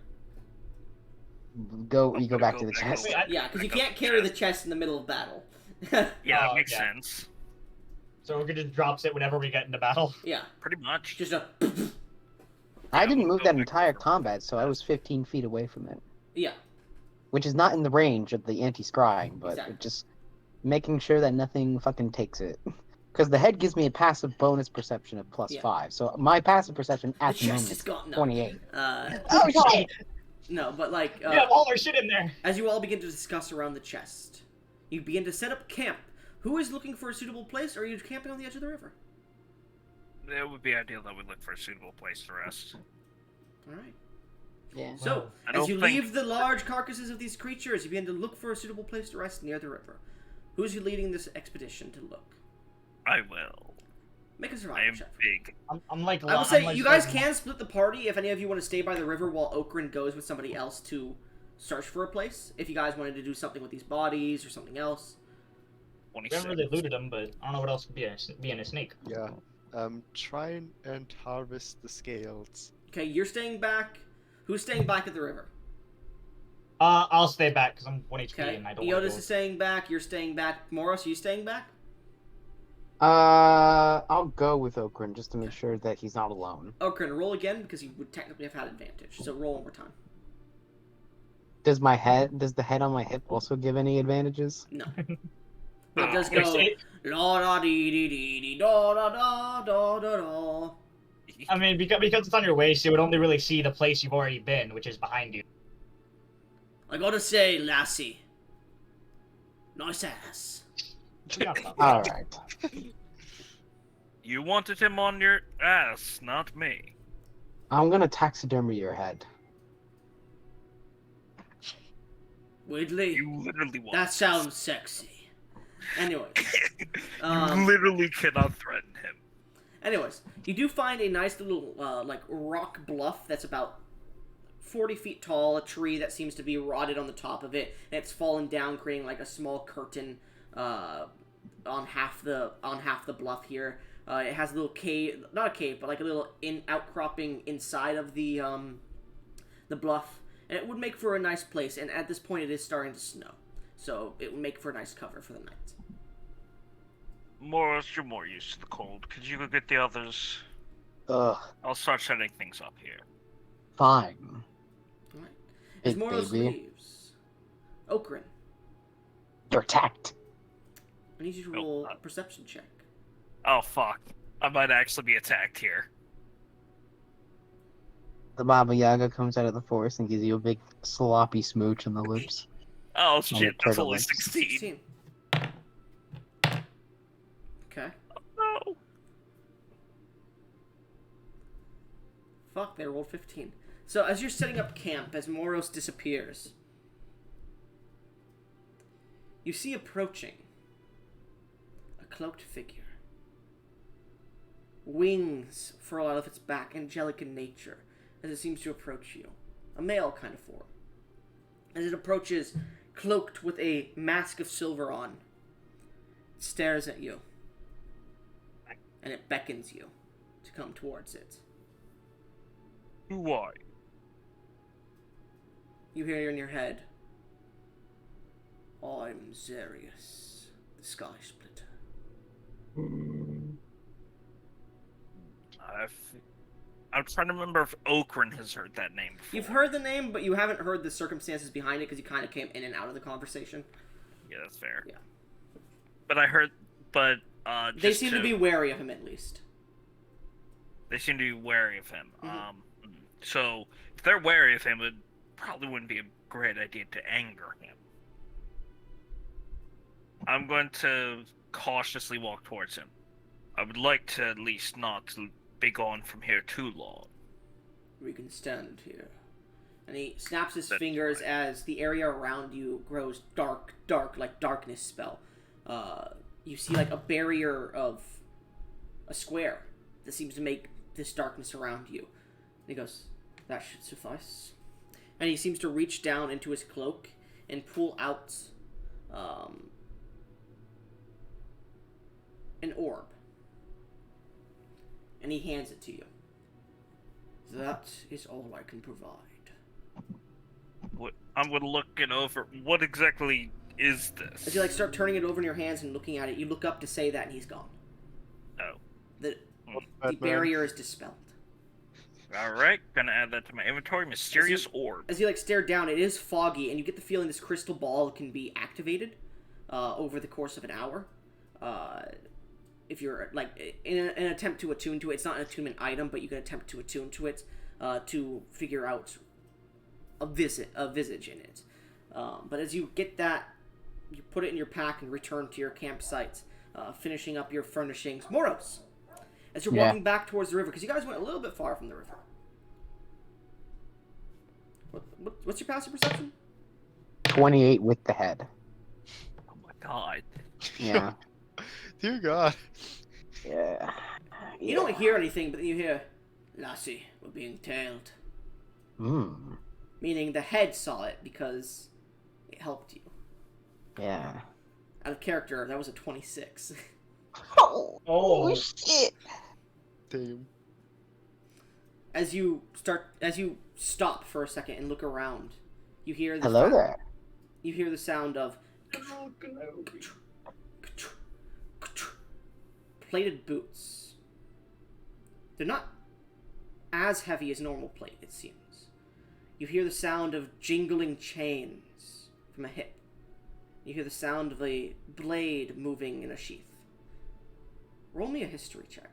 You I'm go gonna back go to the back chest. over. Yeah, because you Back up can't the carry the chest. chest in the middle of battle. Yeah, that Oh, makes yeah. sense. So we're gonna drops it whenever we get into battle. Yeah, Pretty much. just a... I didn't we'll move go that back entire over. combat, so I was 15 feet away from it. Yeah. Which is not in the range of the anti-scrying, but Exactly. just making sure that nothing fucking takes it. Because the head gives me a passive bonus perception of plus Yeah. 5, so my passive perception The at the chest moment is is gone. No. 28. Oh shit! No, but like... We have all our shit in there. as you all begin to discuss around the chest, you begin to set up camp. Who is looking for a suitable place, or are you camping on the edge of the river? It would be ideal that we look for a suitable place to rest. Alright. Yeah. So, I as don't you think- leave the large carcasses of these creatures, you begin to look for a suitable place to rest near the river. Who's you leading this expedition to look? I will. Make a I survival am check. big. I'm like. I will I'm say, like you guys saying- can split the party if any of you want to stay by the river while Okran goes with somebody else to search for a place. If you guys wanted to do something with these bodies or something else. We 26. haven't really looted them, but I don't know what else could be in a snake. Yeah. Try and harvest the scales. Okay, you're staying back. Who's staying back at the river? I'll stay back because I'm 1 HP Okay, and I don't want Eotis to is staying back. You're staying back. Moros, are you staying back? I'll go with Okran just to make sure that he's not alone. Okran, roll again because you would technically have had advantage. So roll one more time. Does the head on my hip also give any advantages? No. But it does Wait, go say- la da dee dee dee dee da da da da da da. I mean, because it's on your waist, you would only really see the place you've already been, which is behind you. I gotta say, lassie. Nice ass. Alright. You wanted him on your ass, not me. I'm gonna taxidermy your head. Weirdly, You literally want. that sounds sexy. Anyways. You literally cannot threaten him. Anyways, you do find a nice little, like, rock bluff that's about 40 feet tall, a tree that seems to be rotted on the top of it, and it's fallen down, creating, like, a small curtain, on half the bluff here. It has a little cave, not a cave, but like a little outcropping inside of the bluff, and it would make for a nice place. And at this point, it is starting to snow, so it would make for a nice cover for the night. Morris, you're more used to the cold. Could you go get the others? Ugh, I'll start setting things up here. fine. All right. As Big Moros baby. leaves, Okrin, You're attacked. I need you to roll a perception check. Oh fuck! I might actually be attacked here. The Baba Yaga comes out of the forest and gives you a big sloppy smooch on the lips. Oh On shit! the That's turtle only lips. 16. Okay. No. Fuck, they rolled 15. So as you're setting up camp, as Moros disappears, you see approaching a cloaked figure. Wings furl out of its back, angelic in nature, as it seems to approach you. A male kind of form. As it approaches, cloaked with a mask of silver on, it stares at you, and it beckons you to come towards it. Who are you? You hear in your head, I'm Zarius, the Sky Splitter. I'm trying to remember if Okran has heard that name before. You've heard the name, but you haven't heard the circumstances behind it because you kind of came in and out of the conversation. Yeah, that's fair. Yeah. But I heard, They just seem to be wary of him at least. They seem to be wary of him. Mhm. So if they're wary of him, it probably wouldn't be a great idea to anger him. I'm going to cautiously walk towards him. I would like to at least not be gone from here too long. We can stand here. And he snaps his That's fingers fine. as the area around you grows dark, like darkness spell. You see like a barrier of a square that seems to make this darkness around you. And he goes, that should suffice. And he seems to reach down into his cloak and pull out an orb. And he hands it to you. That is all I can provide. I'm going to look it over. What exactly is this? As you like start turning it over in your hands and looking at it, you look up to say that, and he's gone. Oh. The Batman. barrier is dispelled. Alright, gonna add that to my inventory. Mysterious orb. As you like stare down, it is foggy, and you get the feeling this crystal ball can be activated over the course of an hour. If you're like in an attempt to attune to it, it's not an attunement item, but you can attempt to attune to it to figure out a visage in it. But as you get that, you put it in your pack and return to your campsite, finishing up your furnishings. Moros, as you're walking back towards the river, because you guys went a little bit far from the river. What's your passive perception? 28 with the head. Oh my god. Yeah. Dear God. Yeah. You don't hear anything, but then you hear, Lassie, we're being tailed. Hmm. Meaning the head saw it because it helped you. Yeah. Out of character, that was a 26. Oh, shit. Damn. As you stop for a second and look around, you hear the Hello there. You hear the sound of plated boots. They're not as heavy as normal plate, it seems. You hear the sound of jingling chains from a hip. You hear the sound of a blade moving in a sheath. Roll me a history check.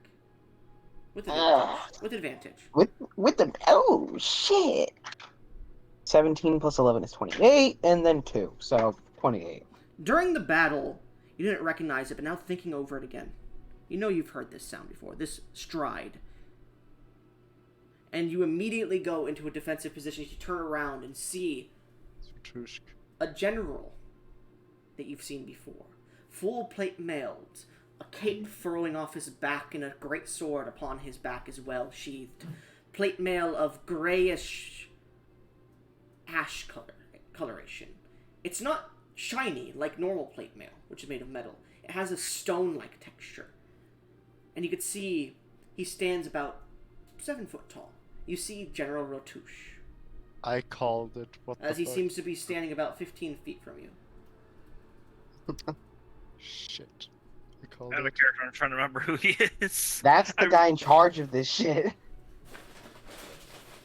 With advantage. With advantage. With the shit. 17 plus 11 is 28, and then 2, so 28. During the battle, you didn't recognize it, but now thinking over it again, you know you've heard this sound before, this stride. And you immediately go into a defensive position. You turn around and see Tusk. a general that you've seen before. Full plate mailed, a cape furling off his back, and a great sword upon his back as well, sheathed. Plate mail of grayish ash coloration. It's not shiny like normal plate mail, which is made of metal. It has a stone-like texture. And you could see he stands about 7 foot tall. You see General Rotouche, I called it. What as the he fuck? seems to be standing about 15 feet from you. Shit. I called I have a it. character. I'm trying to remember who he is. That's the I- guy in charge of this shit.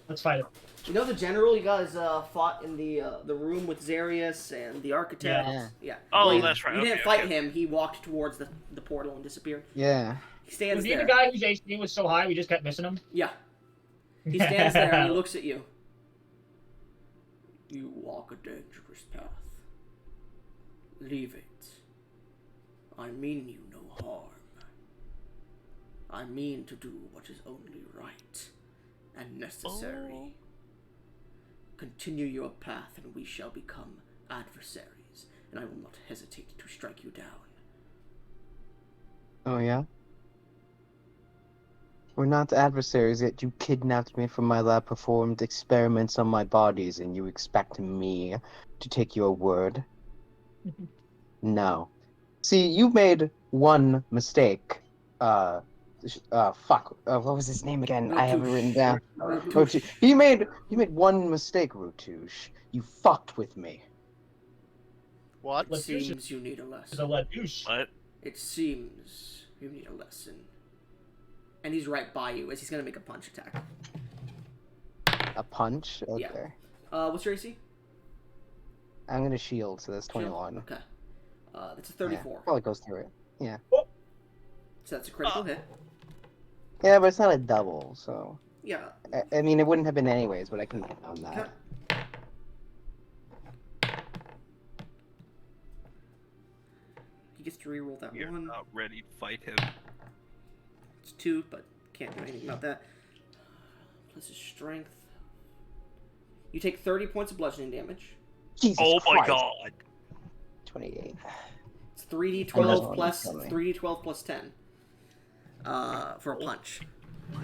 Let's fight him. You know the general you guys fought in the room with Zarius and the architect? Yeah. Oh, Well, that's right. You didn't Okay, fight okay. him. He walked towards the portal and disappeared. Yeah. He stands Was he there. the guy whose HP was so high we just kept missing him? Yeah. He stands there and he looks at you. You walk a dangerous path. Leave it. I mean you no harm. I mean to do what is only right and necessary. Continue your path and we shall become adversaries, and I will not hesitate to strike you down. Oh yeah? We're not adversaries, yet you kidnapped me from my lab, performed experiments on my bodies, and you expect me to take your word? No. See, you made one mistake. Fuck. What was his name again? I have it written down. Rotouche. You made one mistake, Rotouche. You fucked with me. What? It Let's do seems you need a lesson. The Ladouche. What? It seems you need a lesson. And he's right by you as he's gonna make a punch attack. A punch? Okay. Yeah. What's your AC? I'm gonna shield, so that's 21. Okay. That's a 34. Yeah, probably goes through it. Yeah. So that's a critical hit. Yeah, but it's not a double, so... Yeah. I mean, it wouldn't have been anyways, but I can get on that. He gets to reroll that You're one. not ready to fight him. It's 2, but can't do anything about that. Plus his strength. You take 30 points of bludgeoning damage. Jesus Oh my Christ. god. 28. It's I know 3d12 it's plus coming. 3d12 plus 10. For a punch.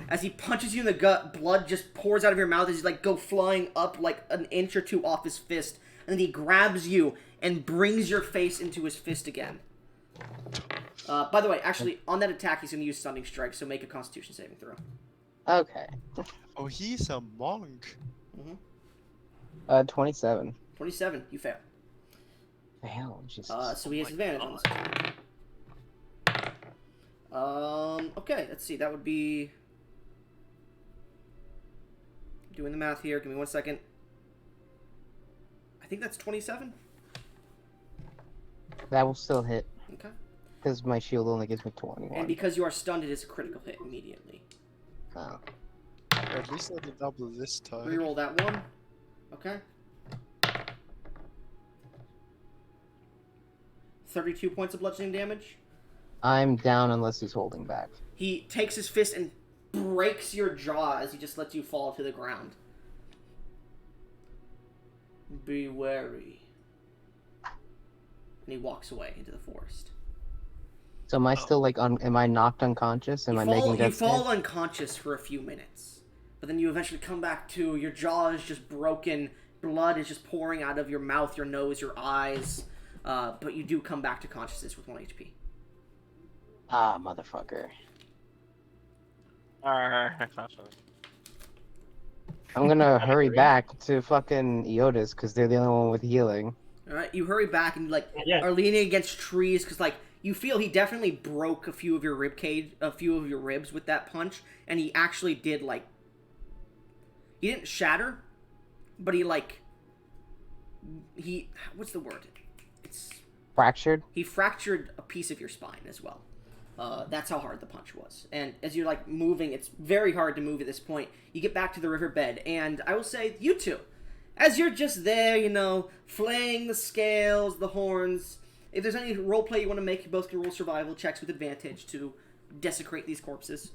As he punches you in the gut, blood just pours out of your mouth as you like go flying up like an inch or two off his fist, and then he grabs you and brings your face into his fist again. By the way, actually, on that attack, he's going to use Stunning Strike, so make a Constitution saving throw. Okay. Oh, he's a monk. 27. 27, you fail. Hell, Jesus. So he has advantage on this attack. Okay, let's see, that would be... Doing the math here, give me 1 second. I think that's 27? That will still hit, Okay. because my shield only gives me 21. And because you are stunned, it is a critical hit immediately. Oh. At least I did double this time. Reroll that one. Okay. 32 points of bludgeoning damage. I'm down unless he's holding back. He takes his fist and breaks your jaw as he just lets you fall to the ground. Be wary. And he walks away into the forest. So am I still like am I knocked unconscious? Am I making You death fall saves? unconscious for a few minutes. But then you eventually come back to, your jaw is just broken, blood is just pouring out of your mouth, your nose, your eyes. But you do come back to consciousness with 1 HP. Ah, motherfucker. I'm gonna hurry back to fucking Iotis because they're the only one with healing. Alright, you hurry back and like Yeah. are leaning against trees because like you feel he definitely broke a few of your ribs with that punch, and he actually did like he didn't shatter, but he what's the word? It's Fractured? he fractured a piece of your spine as well. That's how hard the punch was. And as you're like moving, it's very hard to move at this point. You get back to the riverbed, and I will say, you two, as you're just there, you know, flaying the scales, the horns. If there's any roleplay you want to make, you both can roll survival checks with advantage to desecrate these corpses.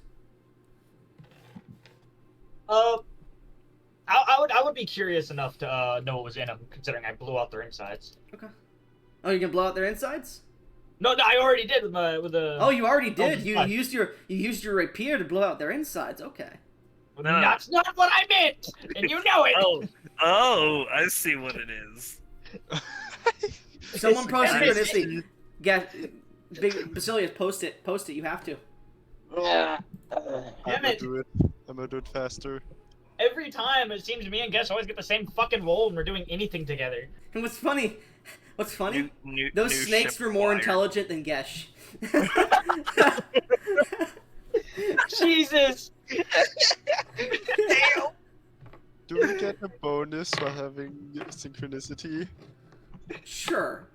I would be curious enough to know what was in them, considering I blew out their insides. Okay. Oh, you're gonna blow out their insides? No, I already did with the. Oh, you already did. You fine. used your rapier to blow out their insides. Okay. No. That's not what I meant, and you know it. Oh, I see what it is. Someone post Yeah, synchronicity. Big Basilius, post it. Post it. You have to. Damn it! I'm gonna do it faster. Every time it seems me and Guess always get the same fucking roll when we're doing anything together. And what's funny? What's funny? New Those snakes ship were more acquired. intelligent than Gesh. Jesus! Do we get a bonus for having synchronicity? Sure.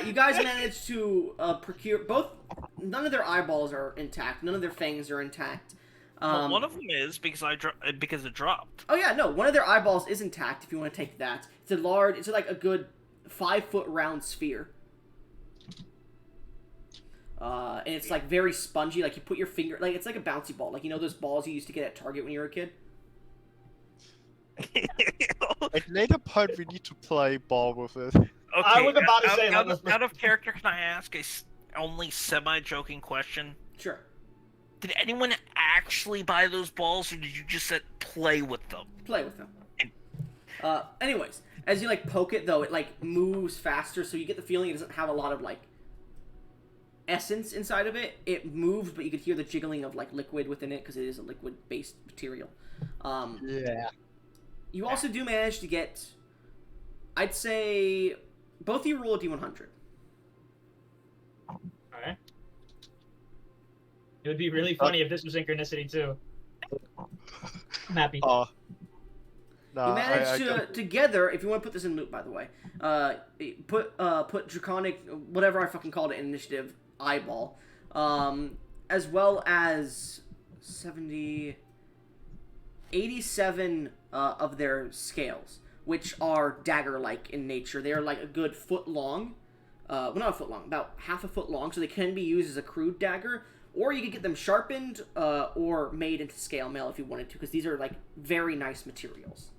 You guys managed to procure both. None of their eyeballs are intact. None of their fangs are intact. Well, one of them is because because it dropped. Oh yeah, no. One of their eyeballs is intact. If you want to take that, it's a large. It's like a good 5-foot round sphere. And it's like very spongy. Like you put your finger. Like it's like a bouncy ball. Like you know those balls you used to get at Target when you were a kid. Like later part, we need to play ball with it. Okay, I was about to say, out of character, can I ask a only semi-joking question? Sure. Did anyone actually buy those balls, or did you just play with them? Play with them. Anyways, as you like poke it though, it like moves faster, so you get the feeling it doesn't have a lot of like essence inside of it. It moves, but you could hear the jiggling of like liquid within it because it is a liquid-based material. Yeah. You also do manage to get, I'd say, both of you roll a d100. Alright. It would be really funny if this was synchronicity too. I'm happy. Nah, You manage I to got- together, if you want to put this in loop, by the way, put draconic, whatever I fucking called it, initiative eyeball, as well as 87 of their scales, which are dagger-like in nature. They are like a good foot long. Well, not a foot long, about half a foot long, so they can be used as a crude dagger, or you could get them sharpened or made into scale mail if you wanted to, because these are like very nice materials.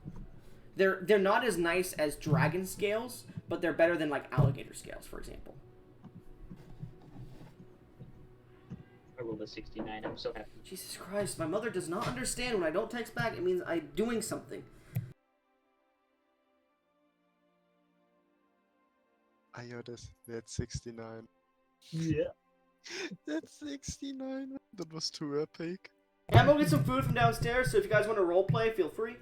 They're not as nice as dragon scales, but they're better than like alligator scales, for example. I rolled a 69. I'm so happy. Jesus Christ, my mother does not understand when I don't text back. It means I'm doing something. I heard this. That's 69. Yeah. That's 69. That was too epic. Yeah, I'm gonna get some food from downstairs, so if you guys want to role play, feel free.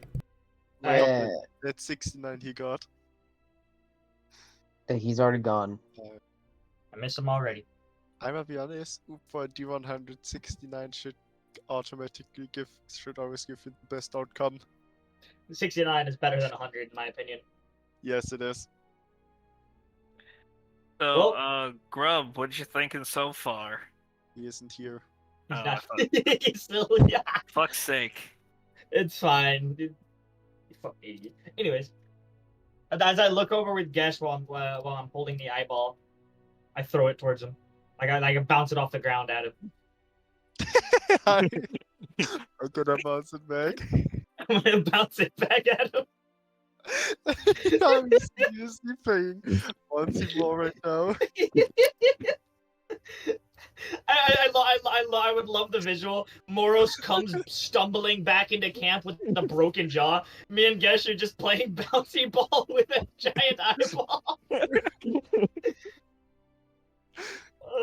Yeah, That's 69 he got. he's already gone. I miss him already. I'm gonna be honest, for D169 should always give you the best outcome. 69 is better than 100 in my opinion. Yes, it is. So, Well- Grub, what you thinking so far? He isn't here. He's Oh, not. I He's still. Yeah. Fuck's sake. It's fine. You fucking idiot. Anyways, as I look over with Gesh while I'm holding the eyeball, I throw it towards him. I bounce it off the ground at him. I'm gonna bounce it back. I'm gonna bounce it back at him. I'm seriously playing Bouncy Ball right now. I would love the visual. Moros comes stumbling back into camp with the broken jaw. Me and Gesh are just playing bouncy ball with a giant eyeball.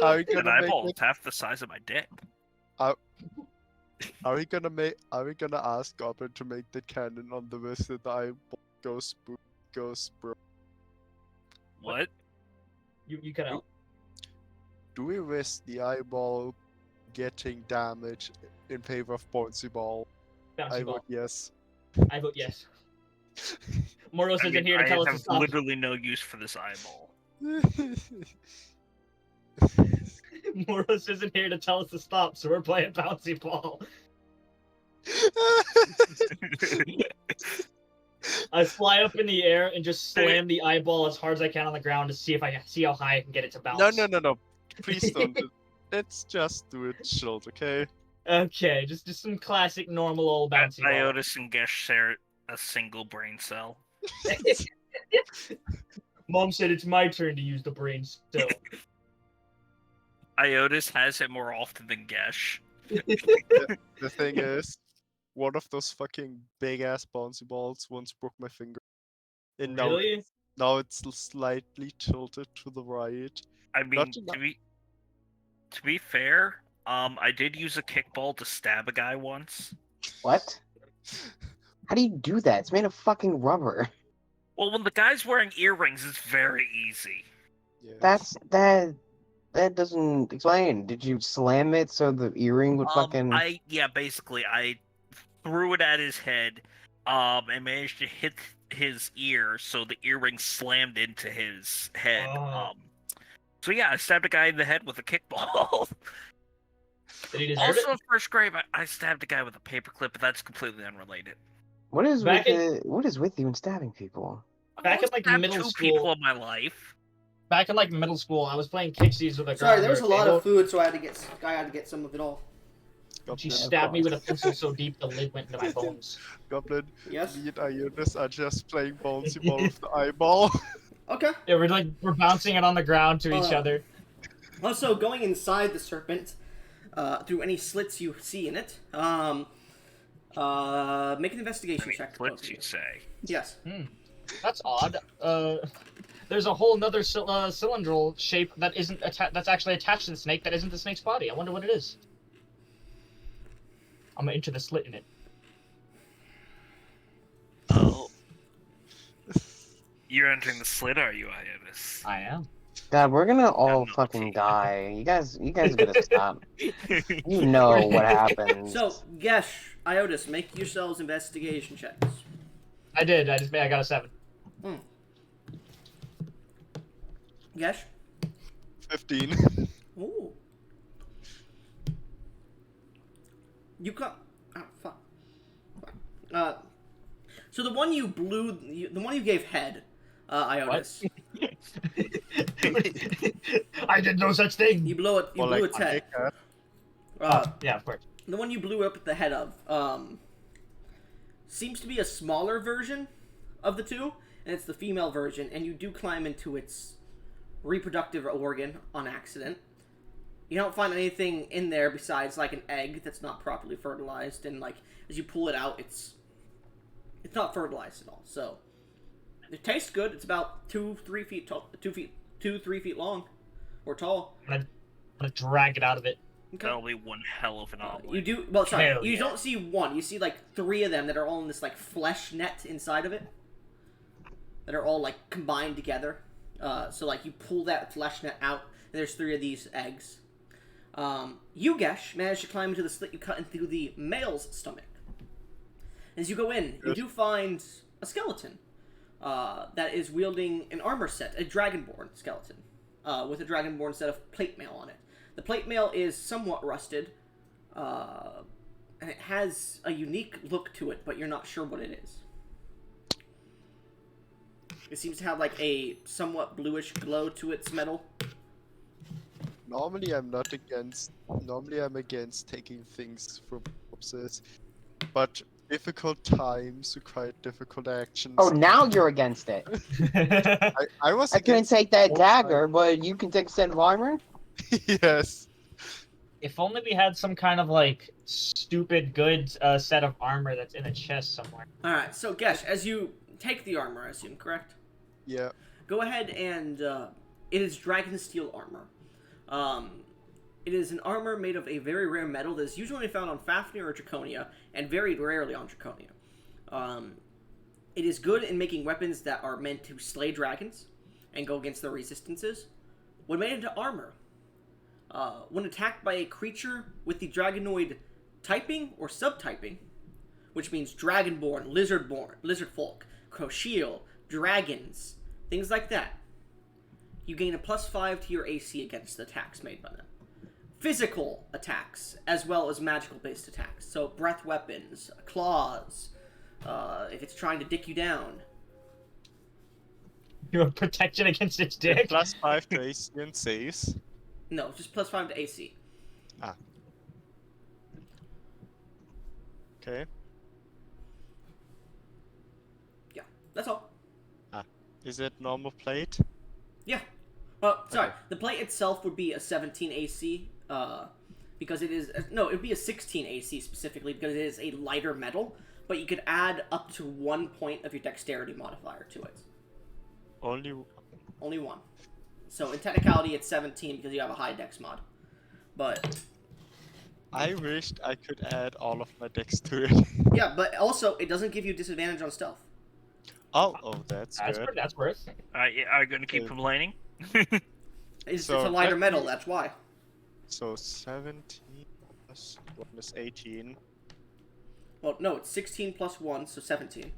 Are we An gonna eyeball make is half the size of my dick. Are we gonna ask Goblin to make the cannon on the wrist that the eyeball goes bro? What? You can help. Do we risk the eyeball getting damage in favor of Bouncy Ball? Bouncy I ball. vote yes. I vote yes. Moros I isn't mean, here to I tell us to have stop. literally no use for this eyeball. Moros isn't here to tell us to stop, so we're playing bouncy ball. I fly up in the air and just slam the eyeball as hard as I can on the ground to see how high I can get it to bounce. No. Please don't. Let's just do it chilled, okay? Okay, just some classic normal old bouncy ball. Iotis and Gesh share a single brain cell. Mom said it's my turn to use the brain still. Iotis has it more often than Gesh. The thing is, one of those fucking big ass bouncy balls once broke my finger. And Really? now it's slightly tilted to the right. I mean, to- to be To be fair, I did use a kickball to stab a guy once. What? How do you do that? It's made of fucking rubber. Well, when the guy's wearing earrings, it's very easy. Yeah. That doesn't explain. Did you slam it so the earring would fucking? Basically, I threw it at his head, and managed to hit his ear, so the earring slammed into his head. Oh. So yeah, I stabbed a guy in the head with a kickball. Did he deserve Also, it? in first grade, I stabbed a guy with a paperclip, but that's completely unrelated. What is Back what is with you in stabbing people? Back I've in, like, stabbed middle two school- people in my life. Back in like middle school, I was playing Pixies with a girl. Sorry, there was a on the lot table. of food, so I had to get some of it all. She Goblin, stabbed me with a pencil so deep the lid went into my bones. Goblin, Yes. me and Ionis are just playing bouncy ball with the eyeball. Okay. Yeah, we're bouncing it on the ground to each other. Also, going inside the serpent, through any slits you see in it, make an investigation check. What did you say? Yes. That's odd. There's a whole nother cylindrical shape that isn't that's actually attached to the snake that isn't the snake's body. I wonder what it is. I'm gonna enter the slit in it. Oh. You're entering the slit, are you, Ionis? I am. God, we're gonna all no fucking tea. die. You guys gotta stop. You know what happens. So, Gesh, Iotis, make yourselves investigation checks. I did. I got a 7. Gesh? 15. Ooh. You got. Oh, fuck. So the one you blew, the one you gave head, Ionis. I did no such thing. You blew it. You Or blew like its head. Ika. Yeah, of course. The one you blew up the head of, seems to be a smaller version of the two, and it's the female version. And you do climb into its reproductive organ on accident. You don't find anything in there besides like an egg that's not properly fertilized, and like as you pull it out, it's not fertilized at all. So it tastes good. It's about 2-3 feet tall, 2-3 feet long, or tall. I'm gonna drag it out of it. Okay. That'll be one hell of an omelet. You do well. Sorry, Hell you yeah. don't see one. You see like 3 of them that are all in this like flesh net inside of it, that are all like combined together. So like you pull that flesh net out, and there's 3 of these eggs. You, Gesh, managed to climb into the slit you cut into the male's stomach. As you go in, you do find a skeleton that is wielding an armor set, a dragonborn skeleton, with a dragonborn set of plate mail on it. The plate mail is somewhat rusted, and it has a unique look to it, but you're not sure what it is. It seems to have like a somewhat bluish glow to its metal. Normally I'm against taking things from corpses, but difficult times require difficult actions. Oh, now you're against it. I was I couldn't against take that all dagger, but you can take a set of armor. Yes. If only we had some kind of like stupid good set of armor that's in a chest somewhere. Alright, so Gesh, as you take the armor, I assume, correct? Yeah. Go ahead and, it is dragon steel armor. It is an armor made of a very rare metal that is usually found on Fafnir or Draconia, and very rarely on Draconia. It is good in making weapons that are meant to slay dragons and go against their resistances. When made into armor, when attacked by a creature with the dragonoid typing or subtyping, which means dragonborn, lizard folk, crochet, dragons, things like that, you gain a +5 to your AC against attacks made by them. Physical attacks, as well as magical-based attacks. So, breath weapons, claws, if it's trying to dick you down. You're protection against its dick. +5 to AC and saves. No, just +5 to AC. Okay. Yeah, that's all. Is it normal plate? Yeah. Well, sorry. Okay. The plate itself would be a 17 AC, because it is... No, it would be a 16 AC specifically, because it is a lighter metal, but you could add up to 1 point of your dexterity modifier to it. Only. Only 1. So in technicality, it's 17 because you have a high dex mod. But I wished I could add all of my dex to it. yeah, but also it doesn't give you disadvantage on stealth. Oh, that's good. That's worth. Are you gonna keep Okay. complaining? It's So a lighter let metal, me- that's why. So 17 plus 1 is 18. Well, no, it's 16 plus 1, so 17.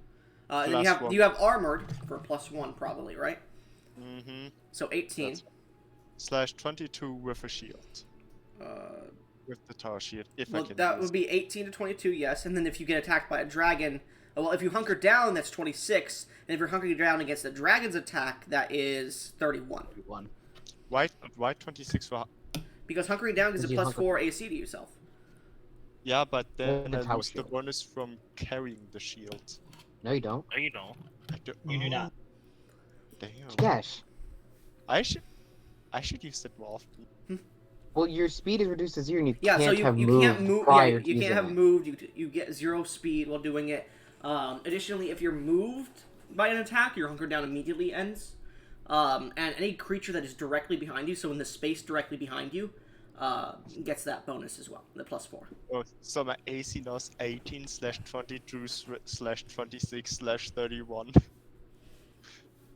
And then Plus one. you have armored for plus 1, probably, right? Mm-hmm. So 18. That's Slash 22 with a shield. Uh, With the tower shield, if I well, can that use would be 18 to 22, yes. And then if you get attacked by a dragon, well, if you hunker down, that's 26. And if you're hunkering down against the dragon's attack, that is 31. One. Why 26 for... Because hunkering down gives a Because you plus hunker- 4 AC to yourself. Yeah, but then the I tower lose the shield. bonus from carrying the shield. No, you don't. No, you don't. I do, You do not. Damn. Yes. I should use that more often. Well, your speed is reduced to 0, and you Yeah, can't so you have can't moved move. Yeah, prior to you using can't have it. moved. You get 0 speed while doing it. Additionally, if you're moved by an attack, your hunker down immediately ends. And any creature that is directly behind you, so in the space directly behind you, gets that bonus as well, the plus 4. Oh, so my AC now is 18 slash 22 slash 26 slash 31.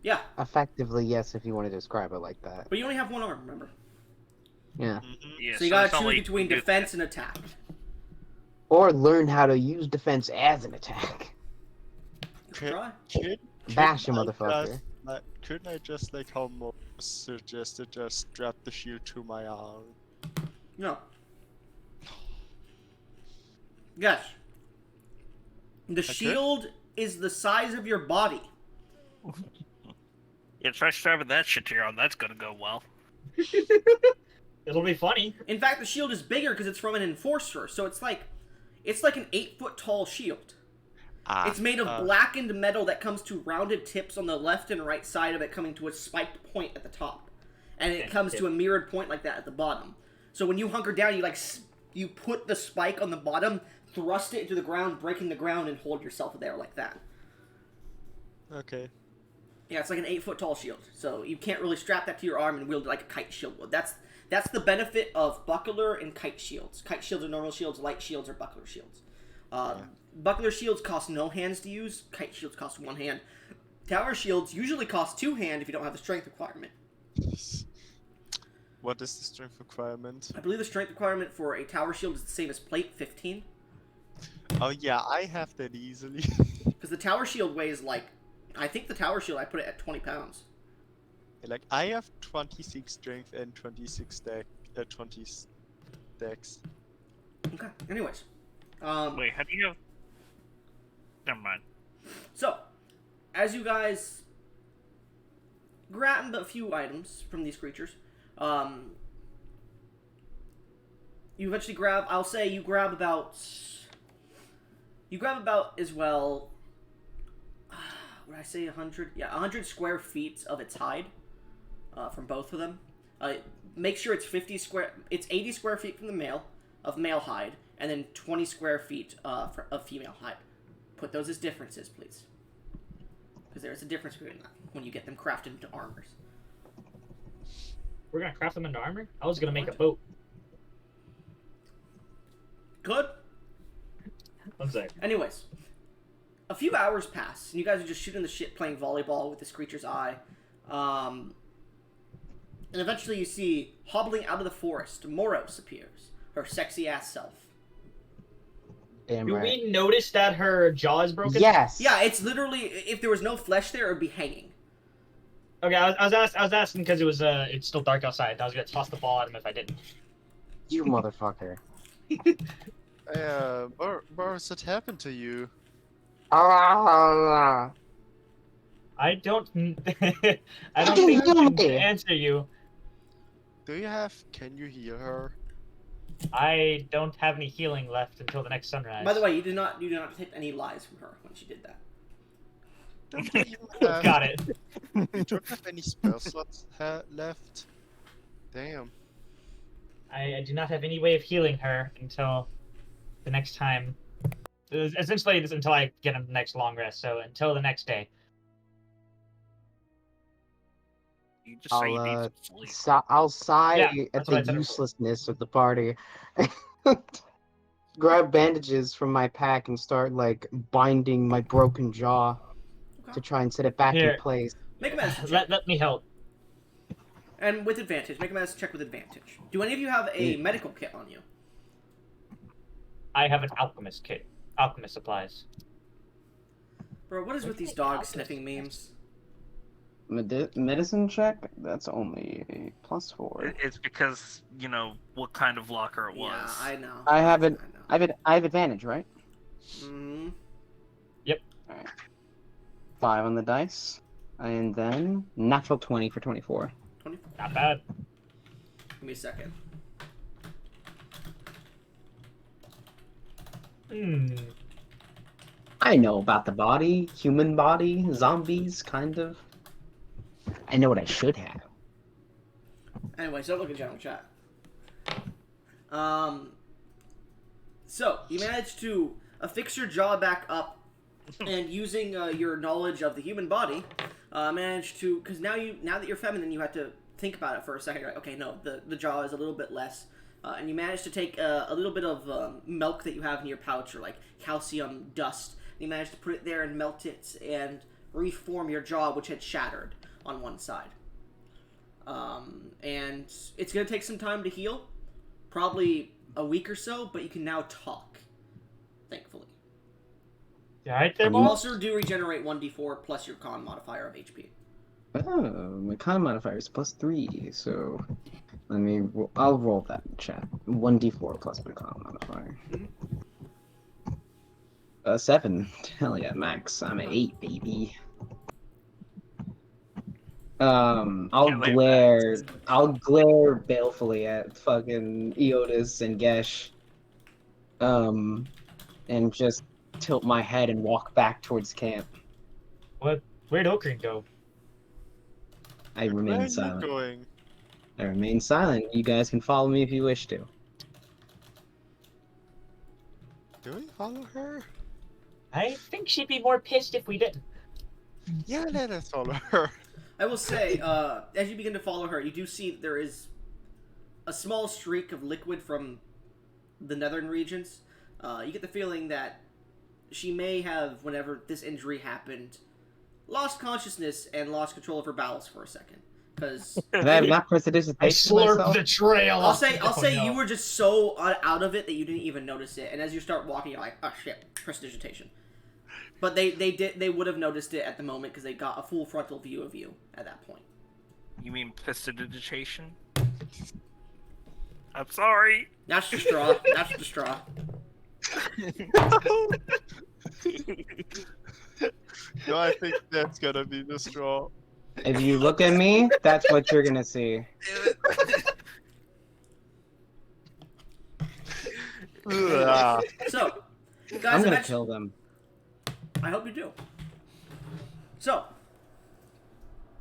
Yeah, Effectively, yes, if you want to describe it like that. but you only have one arm, remember? Yeah. Yeah, So you gotta it's not choose like between you do- defense and attack. Or learn how to use defense as an attack. Could, Try. Bash a I motherfucker. couldn't I just, like how Mo suggested, just strap the shield to my arm? No. Yes. The shield is the size of your body. Yeah, try strapping that shit to your arm. That's gonna go well. It'll be funny. In fact, the shield is bigger because it's from an enforcer, so it's like an 8-foot tall shield. It's made of blackened metal that comes to rounded tips on the left and right side of it, coming to a spiked point at the top, and it comes to a mirrored point like that at the bottom. So when you hunker down, you put the spike on the bottom, thrust it into the ground, breaking the ground, and hold yourself there like that. Okay. Yeah, it's like an 8-foot tall shield, so you can't really strap that to your arm and wield it like a kite shield would. That's the benefit of buckler and kite shields. Kite shields are normal shields, light shields are buckler shields. Buckler shields cost no hands to use, kite shields cost 1 hand. Tower shields usually cost 2 hand if you don't have the strength requirement. What is the strength requirement? I believe the strength requirement for a tower shield is the same as plate, 15. Oh yeah, I have that easily. Because the tower shield weighs like, I think the tower shield I put it at 20 pounds. Like I have 26 strength and 26 20 dex. Okay, anyways. Wait, how do you have? Never mind. So, as you guys grab a few items from these creatures, you eventually grab, I'll say you grab about as well, would I say 100? Yeah, 100 square feet of its hide, from both of them. Make sure it's 80 square feet from the male, of male hide, and then 20 square feet of female hide. Put those as differences, please. Because there is a difference between that when you get them crafted into armors. We're gonna craft them into armor? I was gonna make a boat. Good? One sec. Anyways, a few hours pass, and you guys are just shooting the shit playing volleyball with this creature's eye. And eventually you see, hobbling out of the forest, Moros appears. Her sexy-ass self. Damn Do right. we notice that her jaw is broken? Yes. Yeah, it's literally, if there was no flesh there, it would be hanging. Okay, I was asking because it's still dark outside. I was gonna toss the ball at him if I didn't. You motherfucker. Boris, what happened to you? Ah. I don't think I can answer you. Can you heal her? I don't have any healing left until the next sunrise. By the way, you do not take any lies from her when she did that. Don't you even have, Got it. you don't have any spell slots left? Damn. I do not have any way of healing her until the next time. Essentially, it's until I get a next long rest. So until the next day. You just say you need I'll some sleep. I'll sigh Yeah, at that's what I the said. uselessness of the party. Grab bandages from my pack and start like binding my broken jaw Okay. to try and set it back in Here. place. Make a medicine check. Let me help. And with advantage. Make a medicine check with advantage. Do any of you have a medical kit on you? I have an alchemist kit. Alchemist supplies. Bro, what is with these dog sniffing memes? Medicine check? That's only a +4. It's because, you know, what kind of locker it was. Yeah, I know. I have it. I have advantage, right? Mm-hmm. Alright. 5 on the dice. And then natural 20 for 24. 24. Not bad. Give me a second. I know about the body, human body, zombies, kind of. I know what I should have. Anyway, so look at general chat. So you managed to affix your jaw back up, and using your knowledge of the human body, managed to, because now that you're feminine, you have to think about it for a second. You're like, okay, no, the jaw is a little bit less, and you managed to take a little bit of milk that you have in your pouch, or like calcium dust. And you managed to put it there and melt it and reform your jaw, which had shattered on one side. And it's going to take some time to heal, probably a week or so, but you can now talk, thankfully. You alright there, You boss? also do regenerate 1d4 plus your con modifier of HP. Oh, my con modifier is +3, so I'll roll that in chat. 1d4 plus my con modifier. 7. Hell yeah, max. I'm at 8, baby. I'll glare balefully at fucking Eotis and Gesh. And just tilt my head and walk back towards camp. Where'd Okrin go? I Where are remain you silent. going? I remain silent. You guys can follow me if you wish to. Do we follow her? I think she'd be more pissed if we didn't. Yeah, let us follow her. I will say, as you begin to follow her, you do see that there is a small streak of liquid from the northern regions. You get the feeling that she may have, whenever this injury happened, lost consciousness and lost control of her bowels for a second. Because Can I have not prestidigitation I slurped myself? the trail. I'll say no. you were just so out of it that you didn't even notice it. And as you start walking, you're like, oh shit, prestidigitation. But they would have noticed it at the moment because they got a full frontal view of you at that point. You mean prestidigitation? I'm sorry. That's the straw. That's the straw. No, I think that's gonna be the straw. If you look at me, that's what you're gonna see. Ah. So, guys, I'm gonna eventually- kill them. I hope you do. So,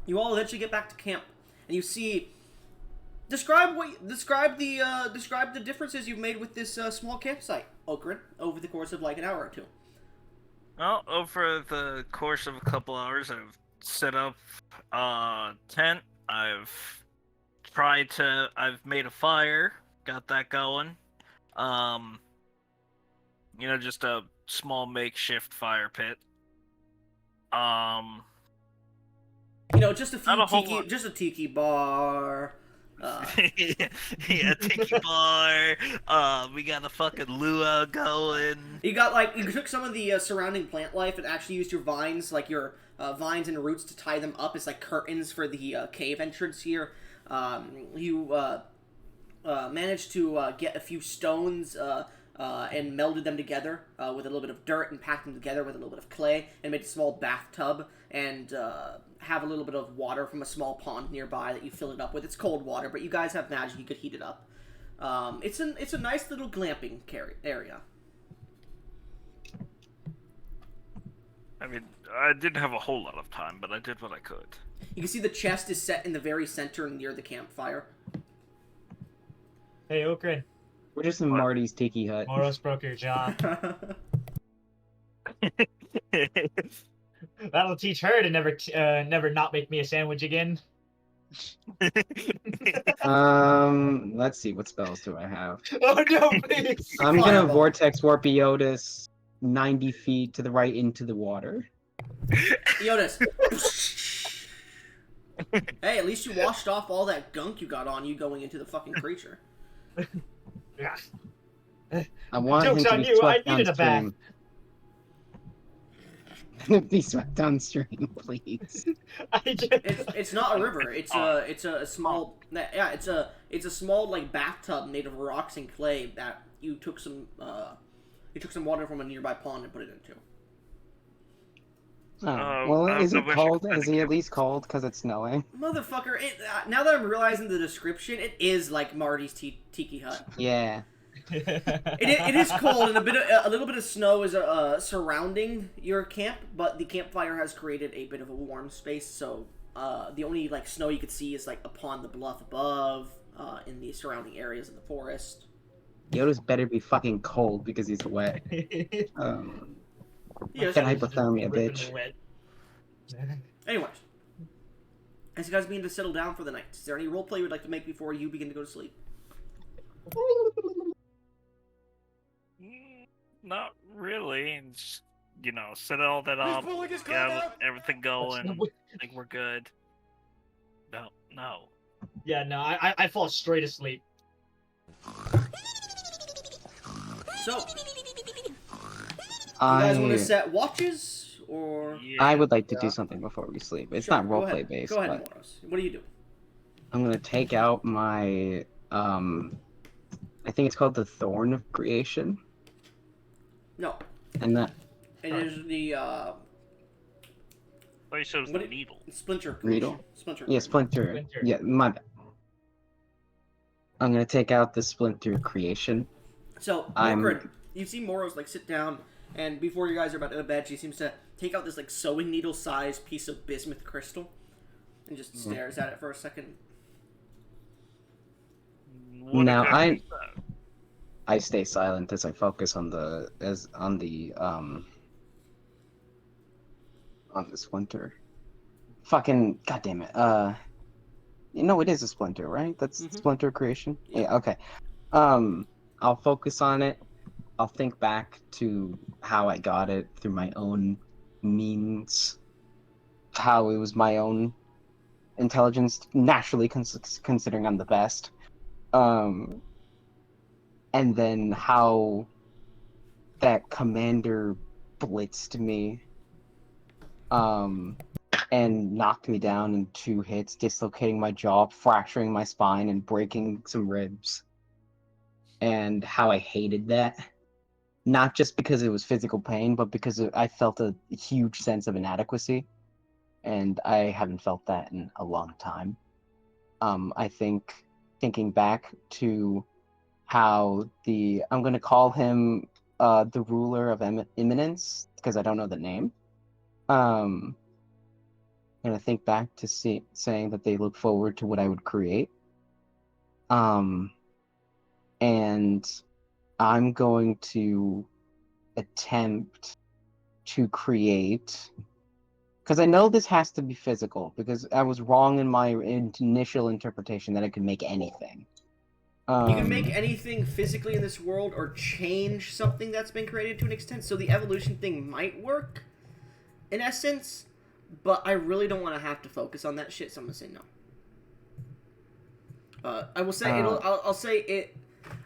you all eventually get back to camp, and you see. Describe the differences you've made with this small campsite, Okrin, over the course of like an hour or two. Well, over the course of a couple hours, I've set up tent. I've made a fire, got that going. Just a small makeshift fire pit. Just Not a whole lot. just a tiki bar. Yeah, tiki bar. We got a fucking luau going. You took some of the surrounding plant life and actually used your vines, like your vines and roots, to tie them up as like curtains for the cave entrance here. You managed to get a few stones and melded them together with a little bit of dirt and packed them together with a little bit of clay and made a small bathtub and have a little bit of water from a small pond nearby that you fill it up with. It's cold water, but you guys have magic; you could heat it up. It's a nice little glamping area. I mean, I didn't have a whole lot of time, but I did what I could. You can see the chest is set in the very center near the campfire. Hey, Okrin. We're just in What? Marty's tiki hut. Moros broke your jaw. That'll teach her to never not make me a sandwich again. Let's see, what spells do I have? Oh no, please! I'm gonna Fireball. Vortex Warp Eotis 90 feet to the right into the water. Eotis. Hey, at least you washed off all that gunk you got on you going into the fucking creature. Yeah. I want Joke's him to on be you, I swept needed a bath. downstream. Be swept downstream, please. I just... It's not a river. It's a small it's a small like bathtub made of rocks and clay that you took some water from a nearby pond and put it into. Oh, well, is it cold? Is he at least cold because it's snowing? Motherfucker! Now that I'm realizing the description, it is like Marty's tiki hut. Yeah. It is cold, and a little bit of snow is surrounding your camp, but the campfire has created a bit of a warm space. So the only like snow you could see is like upon the bluff above, in the surrounding areas of the forest. Yoda's better be fucking cold because he's wet. Yes. Get hypothermia, bitch. Anyways, as you guys begin to settle down for the night, is there any roleplay you would like to make before you begin to go to sleep? Not really. Just, set all that up, get everything going. I think we're good. No. Yeah, no, I fall straight asleep. So, you guys want to set watches, or... Yeah. I would like to do something before we sleep. It's Sure, not go roleplay ahead. based, Go ahead, but Moros. What do you do? I'm gonna take out my I think it's called the Thorn of Creation, No, and that it is the Oh, you said it was What the it- needle. Splinter. Needle? Splinter. yeah, Splinter. Splinter. Yeah, my bad. I'm gonna take out the Splinter Creation. So, I'm- Morgred, you see Moros like sit down, and before you guys are about to go to bed, she seems to take out this like sewing needle-sized piece of bismuth crystal, and just stares at it for a second. What Now, exactly is that? I stay silent as I focus on the Splinter. Fucking goddamn it. It is a Splinter, right? That's Mhm. Splinter Creation. Yeah. Yeah. Okay. I'll focus on it. I'll think back to how I got it through my own means, how it was my own intelligence, naturally considering I'm the best. And then how that commander blitzed me, and knocked me down in 2 hits, dislocating my jaw, fracturing my spine, and breaking some ribs. And how I hated that. Not just because it was physical pain, but because I felt a huge sense of inadequacy. And I haven't felt that in a long time. I think, thinking back to how I'm going to call him the ruler of imminence, because I don't know the name. And I think back to saying that they look forward to what I would create. And I'm going to attempt to create, because I know this has to be physical, because I was wrong in my initial interpretation that I could make anything. You can make anything physically in this world or change something that's been created to an extent, so the evolution thing might work, in essence, but I really don't want to have to focus on that shit, so I'm gonna say no. I will say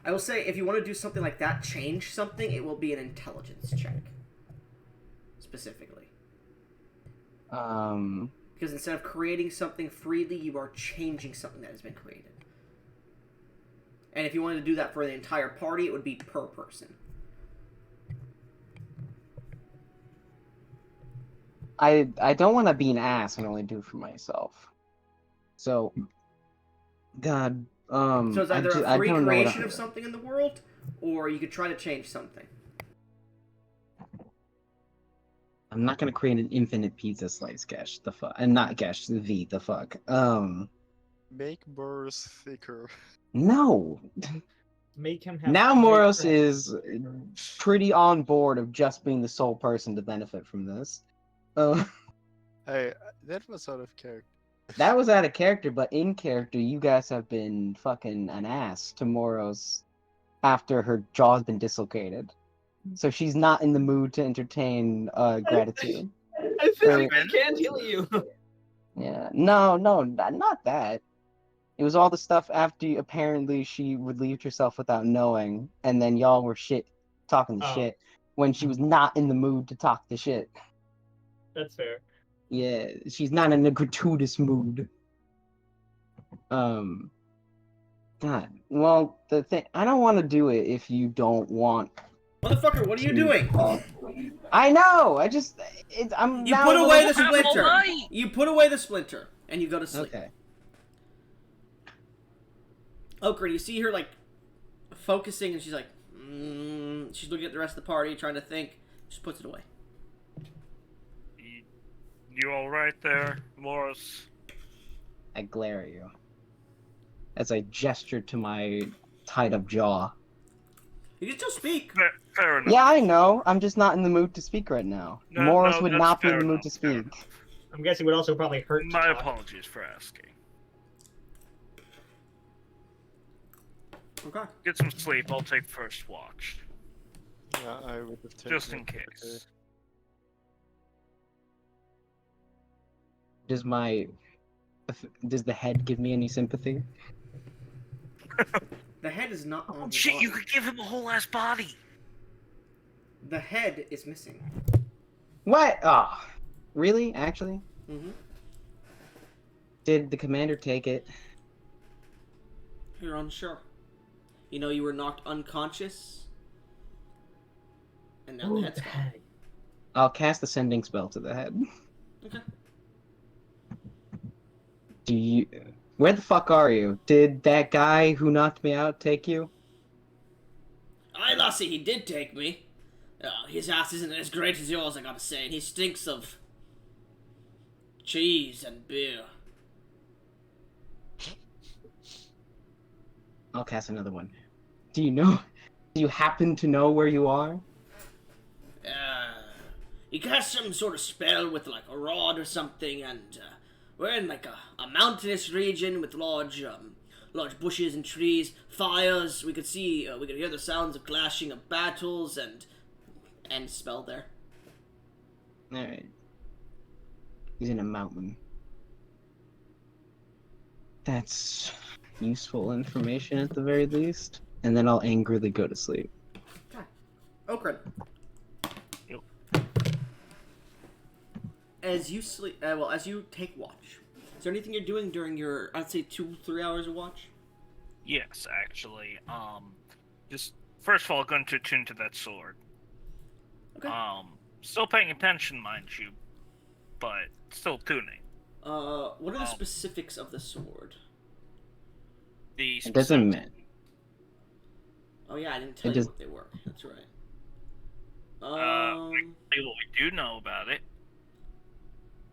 I will say if you want to do something like that, change something, it will be an intelligence check. Specifically. Because instead of creating something freely, you are changing something that has been created. And if you wanted to do that for the entire party, it would be per person. I don't want to be an ass and only do it for myself. So, God, So it's either a free I don't know creation of something in the world, or you could try to change something. I'm not gonna create an infinite pizza slice, Gesh. The fuck, and not Gesh. V. The fuck. Make burrs thicker. No. Make him have Now great Moros friends. is pretty on board of just being the sole person to benefit from this. Hey, that was out of character. That was out of character, but in character, you guys have been fucking an ass to Moros after her jaw's been dislocated. So she's not in the mood to entertain gratitude. I Or- physically can't heal you. Yeah, no, not that. It was all the stuff after apparently she relieved herself without knowing, and then y'all were talking the Oh. shit when she was not in the mood to talk the shit. That's fair. Yeah, she's not in a gratuitous mood. God. Well, the thing I don't want to do it if you don't want. Motherfucker, what are you to- doing? I know. I'm. You now put a away little- the Have all splinter. night. You put away the splinter, and you go to sleep. Okay. Okra, you see her like focusing, and she's like, she's looking at the rest of the party, trying to think. She puts it away. You all right there, Morris? I glare at you as I gesture to my tied-up jaw. You can still speak. Fair enough. Yeah, I know. I'm just not in the mood to speak right now. No, Morris no, would that's not be in fair the mood enough, to fair speak. I'm guessing it would also probably hurt. to My talk. apologies for asking. Okay. Get some sleep. I'll take first watch, Yeah, I would have taken just in it, case. Does the head give me any sympathy? The head is not on Oh the shit! body. You could give him a whole ass body. The head is missing. What? Oh, really? Actually, Mm-hmm. did the commander take it? You're unsure. You know you were knocked unconscious, and now Ooh, the head's gone. I'll cast the sending spell to the head. Okay. Where the fuck are you? Did that guy who knocked me out take you? Aye, lassie, he did take me. His ass isn't as great as yours, I gotta say, and he stinks of cheese and beer. I'll cast another one. Do you happen to know where you are? He cast some sort of spell with like a rod or something, and we're in like a mountainous region with large bushes and trees, fires. We could hear the sounds of clashing of battles and spell there. Alright. He's in a mountain. That's useful information at the very least. And then I'll angrily go to sleep. Okran. Yep. As you sleep, as you take watch, is there anything you're doing during your, I'd say 2-3 hours of watch? Yes, actually. Just first of all, going to attune to that sword. Okay. Still paying attention, mind you, but still tuning. What are the specifics of the sword? The It doesn't matter. Oh yeah, I didn't tell It you does- what they were. That's right. What we do know about it.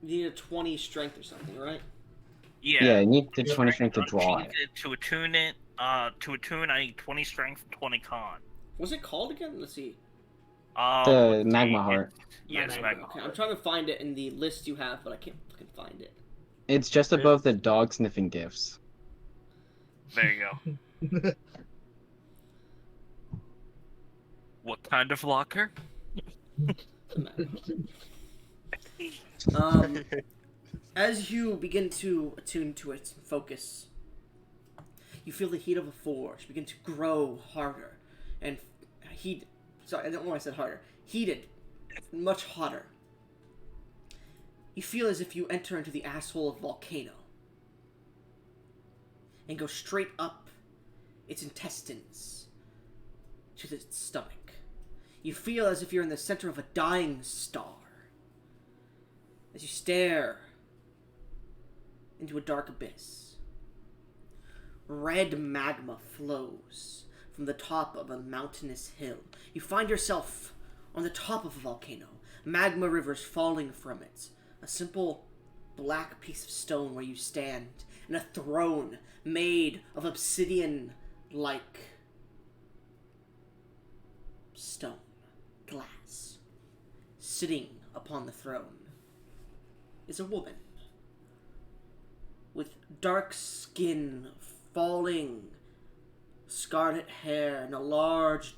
You need a 20 strength or something, right? Yeah, you need the To 20 strength to draw it. To attune it, I need 20 strength and 20 con. What's it called again? Let's see. The magma heart. Yes, magma Okay, I'm heart. trying to find it in the list you have, but I can't fucking find it. It's just above the dog sniffing gifts. There you go. What kind of locker? As you begin to attune to it and focus, you feel the heat of a forge begin to grow harder and heat. Sorry, I don't know why I said harder. Heated, much hotter. You feel as if you enter into the asshole of a volcano and go straight up its intestines to its stomach. You feel as if you're in the center of a dying star. As you stare into a dark abyss, red magma flows from the top of a mountainous hill. You find yourself on the top of a volcano, magma rivers falling from it, a simple black piece of stone where you stand, and a throne made of obsidian-like stone, glass. Sitting upon the throne is a woman. with dark skin, falling, scarlet hair, and a large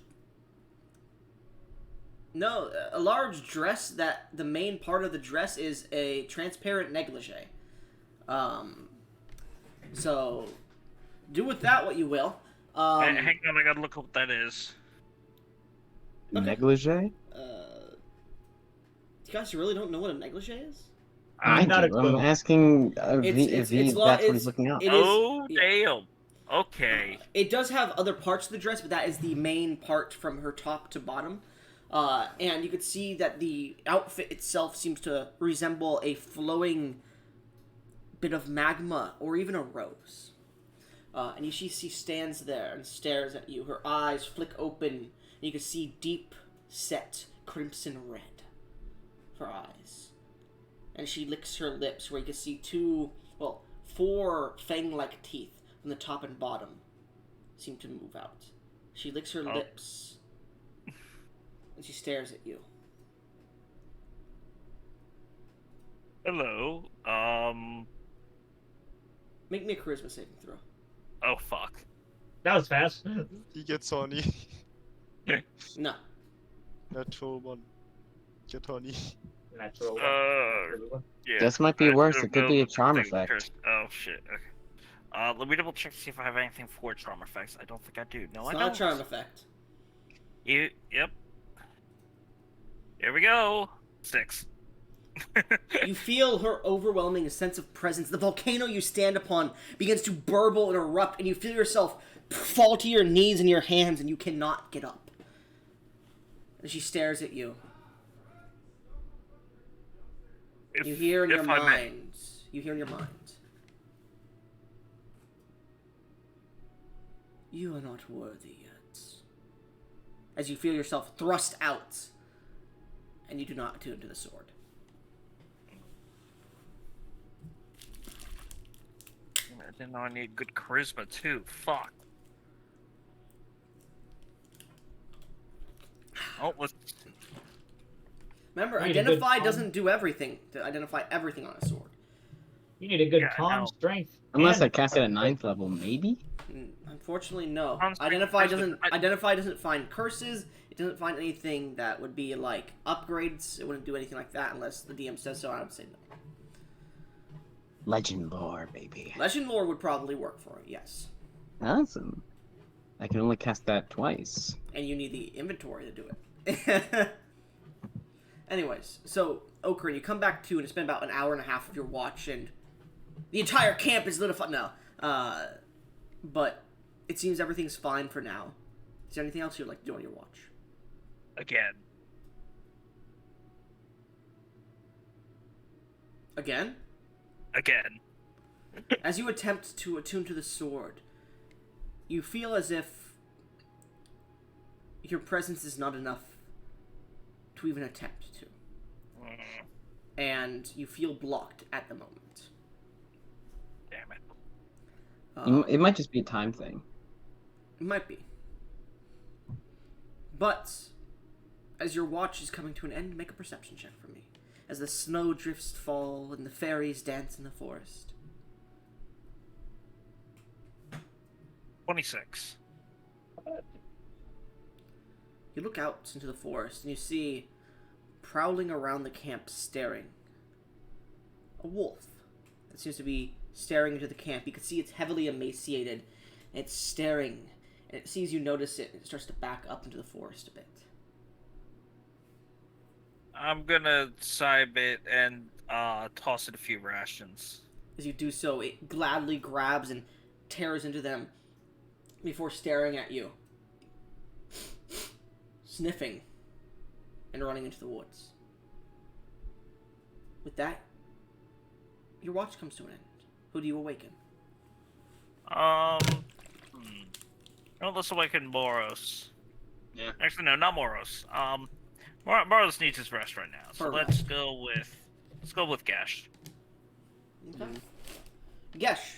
dress that the main part of the dress is a transparent negligee. So do with that what you will. Hang on, I gotta look up what that is. Okay. Negligee? You guys really don't know what a negligee is? I not do. a I'm clue. asking It's if that's what he's looking up. It is. Oh, Yeah. damn. Okay. It does have other parts of the dress, but that is the main part from her top to bottom. And you could see that the outfit itself seems to resemble a flowing bit of magma or even a rose. And she stands there and stares at you. Her eyes flick open, and you can see deep set crimson red for eyes. And she licks her lips, where you can see four fang-like teeth from the top and bottom seem to move out. She licks her lips, and she stares at you. Hello. Make me a charisma saving throw. Oh, fuck. That was fast. He gets honey. No. Natural one. Get honey. Natural. Yeah. This might be I worse. should've It could be a known charm something effect. cursed. Oh, shit. Okay. Let me double check to see if I have anything for charm effects. I don't think I do. No, It's I not don't. a charm effect. Yep. Here we go. 6. You feel her overwhelming sense of presence. The volcano you stand upon begins to burble and erupt, and you feel yourself fall to your knees and your hands, and you cannot get up. And she stares at you. You hear in your mind. You hear in your mind. You are not worthy yet. As you feel yourself thrust out, and you do not attune to the sword. I didn't know I need good charisma too. Fuck. Oh, let's. Remember, You need a good identify con. doesn't do everything to identify everything on a sword. You need a good Yeah, I con know. strength. Unless and I cast it at 9th level, maybe? Unfortunately, no. Concentrate Identify charisma. doesn't find curses. It doesn't find anything that would be like upgrades. It wouldn't do anything like that unless the DM says so. I would say no. Legend lore, baby. Legend lore would probably work for it, yes. Awesome. I can only cast that twice. And you need the inventory to do it. Anyways, so Okrin, you come back to and it's been about an hour and a half of your watch, and the entire camp is lit afire. No, but it seems everything's fine for now. Is there anything else you'd like to do on your watch? Again. Again? Again. As you attempt to attune to the sword, you feel as if your presence is not enough to even attempt to. And you feel blocked at the moment. Damn it. It might just be a time thing. It might be. But, as your watch is coming to an end, make a perception check for me. As the snow drifts fall and the fairies dance in the forest. 26. You look out into the forest and you see, prowling around the camp, staring, a wolf that seems to be staring into the camp. You can see it's heavily emaciated, and it's staring, and it sees you notice it, and it starts to back up into the forest a bit. I'm gonna side it and toss it a few rations. As you do so, it gladly grabs and tears into them before staring at you, sniffing, and running into the woods. With that, your watch comes to an end. Who do you awaken? Let's awaken Moros. Yeah. Actually, no, not Moros. Moros needs his rest right now, so For let's rest. go with Gash. Okay. Gesh,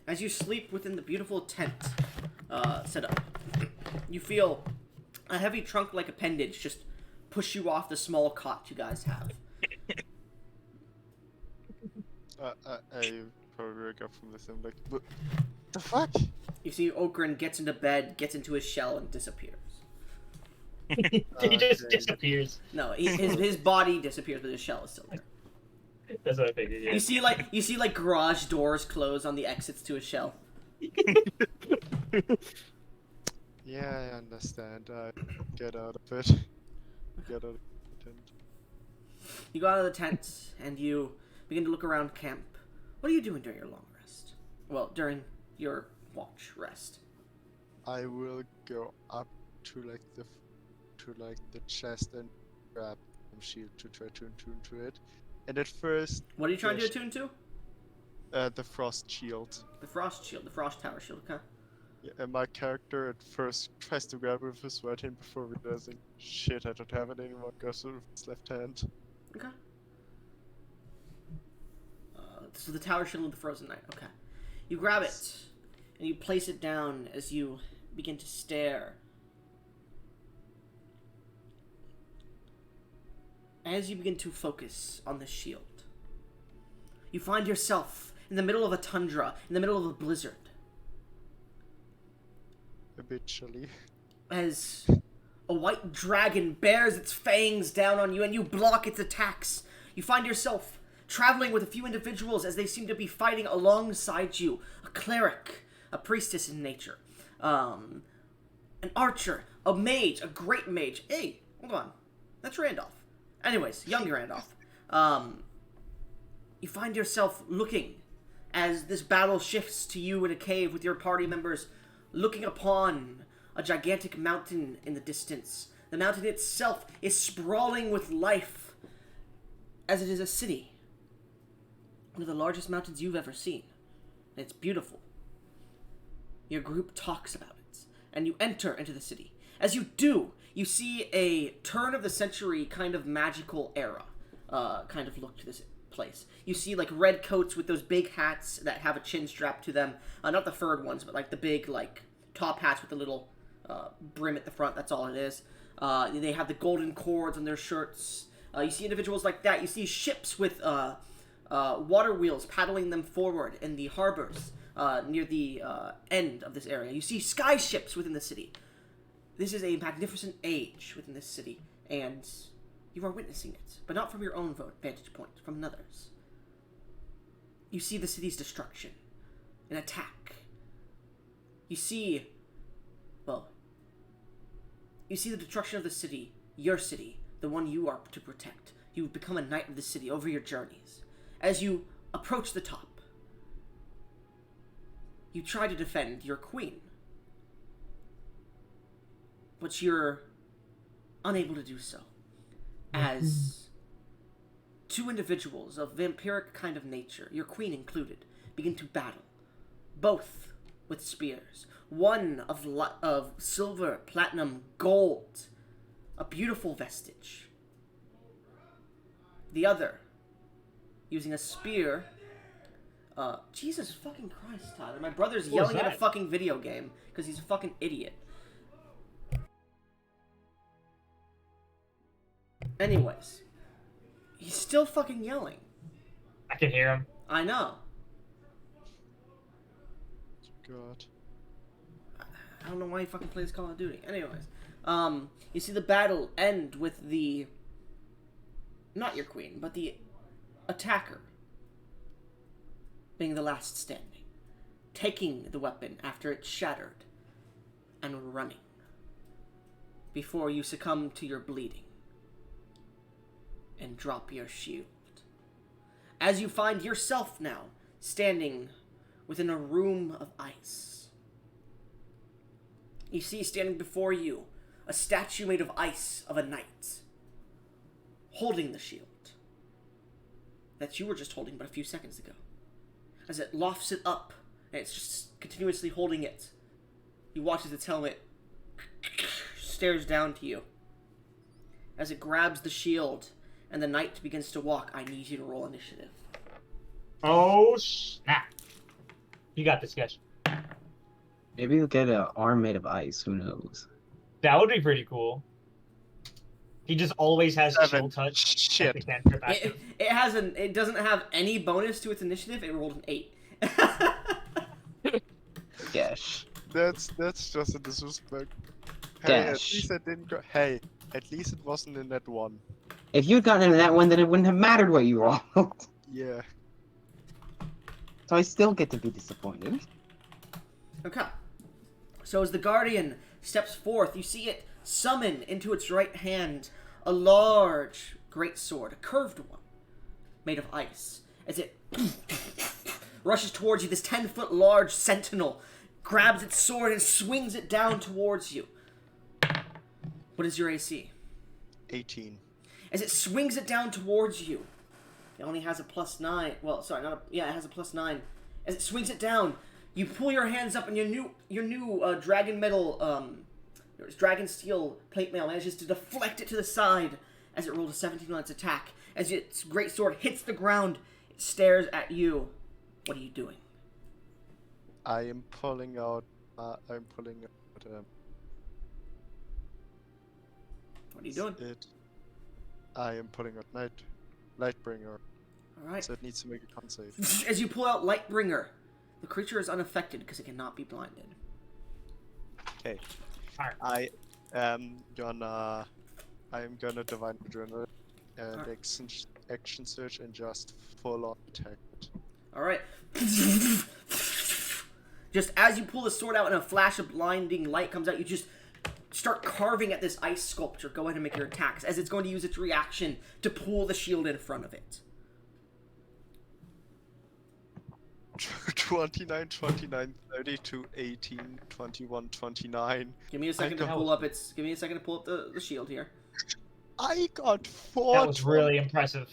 as you sleep within the beautiful tent set up, you feel a heavy trunk-like appendage just push you off the small cot you guys have. I probably wake up from this. I'm like, what the fuck? You see Okran gets into bed, gets into his shell, and disappears. He just disappears. No, his body disappears, but his shell is still there. That's what I figured. Yeah. You see like garage doors close on the exits to his shell. Yeah, I understand. I get out of it. Get out of the tent. You go out of the tent and you begin to look around camp. What are you doing during your long rest? Well, during your watch rest. I will go up to the chest and grab some shield to try to attune to it. And at first, What are you trying to attune to? the frost shield. The frost shield, the frost tower shield, okay? Yeah, and my character at first tries to grab it with his right hand before realizing, shit, I don't have it anymore. Goes with his left hand. Okay. So the tower shield of the frozen knight, okay. You grab it, and you place it down as you begin to stare. As you begin to focus on the shield, you find yourself in the middle of a tundra, in the middle of a blizzard. A bit chilly. As a white dragon bears its fangs down on you and you block its attacks. You find yourself traveling with a few individuals as they seem to be fighting alongside you. A cleric, a priestess in nature, an archer, a mage, a great mage. Hey, hold on. That's Randolph. Anyways, young Randolph. You find yourself looking as this battle shifts to you in a cave with your party members looking upon a gigantic mountain in the distance. The mountain itself is sprawling with life as it is a city. One of the largest mountains you've ever seen. And it's beautiful. Your group talks about it, and you enter into the city. As you do, you see a turn-of-the-century kind of magical era kind of look to this place. You see like red coats with those big hats that have a chin strap to them. Not the furred ones, but like the big like top hats with the little brim at the front. That's all it is. They have the golden cords on their shirts. You see individuals like that. You see ships with water wheels paddling them forward in the harbors near the end of this area. You see sky ships within the city. This is a magnificent age within this city, and you are witnessing it, but not from your own vantage point, from another's. You see the city's destruction, an attack. You see the destruction of the city, your city, the one you are to protect. You've become a knight of the city over your journeys. As you approach the top, you try to defend your queen. But you're unable to do so, as two individuals of vampiric kind of nature, your queen included, begin to battle, both with spears. One of silver, platinum, gold, a beautiful vestige. The other, using a spear. Jesus fucking Christ, Tyler. My brother's yelling at a fucking video game because he's a fucking idiot. Anyways, he's still fucking yelling. I can hear him. I know. God. I don't know why he fucking plays Call of Duty. Anyways, you see the battle end with the, not your queen, but the attacker being the last standing, taking the weapon after it's shattered, and running before you succumb to your bleeding and drop your shield. As you find yourself now standing within a room of ice. You see standing before you a statue made of ice of a knight, holding the shield that you were just holding but a few seconds ago. As it lofts it up, and it's just continuously holding it, you watch as its helmet stares down to you. As it grabs the shield and the knight begins to walk, I need you to roll initiative. Oh, snap. You got this, guys. Maybe you'll get an arm made of ice. Who knows? That would be pretty cool. He just always has chill touch. Shit. Like the cantrip active. It doesn't have any bonus to its initiative. It rolled an 8. That's just a disrespect. Hey, Dash. at least I didn't go. Hey, at least it wasn't in that one. If you'd gotten into that one, then it wouldn't have mattered what you rolled. Yeah. So I still get to be disappointed. Okay. So as the Guardian steps forth, you see it summon into its right hand a large great sword, a curved one, made of ice. As it rushes towards you, this 10-foot large sentinel grabs its sword and swings it down towards you. What is your AC? 18. As it swings it down towards you, it only has a +9. Well, sorry, not a, yeah, it has a +9. As it swings it down, you pull your hands up, and your new dragon metal, dragon steel plate mail manages to deflect it to the side as it rolls a 17 on its attack. As its great sword hits the ground, it stares at you. What are you doing? I am pulling out. What are you doing? I am pulling out Lightbringer. All right. So it needs to make a con save. As you pull out Lightbringer, the creature is unaffected because it cannot be blinded. Okay. Alright. I am gonna divine adrenaline and Alright. action search and just full on attack it. All right. Just as you pull the sword out and a flash of blinding light comes out, you just start carving at this ice sculpture. Go ahead and make your attacks, as it's going to use its reaction to pull the shield in front of it. 29, 32, 18, 21, 29. Give me a second to pull up its. Give me a second to pull up the shield here. I got 4. That was really impressive.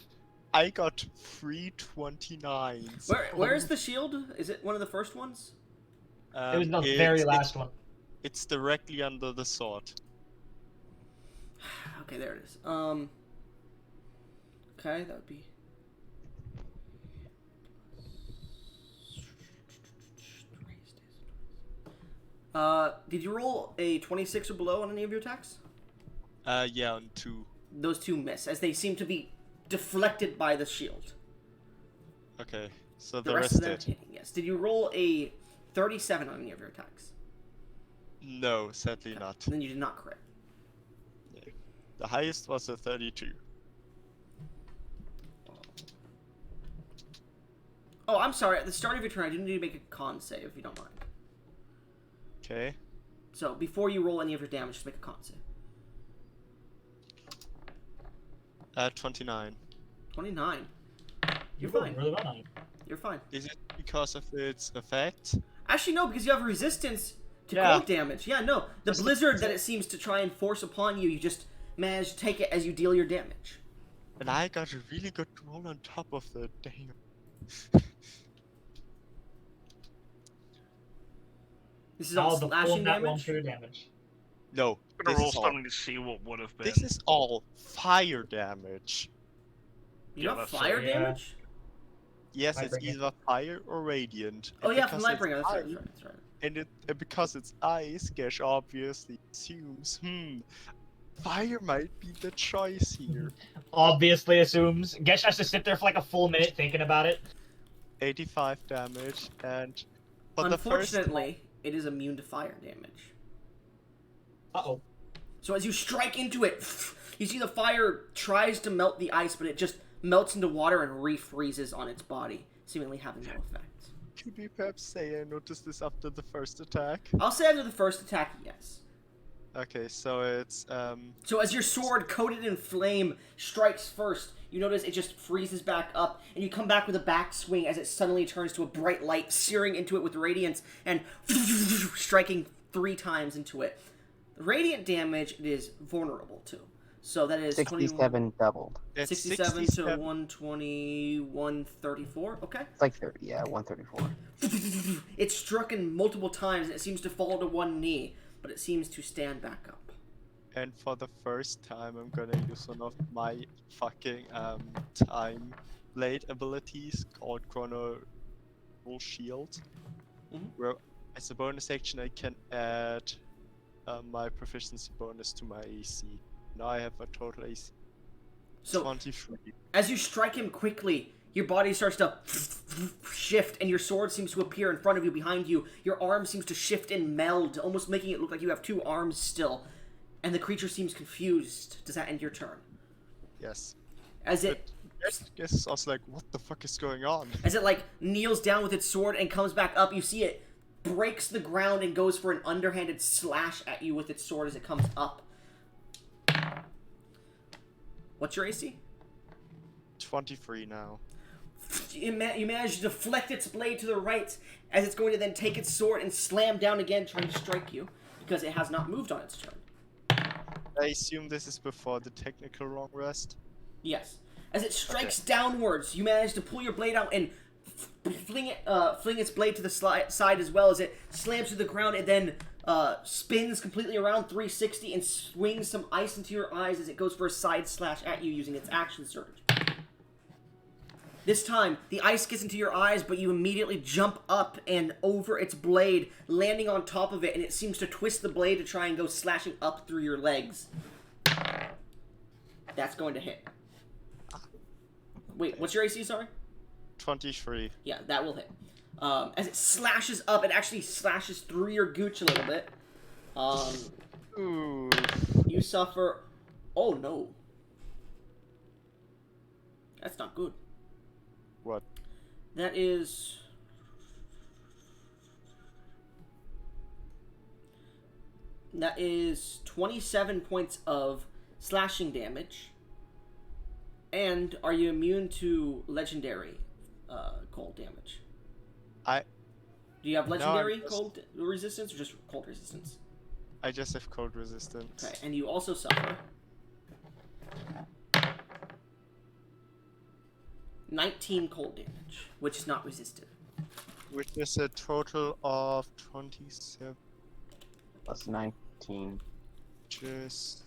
I got 329s. Where is the shield? Is it one of the first ones? It was the very last one. It's directly under the sword. Okay, there it is. Okay, that would be. Did you roll a 26 or below on any of your attacks? Yeah, on 2. Those two miss, as they seem to be deflected by the shield. Okay, so The the rest rest of them did. hitting, yes. Did you roll a 37 on any of your attacks? No, sadly not. Then you did not crit. The highest was a 32. Oh, I'm sorry. At the start of your turn, I do need to make a con save, if you don't mind. Okay. So, before you roll any of your damage, just make a con save. 29. 29. You're rolled fine. really well on it. You're fine. Is it because of its effect? Actually, no, because you have resistance to Yeah. cold damage. Yeah, no. The blizzard that it seems to try and force upon you, you just manage to take it as you deal your damage. And I got a really good roll on top of the dang. This is all The full slashing nat one damage? for your damage. No, I'm gonna this roll is all. something to see what would have been. This is all fire damage. You Yeah, have that's fire yeah. damage? Yes, it's Lightbringer. either fire or radiant. Oh, and yeah, from because it's Lightbringer. That's right, ice- that's right. And because it's ice, Gesh obviously assumes, fire might be the choice here. Obviously assumes. Gesh has to sit there for like a full minute thinking about it. 85 damage, and but the first Unfortunately, it is immune to fire damage. Uh-oh. So as you strike into it, you see the fire tries to melt the ice, but it just melts into water and refreezes on its body, seemingly having no effect. could we perhaps say I noticed this after the first attack? I'll say after the first attack, yes. Okay, so it's So as your sword, coated in flame, strikes first, you notice it just freezes back up, and you come back with a backswing as it suddenly turns to a bright light, searing into it with radiance, and striking 3 times into it. The radiant damage it is vulnerable to. So that is 67 doubled. it's 67 to 120, 134, okay? It's like 30, yeah, 134. It's struck in multiple times, and it seems to fall to one knee, but it seems to stand back up. And for the first time, I'm gonna use one of my fucking time blade abilities called Chrono Shield, where as a bonus action I can add my proficiency bonus to my AC. Now I have a total AC So 23. as you strike him quickly, Your body starts to shift, and your sword seems to appear in front of you, behind you. Your arm seems to shift and meld, almost making it look like you have two arms still. And the creature seems confused. Does that end your turn? Yes. As it... Yes, I was like, what the fuck is going on? As it, like, kneels down with its sword and comes back up, you see it breaks the ground and goes for an underhanded slash at you with its sword as it comes up. What's your AC? 23 now. You manage to deflect its blade to the right as it's going to then take its sword and slam down again, trying to strike you, because it has not moved on its turn. I assume this is before the technical long rest. Yes. As it strikes downwards, you manage to pull your blade out and fling its blade to the side as well as it slams to the ground and then spins completely around 360 and swings some ice into your eyes as it goes for a side slash at you using its action surge. This time, the ice gets into your eyes, but you immediately jump up and over its blade, landing on top of it, and it seems to twist the blade to try and go slashing up through your legs. That's going to hit. Wait, what's your AC, sorry? 23. Yeah, that will hit. As it slashes up, it actually slashes through your gooch a little bit. Ooh. You suffer... Oh, no. That's not good. What? That is... That is 27 points of slashing damage. And are you immune to legendary cold damage? Do you have legendary cold resistance or just cold resistance? I just have cold resistance. Okay, and you also suffer 19 cold damage, which is not resisted. Which is a total of 27. Plus 19. Just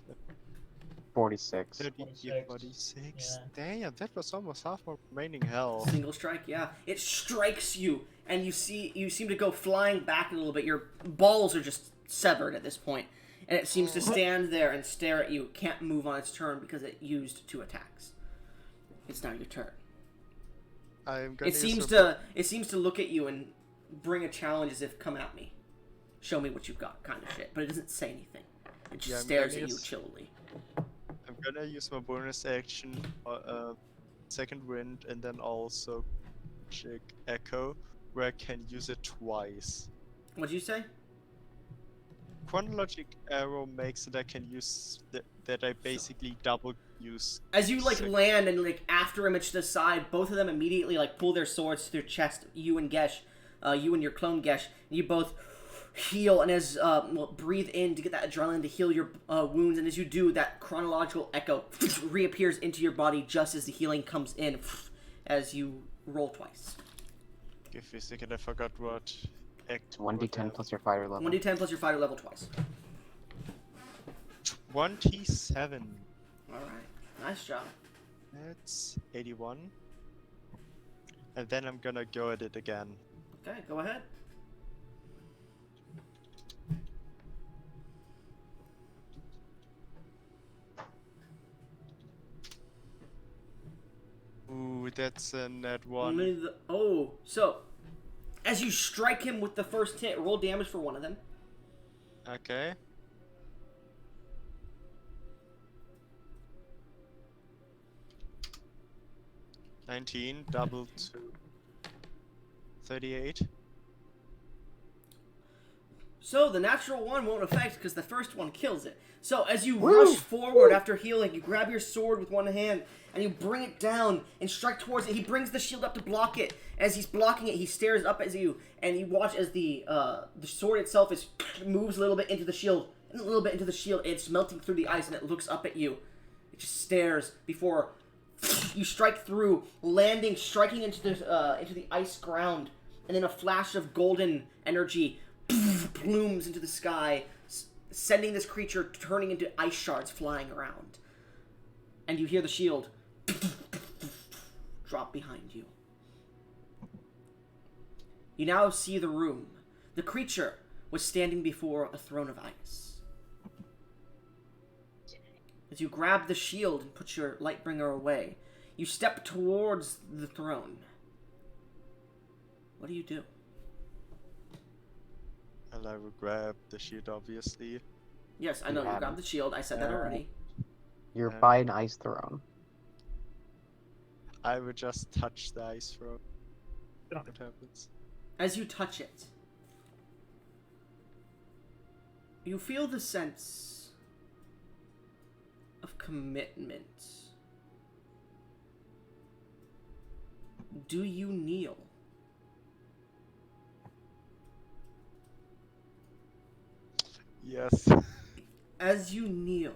46. 30, 46. 46. Yeah. Damn, that was almost half my remaining health. Single strike, yeah. It strikes you, and you seem to go flying back a little bit. Your balls are just severed at this point, and it seems to stand there and stare at you. It can't move on its turn because it used 2 attacks. It's now your turn. I'm gonna It seems to look at you and bring a challenge as if, come at me. Show me what you've got, kind of shit. But it doesn't say anything. It just stares at you chillily. I'm gonna use my bonus action, second wind, and then also check echo, where I can use it twice. What'd you say? Chronologic arrow makes it I can use that I basically double use. As you land and after him to the side, both of them immediately pull their swords to their chest. You and Gesh, you and your clone Gesh, and you both heal and as breathe in to get that adrenaline to heal your wounds. And as you do, that chronological echo reappears into your body just as the healing comes in. As you roll twice. Give me a second, I forgot what. It's 1d10 plus your fighter level. 1d10 plus your fighter level twice. 27. Alright. Nice job. That's 81. And then I'm gonna go at it again. Okay, go ahead. Ooh, that's a net 1. So, as you strike him with the first hit, roll damage for one of them. Okay. $19, double to 38. So, the natural one won't affect because the first one kills it. So, as you rush forward after healing, you grab your sword with one hand and you bring it down and strike towards it. He brings the shield up to block it. As he's blocking it, he stares up at you, and you watch as the sword itself moves a little bit into the shield, and a little bit into the shield. It's melting through the ice, and it looks up at you. It just stares before you strike through, striking into the ice ground, and then a flash of golden energy blooms into the sky, sending this creature turning into ice shards flying around. And you hear the shield drop behind you. You now see the room. The creature was standing before a throne of ice. As you grab the shield and put your Lightbringer away, You step towards the throne. What do you do? And I will grab the shield, obviously. Yes, I know, you Yeah. grabbed the shield. I said that already. You're Yeah. by an ice throne. I will just touch the ice throne. Don't. What happens? As you touch it, you feel the sense of commitment. Do you kneel? Yes. As you kneel,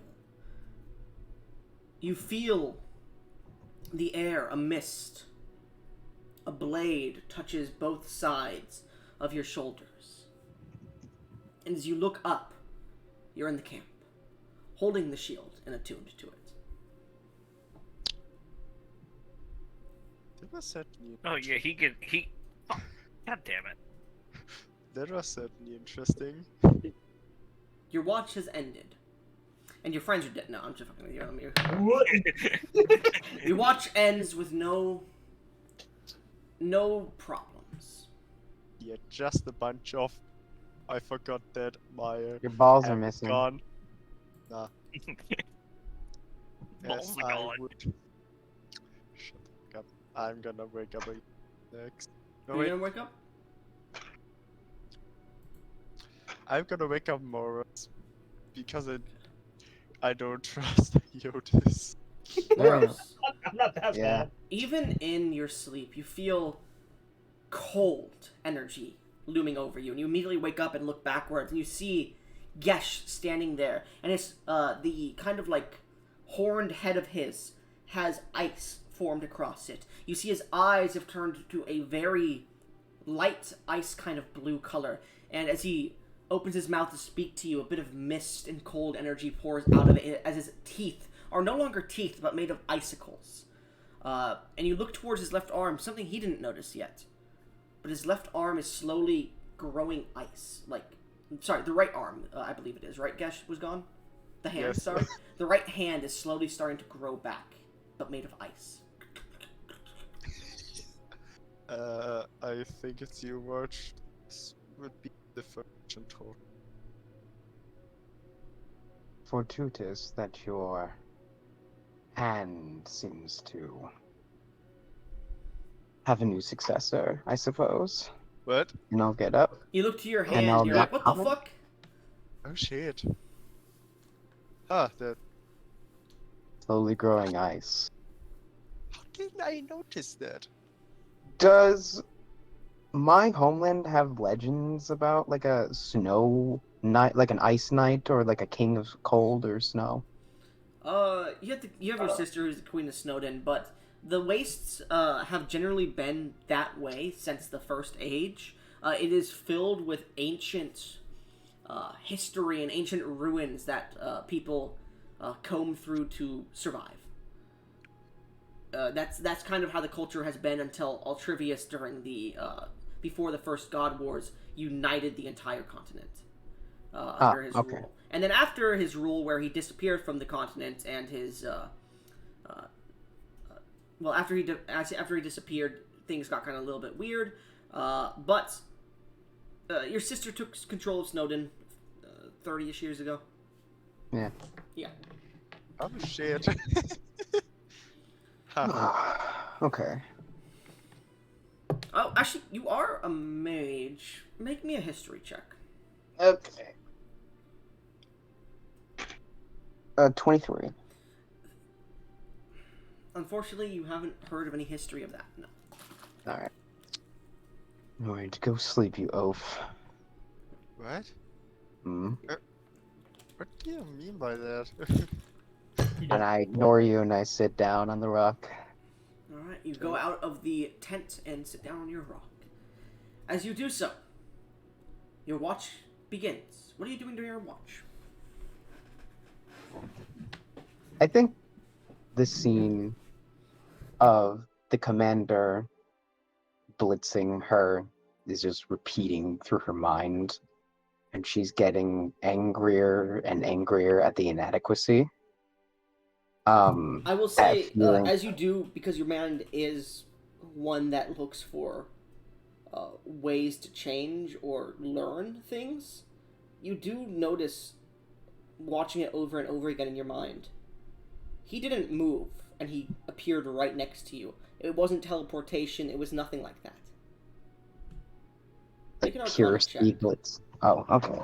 you feel the air, a mist. A blade touches both sides of your shoulders. And as you look up, you're in the camp, holding the shield and attuned to it. That was certainly. Oh yeah, he. Oh, God damn it. That was certainly interesting. Your watch has ended. And your friends are dead. No, I'm just fucking with you. Your watch ends with no problems. Yeah, just a bunch of. I forgot that my Your balls are hand missing. gone. Nah. Balls As are I gone. would. Shut the fuck up. I'm gonna wake up next. No, Are you wait. gonna wake up? I'm gonna wake up Morris because I don't trust Yotis. Moros, I'm not that Yeah. bad. even in your sleep, you feel cold energy looming over you, and you immediately wake up and look backwards, and you see Gesh standing there, and it's the kind of like horned head of his has ice formed across it. You see his eyes have turned to a very light ice kind of blue color, and as he opens his mouth to speak to you, a bit of mist and cold energy pours out of it as his teeth are no longer teeth but made of icicles. And you look towards his left arm, something he didn't notice yet. But his left arm is slowly growing ice. Sorry, the right arm, I believe it is. Right, Gesh was gone? The hand, Yes. sorry. The right hand is slowly starting to grow back, but made of ice. I think it's you, Watch. This would be the first talk. Fortuitous that your hand seems to have a new successor, I suppose. What? And I'll get up. You look to your And hand, I'll and you're like, not what the comment? fuck? Oh shit. Ah, that. Slowly growing ice. How didn't I notice that? Does my homeland have legends about like a snow night, like an ice night, or like a king of cold or snow? You have your sister who's the Queen of Snowden, but the wastes have generally been that way since the First Age. It is filled with ancient history and ancient ruins that people comb through to survive. That's kind of how the culture has been until Altrivius during the before the First God Wars united the entire continent under his okay. rule. And then after his rule, where he disappeared from the continent, and his well, after he disappeared, things got kind of a little bit weird. But your sister took control of Snowden 30-ish years ago. Yeah. Yeah. Oh shit. Haha. Okay. Oh, actually, you are a mage. Make me a history check. Okay. 23. Unfortunately, you haven't heard of any history of that. No. Alright. I'm going to go sleep, you oaf. What? Hmm? What do you mean by that? And I ignore you and I sit down on the rock. Alright, you go out of the tent and sit down on your rock. As you do so, your watch begins. What are you doing during your watch? I think the scene of the commander blitzing her is just repeating through her mind, and she's getting angrier and angrier at the inadequacy. I will say, feeling. as you do, because your mind is one that looks for ways to change or learn things, you do notice, watching it over and over again in your mind, he didn't move, and he appeared right next to you. It wasn't teleportation, it was nothing like that. Make an Pure Arcana check. speed blitz. Oh, okay.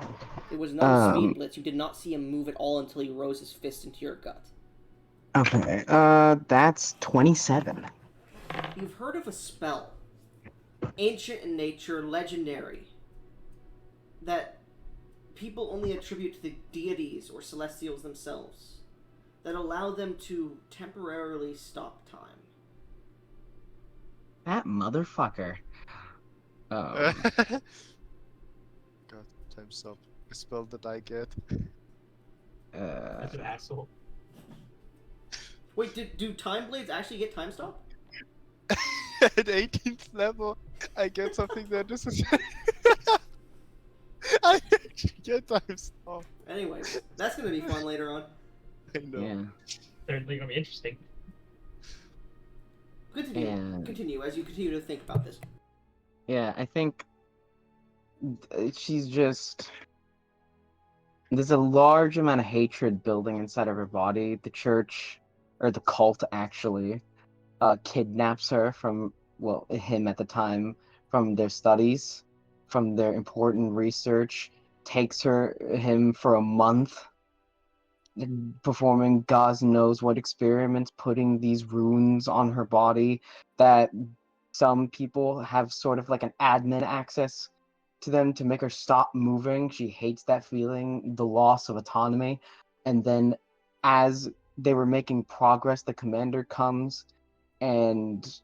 It was not a speed Um, blitz. You did not see him move at all until he rose his fist into your gut. Okay. That's 27. You've heard of a spell, ancient in nature, legendary, that people only attribute to the deities or celestials themselves, that allow them to temporarily stop time. That motherfucker. God, time's up. The spell that I get. That's an asshole. Wait, do time blades actually get time stop? At 18th level, I get something that is. I actually get time stop. Anyway, that's gonna be fun later on. I know. Yeah. Certainly gonna be interesting. Continue as you continue to think about this. Yeah, I think she's just. There's a large amount of hatred building inside of her body. The church, or the cult actually, kidnaps her from, well, him at the time, from their studies, from their important research, takes him for a month, performing God knows what experiments, putting these runes on her body that some people have sort of like an admin access to them to make her stop moving. She hates that feeling, the loss of autonomy. And then as they were making progress, the commander comes and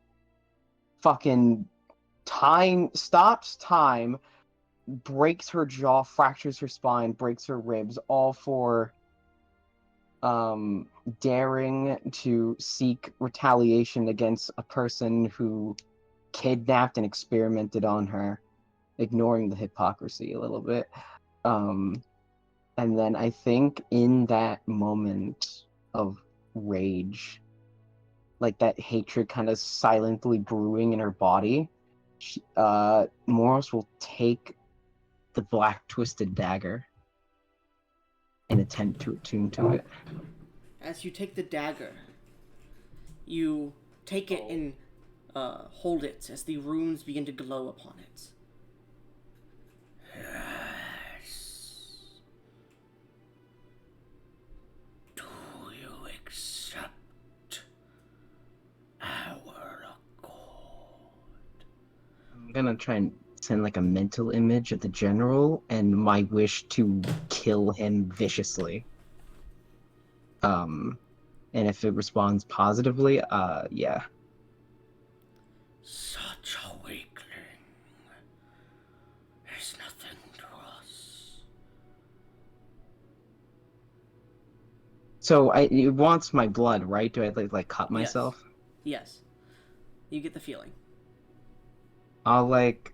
fucking stops time, breaks her jaw, fractures her spine, breaks her ribs, all for daring to seek retaliation against a person who kidnapped and experimented on her, ignoring the hypocrisy a little bit. And then I think in that moment of rage, like that hatred kind of silently brewing in her body, Moros will take the black twisted dagger and attempt to attune to it. As you take the dagger, you take it and hold it as the runes begin to glow upon it. Yes. Do you accept our accord? I'm gonna try and send like a mental image of the general and my wish to kill him viciously. And if it responds positively, yeah. Such a weakling. There's nothing to us. So it wants my blood, right? Do I like cut myself? Yes. You get the feeling. I'll like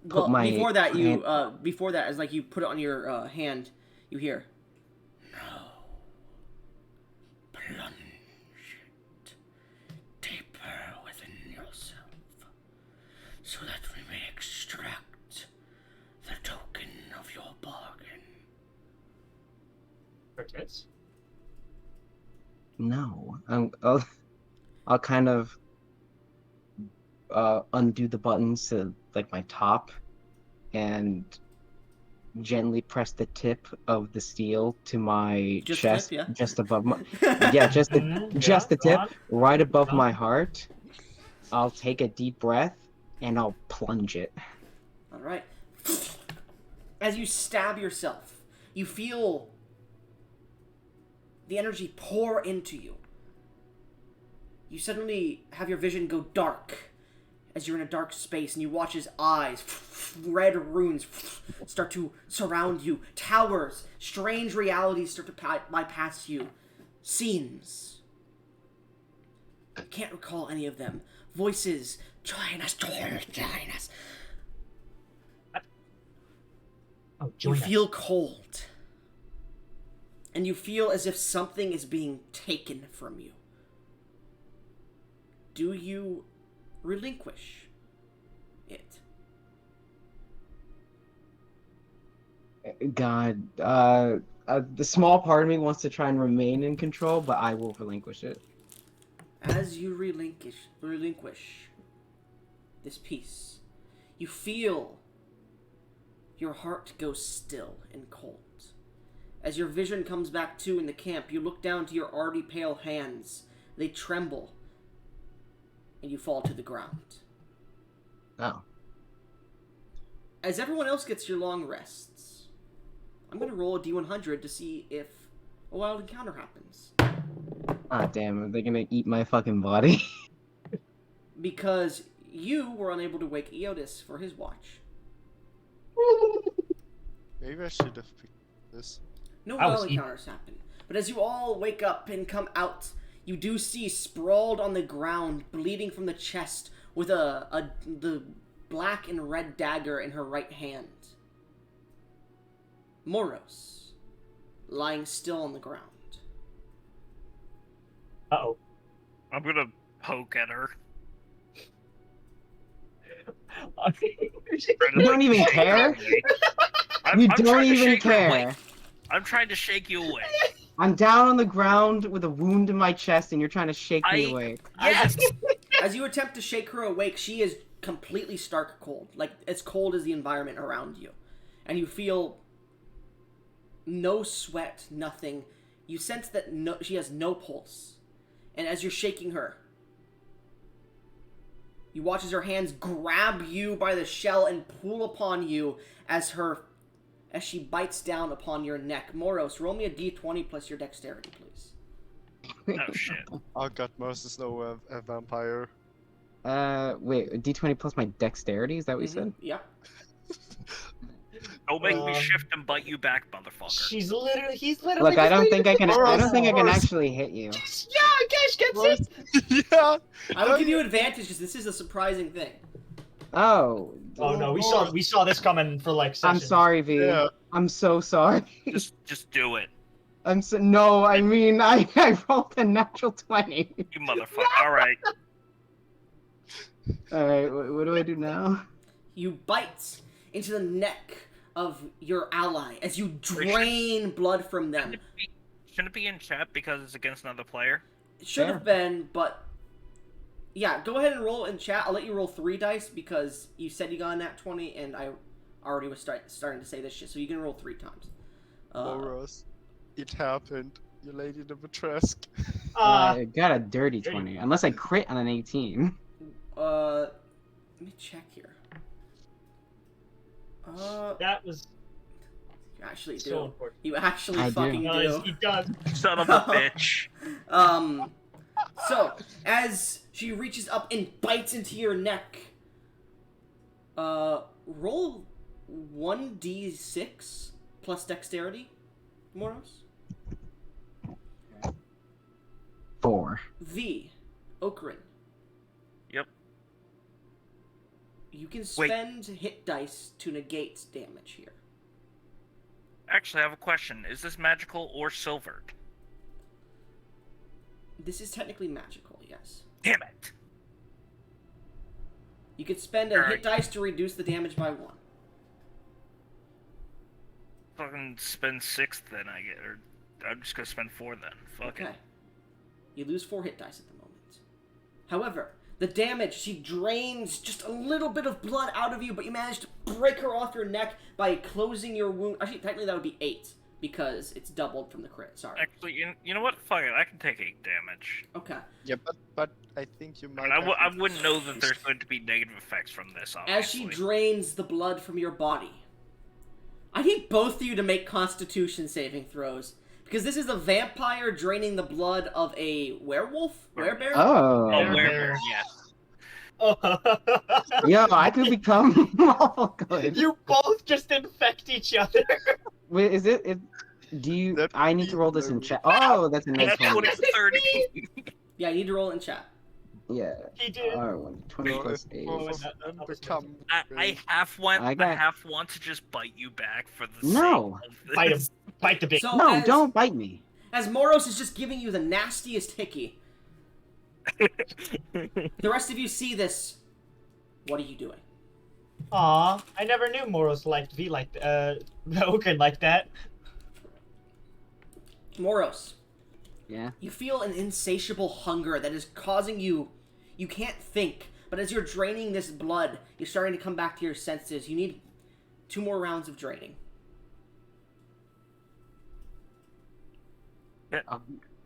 put my before that hand... as like you put it on your hand, you hear, "No. Plunge it deeper within yourself, so that we may extract the token of your bargain." Crickets? No. I'll kind of undo the buttons to like my top and gently press the tip of the steel to my Just chest, tip, yeah. just above my just the tip, right above my heart. I'll take a deep breath and I'll plunge it. All right. As you stab yourself, you feel the energy pour into you. You suddenly have your vision go dark as you're in a dark space, and you watch his eyes, red runes, start to surround you. Towers, strange realities start to bypass you. Scenes. You can't recall any of them. Voices, join us, join us. Oh, You feel cold. and you feel as if something is being taken from you. Do you relinquish it? God, the small part of me wants to try and remain in control, but I will relinquish it. As you relinquish this piece, you feel your heart go still and cold. As your vision comes back to in the camp, you look down to your already pale hands. They tremble, and you fall to the ground. Oh. As everyone else gets your long rests, I'm going to roll a D100 to see if a wild encounter happens. Ah, damn, are they gonna eat my fucking body? Because you were unable to wake Eotis for his watch. Maybe I should have picked this. No I was wild encounters happen. But as you all wake up and come out, you do see sprawled on the ground, bleeding from the chest, with the black and red dagger in her right hand, Moros, lying still on the ground. Uh-oh. I'm gonna poke at her. You don't even care? You don't even care. I'm trying to shake you away. I'm down on the ground with a wound in my chest, and you're trying to shake me away. Yes! As you attempt to shake her awake, she is completely stark cold. Like, as cold as the environment around you. And you feel no sweat, nothing. You sense that she has no pulse. And as you're shaking her, you watch as her hands grab you by the shell and pull upon you as she bites down upon your neck. Moros, roll me a d20 plus your dexterity, please. Oh shit. Oh god, Moses is no a vampire. Wait, a d20 plus my dexterity? Is that what you said? Yep. Don't make me shift and bite you back, motherfucker. He's literally. Look, I don't think I can. I don't think I can Moros. actually hit you. Yeah, Gash gets it. Yeah! I will give you advantage because this is a surprising thing. Oh. Oh no, we saw this coming for like I'm sessions. sorry, V. Yeah. I'm so sorry. Just do it. No, I mean, I rolled a natural 20. You motherfucker. Alright. Alright, what do I do now? You bite into the neck of your ally as you drain blood from them. Shouldn't it be in chat because it's against another player? It should have been, but yeah, go ahead and roll in chat. I'll let you roll 3 dice because you said you got a nat 20 and I already was starting to say this shit, so you can roll 3 times. Moros, it happened. You lady the Matresk. I got a dirty 20, unless I crit on an 18. Let me check here. That was You actually do. so important. You actually I do. fucking do. He does. Son of a bitch. So, as she reaches up and bites into your neck, roll 1d6 plus dexterity, Moros. 4. V, Okrin. Yep. You can spend hit dice to negate damage here. Actually, I have a question. Is this magical or silvered? This is technically magical, yes. Damn it. You can spend a hit dice to reduce the damage by 1. Fucking spend 6 then, I get. Or I'm just gonna spend 4 then. Fuck Okay. it. You lose 4 hit dice at the moment. However, the damage, she drains just a little bit of blood out of you, but you manage to break her off your neck by closing your wound. Actually, technically that would be 8, because it's doubled from the crit. Sorry. Actually, you know what? Fuck it. I can take 8 damage. Okay. Yeah, but I think you might. But I wouldn't know that there's going to be negative effects from this, obviously. As she drains the blood from your body, I need both of you to make Constitution saving throws. Because this is a vampire draining the blood of a werewolf? Werebear? Oh. Oh, where? Yeah. Yo, I could become awful good. You both just infect each other. Wait, is it? Do you? That I need to roll this in chat. Oh, that's a nice That's one. 30. Yeah, you need to roll it in chat. Yeah. He did. R1, 20 plus 8. Become. I half want I got- to just bite you back for the No. sake of this. Fight him. Bite the big. So No, as, don't bite me. As Moros is just giving you the nastiest hickey, the rest of you see this. What are you doing? Aw, I never knew Moros liked V like Okran like that. Moros, Yeah. you feel an insatiable hunger that is causing you. You can't think, but as you're draining this blood, you're starting to come back to your senses. You need 2 more rounds of draining.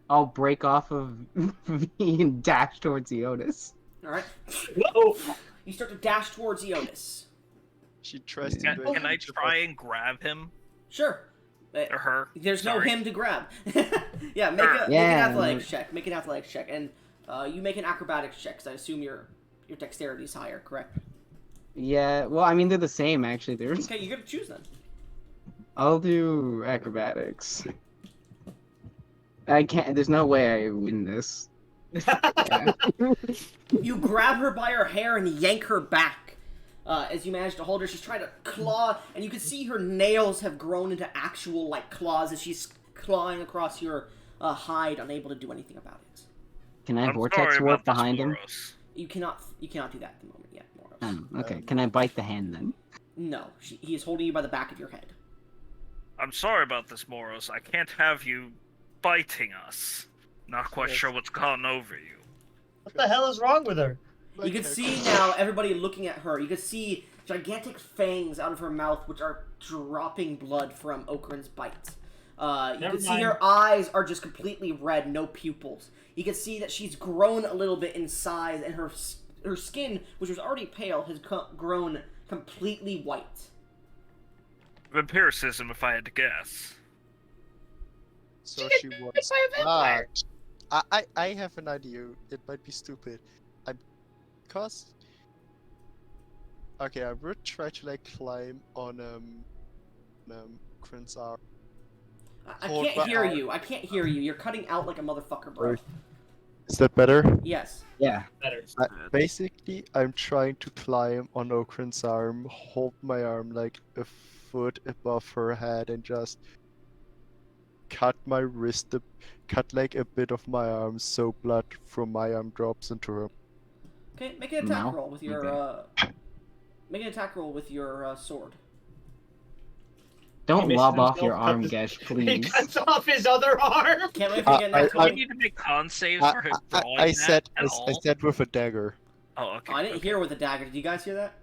I'll break off of V and dash towards Eotis. Alright? Whoa! You start to dash towards Eotis. She tries to Can, do can I try and grab him Sure. or her? There's no Sorry. him to grab. Yeah, make an athletics check. Make an athletics check. And you make an acrobatics check, because I assume your dexterity is higher, correct? Yeah, well, I mean, they're the same, actually. Okay, you're gonna choose then. I'll do acrobatics. I can't, there's no way I win this. Yeah. You grab her by her hair and yank her back. As you manage to hold her, she's trying to claw, and you can see her nails have grown into actual, like, claws as she's clawing across your hide, unable to do anything about it. Can I I'm vortex sorry warp about this, behind him? Moros. You cannot do that at the moment yet, Moros. Okay. Can I bite the hand then? No, he is holding you by the back of your head. I'm sorry about this, Moros. I can't have you biting us. Not quite sure what's gone over you. What the hell is wrong with her? You can see now everybody looking at her. You can see gigantic fangs out of her mouth, which are dropping blood from Okran's bite. You Never can see mind. her eyes are just completely red, no pupils. You can see that she's grown a little bit in size, and her skin, which was already pale, has grown completely white. Vampiricism, if I had to guess. So she wants that. I have an idea. It might be stupid. Because okay, I would try to like climb on Crin's arm. I Hold can't my hear arm. you. I can't hear you. You're cutting out like a motherfucker, bro. Is that better? Yes. Yeah. Better. Basically, I'm trying to climb on Okran's arm, hold my arm like a foot above her head, and just cut my wrist, cut like a bit of my arm, so blood from my arm drops into her. Okay, make an attack No? roll with your Okay. make an attack roll with your sword. Don't He lob misses off your himself, arm, cuts Gesh, He please. cuts off his other arm. Can't wait for you to get I- that Do we card. need to make con saves I, for him I, drawing I that said at I all? said with a dagger. Oh, okay. Oh, I didn't okay. hear with a dagger. Did you guys hear that?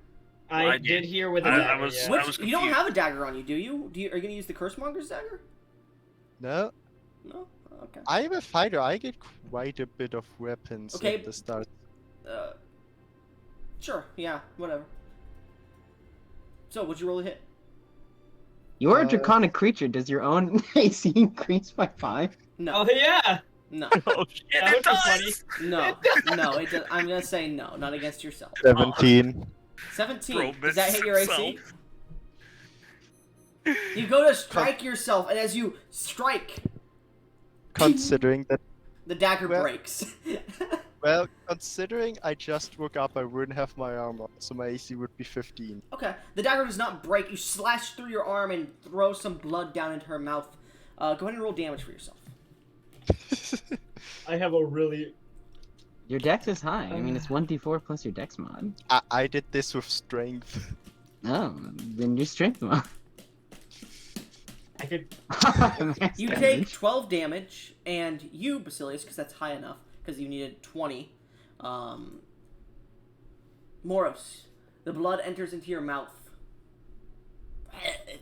I I did did. hear with a I dagger, was- yeah. I Which was you don't confused. have a dagger on you, do you? Are you gonna use the Cursemonger's dagger? No, No. Oh, okay. I'm a fighter. I get quite a bit of weapons Okay. at the start. Sure. Yeah. Whatever. So, would you roll a hit? You're a draconic creature. Does your own AC increase by 5? No. Oh yeah. No. Oh shit! That It would be does. No. No. It does. I'm gonna say no. Not against yourself. 17. 17. Bro Does that hit your AC? himself. You go to strike yourself, and as you strike, Considering that, the dagger Well- breaks. well, considering I just woke up, I wouldn't have my armor, so my AC would be 15. Okay. The dagger does not break. You slash through your arm and throw some blood down into her mouth. Go ahead and roll damage for yourself. I have a really. Your dex is high. I mean, it's 1d4 plus your dex mod. I did this with strength. Oh, then your strength mod. I could. Max You take damage. 12 damage, and you, Basilius, because that's high enough, because you needed 20. Moros, the blood enters into your mouth.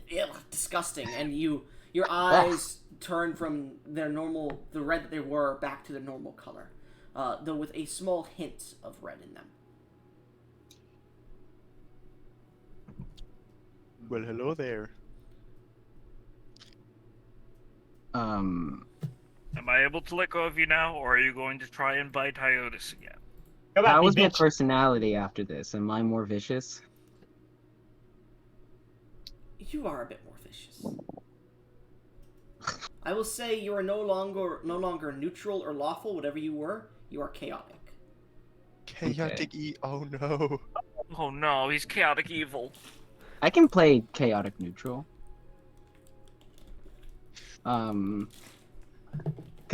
Ew, disgusting, and your eyes turn from their normal, the red that they were, back to the normal color, though with a small hint of red in them. Well, hello there. Am I able to let go of you now, or are you going to try and bite Hyotis again? Come How at me, was my bitch. personality after this? Am I more vicious? You are a bit more vicious. I will say you are no longer neutral or lawful. Whatever you were, you are chaotic. Chaotic E. Oh no. Oh no, he's chaotic evil. I can play chaotic neutral. Because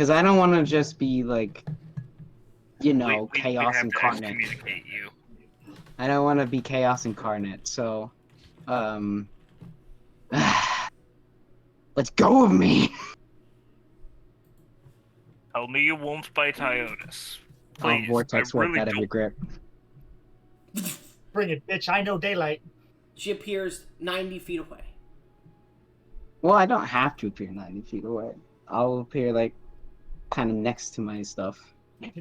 I don't want to just be like, you know, we chaos have to incarnate. excommunicate you. I don't want to be chaos incarnate. So, let's go with me. Tell me you won't bite Ionis. Please, Vortex I work really out every don't. grip. Bring it, bitch. I know daylight. She appears 90 feet away. Well, I don't have to appear 90 feet away. I'll appear like kind of next to my stuff.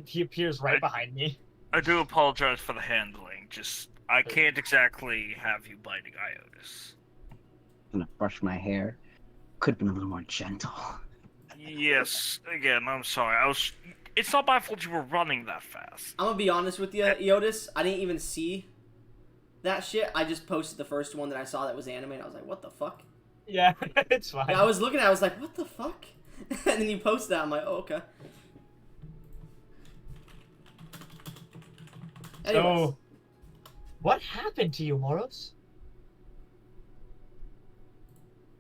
He appears right behind me. I do apologize for the handling. Just, I can't exactly have you biting Ionis. I'm gonna brush my hair. Could have been a little more gentle. Yes, again, I'm sorry. It's not my fault you were running that fast. I'm gonna be honest with you, Eotis. I didn't even see that shit. I just posted the first one that I saw that was anime, and I was like, what the fuck? Yeah, it's fine. Yeah, I was looking at it, I was like, what the fuck? And then you posted that, I'm like, oh, okay. Anyways, So, what happened to you, Moros?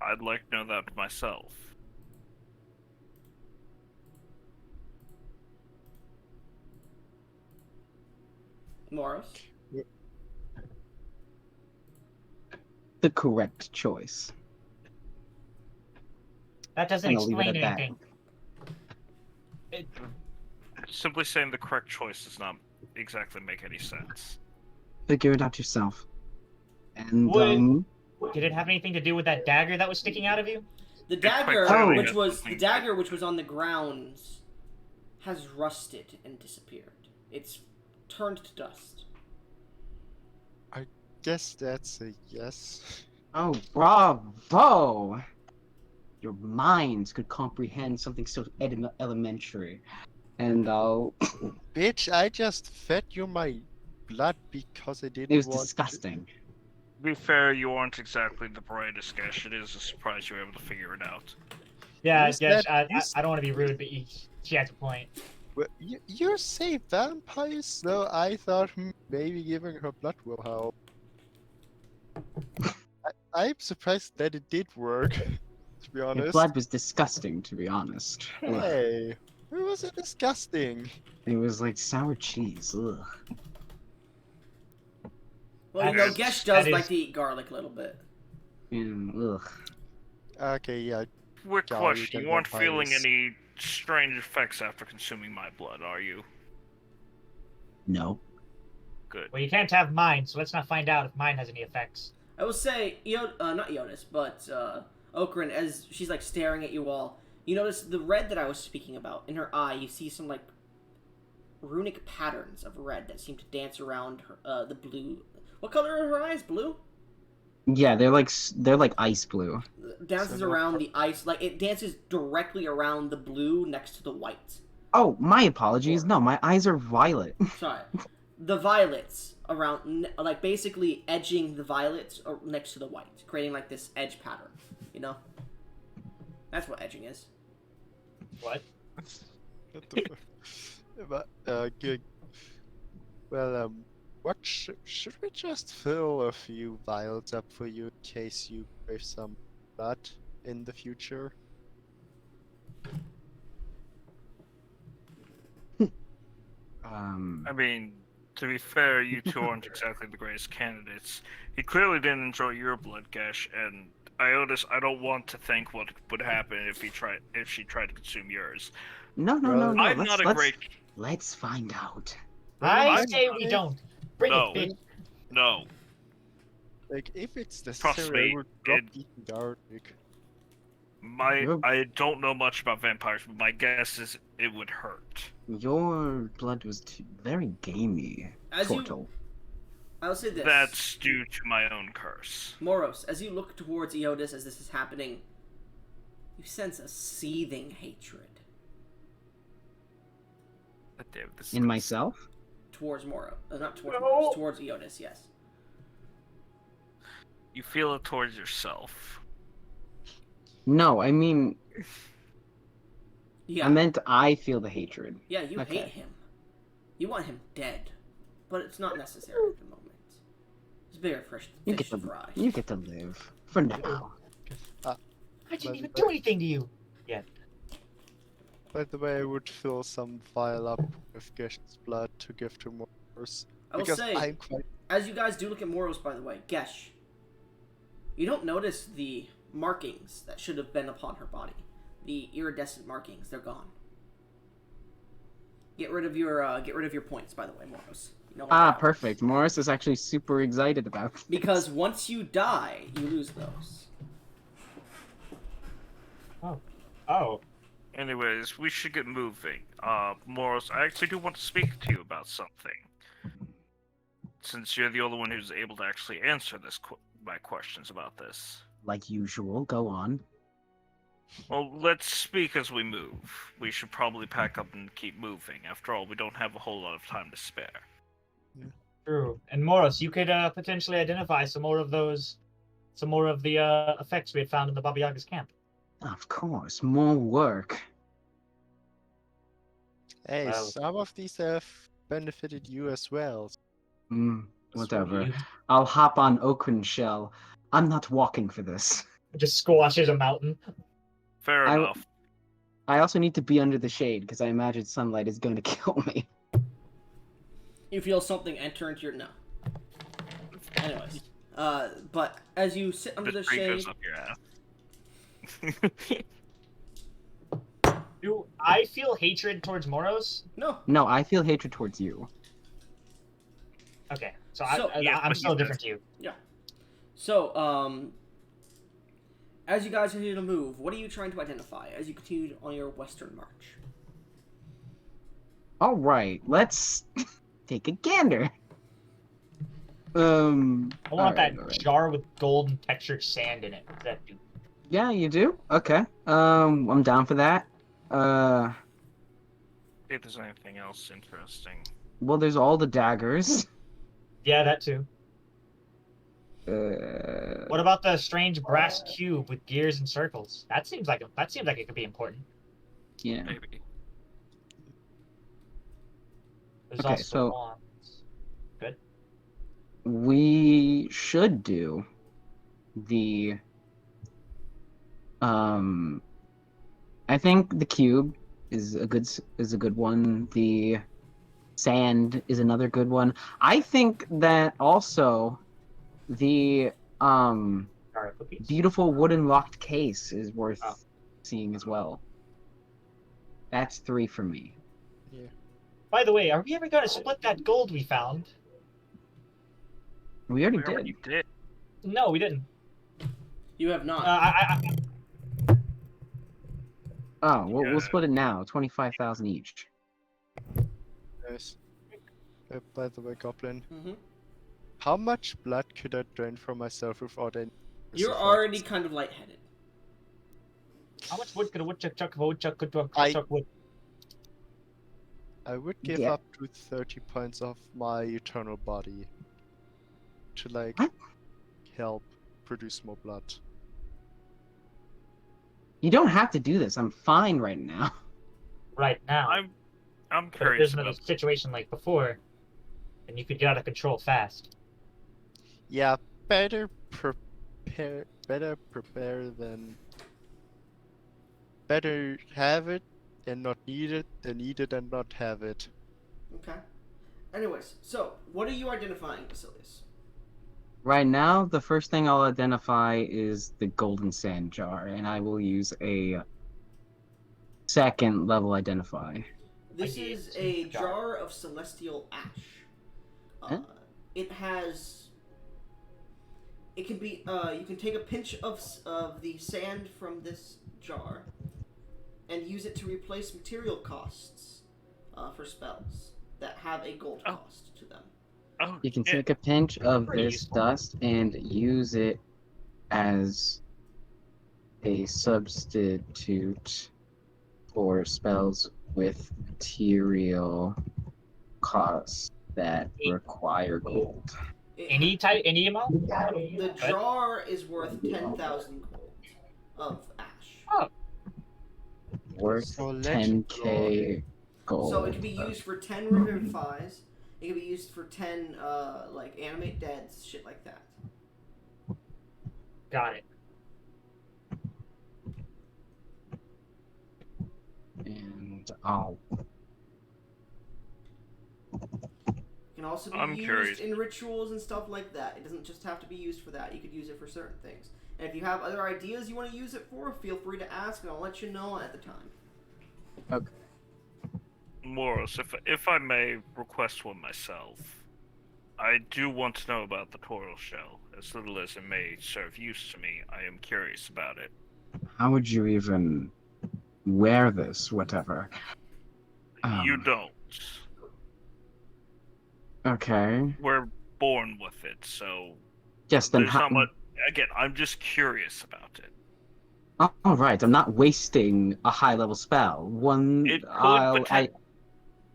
I'd like to know that myself. Moros. The correct choice. That doesn't And I'll leave it explain at that. anything. Simply saying the correct choice does not exactly make any sense. Figure it out yourself. And Would- Did it have anything to do with that dagger that was sticking out of you? The quite dagger, clearly which has was something- the dagger, which was on the ground, has rusted and disappeared. It's turned to dust. Guess that's a yes. oh, bravo! Your minds could comprehend something so elementary. And Bitch, I just fed you my blood because I didn't it was want disgusting. To be fair, you aren't exactly the brightest Gesh. It is a surprise you were able to figure it out. Yeah, You yes, said- I don't want to be rude, but she has a point. Well, you say vampires, so I thought maybe giving her blood will help. I'm surprised that it did work, to be Your honest. blood was disgusting, to be honest. Ugh. Hey, it wasn't disgusting. It was like sour cheese. Ugh. Well, you know, That Gesh is- does that like is- to eat garlic a little bit. Ugh. Okay, yeah. Quick Golly, question: the you aren't feeling vampires. any strange effects after consuming my blood, are you? No. Good. Well, you can't have mine, so let's not find out if mine has any effects. I will say, not Eotis, but Okrin, as she's like staring at you all, you notice the red that I was speaking about in her eye. You see some like runic patterns of red that seem to dance around her, the blue. What color are her eyes? Blue? Yeah, they're like ice blue. Dances So no around the ice, like it dances directly around the blue next to the white. Oh, my apologies. No, my eyes are violet. Sorry, the violets around, like basically edging the violets next to the white, creating like this edge pattern. You know, that's what edging is. What? What the fuck? Good. Well, should we just fill a few vials up for you in case you crave some blood in the future? I mean, to be fair, you two aren't exactly the greatest candidates. He clearly didn't enjoy your blood, Gesh, and Iotis, I don't want to think what would happen if she tried to consume yours. No. I'm not a great. Let's find out. I say we don't. Bring No. it, bitch. No, Like, if it's Trust necessary, me, I would drop it- eating garlic. I don't know much about vampires, but my guess is it would hurt. Your blood was very gamey, As you, Tortle. I'll say this. That's due to my own curse. Moros, as you look towards Eotis as this is happening, you sense a seething hatred God damn, this In myself? towards Moro. Not towards No. Moros, towards Eotis, yes. You feel it towards yourself. No, I mean, Yeah. I meant I feel the hatred. Yeah, you Okay. hate him. You want him dead. But it's not necessary at the moment. It's bigger fish You get to to fry. you get to live for now. I didn't even do anything to you. yet. By the way, I would fill some vial up with Gesh's blood to give to Morris. I will Because say, I'm quite... as you guys do look at Moros, by the way, Gesh, you don't notice the markings that should have been upon her body. The iridescent markings, they're gone. Get rid of your points, by the way, Moros. You know what that Perfect. Morris is actually super excited about this. Because once you die, you lose those. Oh. Anyways, we should get moving. Morris, I actually do want to speak to you about something. Since you're the only one who's able to actually answer my questions about this. Like usual, go on. Well, let's speak as we move. We should probably pack up and keep moving. After all, we don't have a whole lot of time to spare. True. And Moros, you could potentially identify some more of the effects we had found in the Babayaga's camp. Of course, more work. Hey, Well- some of these have benefited you as well. Whatever. You I'll hop on Okun Shell. I'm not walking for this. just squashes a mountain. Fair I- enough. I also need to be under the shade because I imagine sunlight is going to kill me. You feel something enter into your no. Anyways, but as you sit under the tree shade, goes up your ass. Do I feel hatred towards Moros? no. No, I feel hatred towards you. Okay, so, yeah, I'm but still he different to you. So, as you guys continue to move, what are you trying to identify as you continue on your western march? All right, let's take a gander. I want alright, that alright. jar with golden textured sand in it. What's that do? Yeah, you do? Okay. I'm down for that. See if there's anything else interesting. Well, there's all the daggers. Yeah, that too. Uh, What about the strange brass cube with gears and circles? That seems like it could be important. yeah. Maybe. There's Okay, also so- wands. We should do the I think the cube is a good one. The sand is another good one. I think that also the Jar of cookies. beautiful wooden locked case is worth Oh. seeing as well. That's 3 for me. By the way, are we ever going to split that gold we found? We already We did. already did. No, we didn't. You have not. Oh, we'll Yeah. split it now. 25,000 each. Yes. By the way, Goblin, Mm-hmm. how much blood could I drain from myself without any... You're already kind of lightheaded. How much wood could a woodchuck chuck if a woodchuck could I- chuck wood? I would give Yeah. up to 30 points of my eternal body to, like, What? help produce more blood. You don't have to do this. I'm fine right now. Right now. I'm But if curious there's another about. situation like before, then you could get out of control fast. Yeah, better prepare than... Better have it and not need it than need it and not have it. Okay. Anyways, so what are you identifying, Basilius? Right now, the first thing I'll identify is the golden sand jar, and I will use a second level identify. This I is did. a jar of celestial ash. Huh? It has. It can be. You can take a pinch of the sand from this jar, and use it to replace material costs for spells that have a gold Oh. cost to them. Oh, You can shit. take a pinch of Pretty this useful. dust and use it as a substitute for spells with material costs that require gold. Any amount? The jar is worth 10,000 gold of ash. Oh, Worth So let's 10k gold. So it can be used for 10 revivifies. It can be used for 10 like animate deads, shit like that. got it. Oh. It can also be I'm used curious. in rituals and stuff like that. It doesn't just have to be used for that. You could use it for certain things. And if you have other ideas you want to use it for, feel free to ask, and I'll let you know at the time. Okay. Moros, if I may request one myself, I do want to know about the Toro shell. As little as it may serve use to me, I am curious about it. How would you even wear this, whatever? You don't. Okay. We're born with it, so Yes, then there's how... not much. Again, I'm just curious about it. All right, I'm not wasting a high-level spell.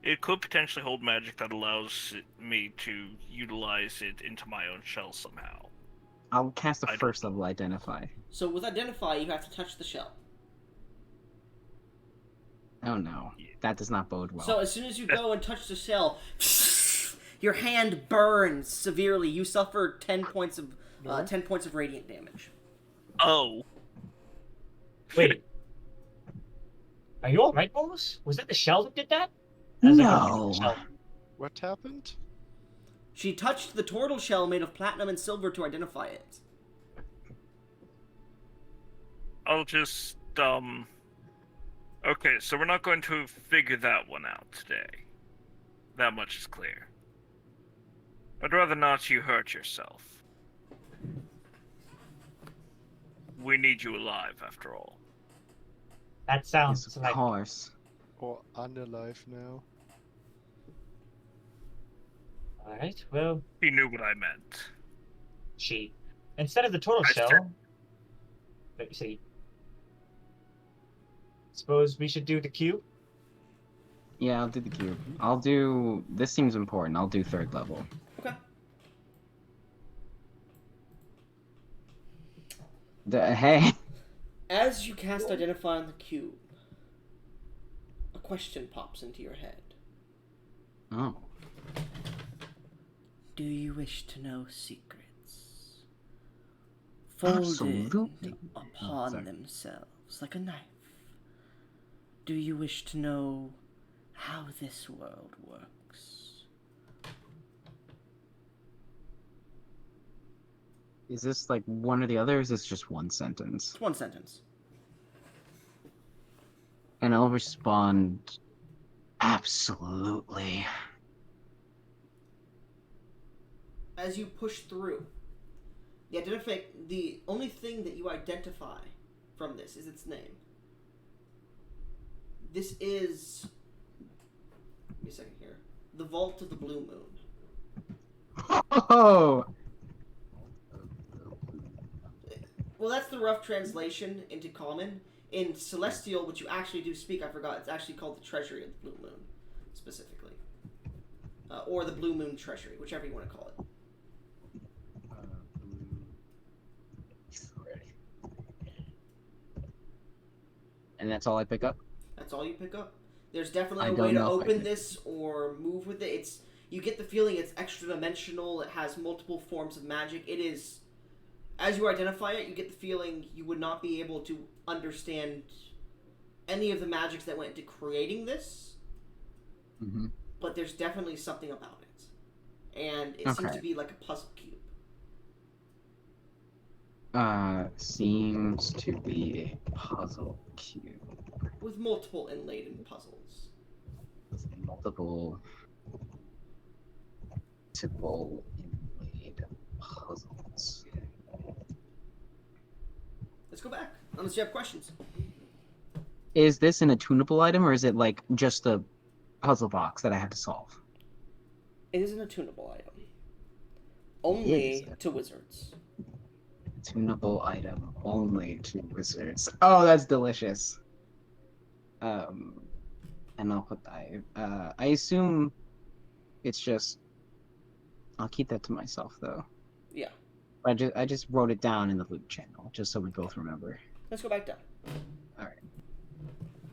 It could potentially hold magic that allows me to utilize it into my own shell somehow. I'll cast a I don't first level identify. So with Identify, you have to touch the shell. Oh no, that does not bode well. So as soon as you go and touch the shell, your hand burns severely. You suffer 10 points of 10 points of radiant damage. Oh. Wait. Are you alright, Moros? Was that the shell that did that? No. What happened? She touched the turtle shell made of platinum and silver to identify it. I'll just, Okay, so we're not going to figure that one out today. That much is clear. I'd rather not you hurt yourself. We need you alive, after all. That sounds Yes, of like... course. Or unalive now? Alright, well, He knew what I meant. she... Instead of the turtle I shell... said- Let me see. Suppose we should do the cube? Yeah, I'll do the cube. I'll do... This seems important. I'll do third level. Okay. Hey! As you cast Identify on the cube, a question pops into your head. Oh. Do you wish to know secrets? Folded Absolutely. upon Sorry. themselves like a knife. Do you wish to know how this world works? Is this like one or the other, or is this just one sentence? It's one sentence. And I'll respond... Absolutely. As you push through, the only thing that you identify from this is its name. This is... Give me a second here. The Vault of the Blue Moon. Oh! Well, that's the rough translation into Common. In Celestial, which you actually do speak, I forgot, it's actually called the Treasury of the Blue Moon, specifically. Or the Blue Moon Treasury, whichever you want to call it. And that's all I pick up? That's all you pick up. There's definitely I a don't way to know if I open can- this or move with it. You get the feeling it's extra dimensional. It has multiple forms of magic. It is, as you identify it, you get the feeling you would not be able to understand any of the magics that went into creating this. Mm-hmm. But there's definitely something about it, and it seems Okay. to be like a puzzle cube. Seems to be a puzzle cube. With multiple inlaid puzzles. With multiple inlaid puzzles. Let's go back, unless you have questions. Is this an attunable item, or is it like just a puzzle box that I have to solve? It is an attunable item. Only Is. to wizards. Tunable item only to wizards. Oh, that's delicious. And I'll put I assume it's just. I'll keep that to myself though. Yeah. I just wrote it down in the loop channel just so we both remember. Let's go back down.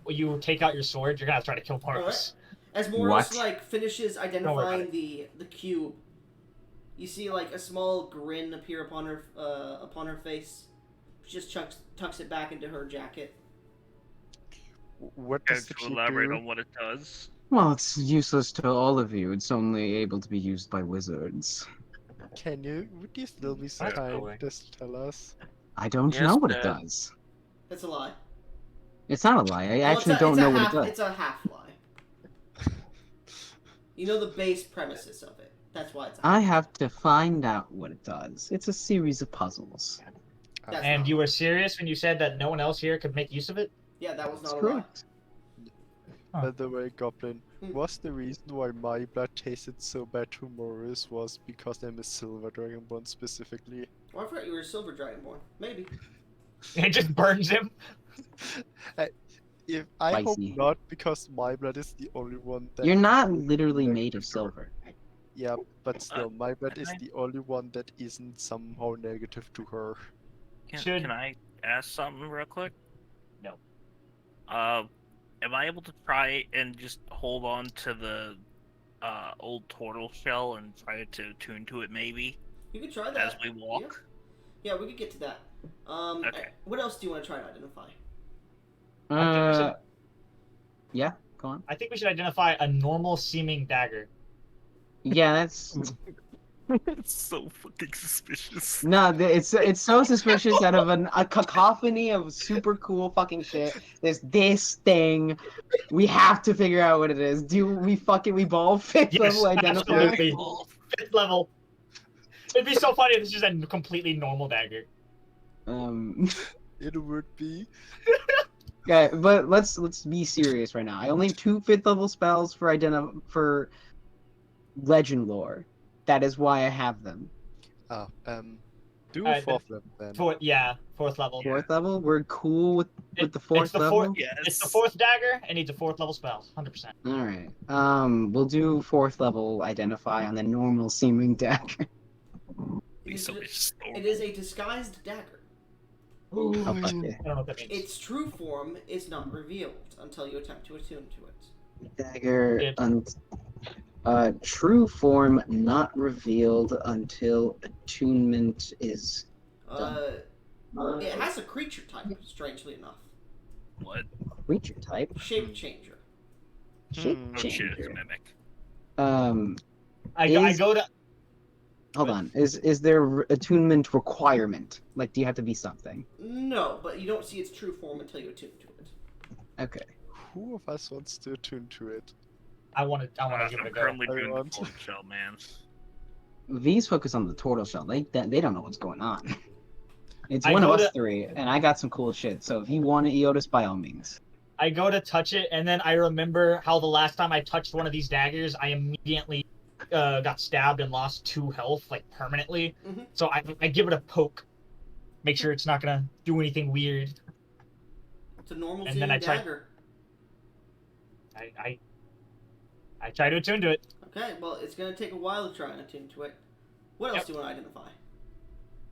When you take out your sword, you're gonna try to kill Moros. As Moros What? finishes about identifying the cube, you see a small grin appear upon her face. She just tucks it back into her jacket. What Care does the to key elaborate do? on what it does? Well, it's useless to all of you. It's only able to be used by wizards. Would you still be so That's kind cool. just tell us? I don't Yes, know what it Dad. does. It's a lie. It's not a lie. I Well, actually it's don't a know what it half. does. It's a half lie. You know the base premises of it. That's why it's a half. I have to find out what it does. It's a series of puzzles. That's And not you a were lie. serious when you said that no one else here could make use of it? Yeah, that was That's not a lie. correct. Huh. By the way, Goblin, Hmm. was the reason why my blood tasted so bad to Morris was because I'm a silver dragonborn specifically? Well, I forgot you were a silver dragonborn. Maybe. It just burns him. If I hope Spicy. not, because my blood is the only one that You're not isn't literally made negative of to her. silver. Yeah, but still, my blood is I- the only one that isn't somehow negative to her. Should- Can I ask something real quick? No. Am I able to try and just hold on to the old turtle shell and try to tune to it maybe You could try that. as we walk? Yeah, we could get to that. Okay. What else do you want to try to identify? I think we should- Yeah, go on. I think we should identify a normal seeming dagger. Yeah, that's It's so fucking suspicious. no. It's so suspicious. Out of a cacophony of super cool fucking shit, there's this thing. We have to figure out what it is. Do we ball fifth Yes, level identify? absolutely. 5th level. It'd be so funny if it's just a completely normal dagger. It would be. Okay, but let's be serious right now. I only have 2 5th level spells for legend lore. That is why I have them. Do Alright, fourth level then. 4th level. 4th level, we're cool with the It's 4th the level. fourth- Yes. It's the 4th dagger. It needs a 4th level spell. 100%. All right. We'll do 4th level identify on the normal seeming dagger. It is, So it's it is a disguised dagger. Oh, fuck yeah. I don't know what that means. Its true form is not revealed until you attempt to attune to it. Dagger Yeah. true form not revealed until attunement is It has a creature type, strangely enough. what? creature type. Shape changer. Shape Oh shit, it's a changer. mimic. I is- go to. Hold on. Is there attunement requirement? Like, do you have to be something? No, but you don't see its true form until you attune to it. Okay. Who of us wants to attune to it? I want to give it I'm a go. currently I doing the want- full shell, man. V's focus on the turtle shell. They don't know what's going on. It's I one of go us to- 3, and I got some cool shit. So if you want it, Eotis, by all means. I go to touch it, and then I remember how the last time I touched one of these daggers, I immediately got stabbed and lost 2 health, like permanently. Mhm. So I give it a poke, make sure it's not gonna do anything weird. It's a normal And then seeming I try- dagger. I try to attune to it. Okay, well, it's gonna take a while to try and attune to it. What else Yep. do you want to identify?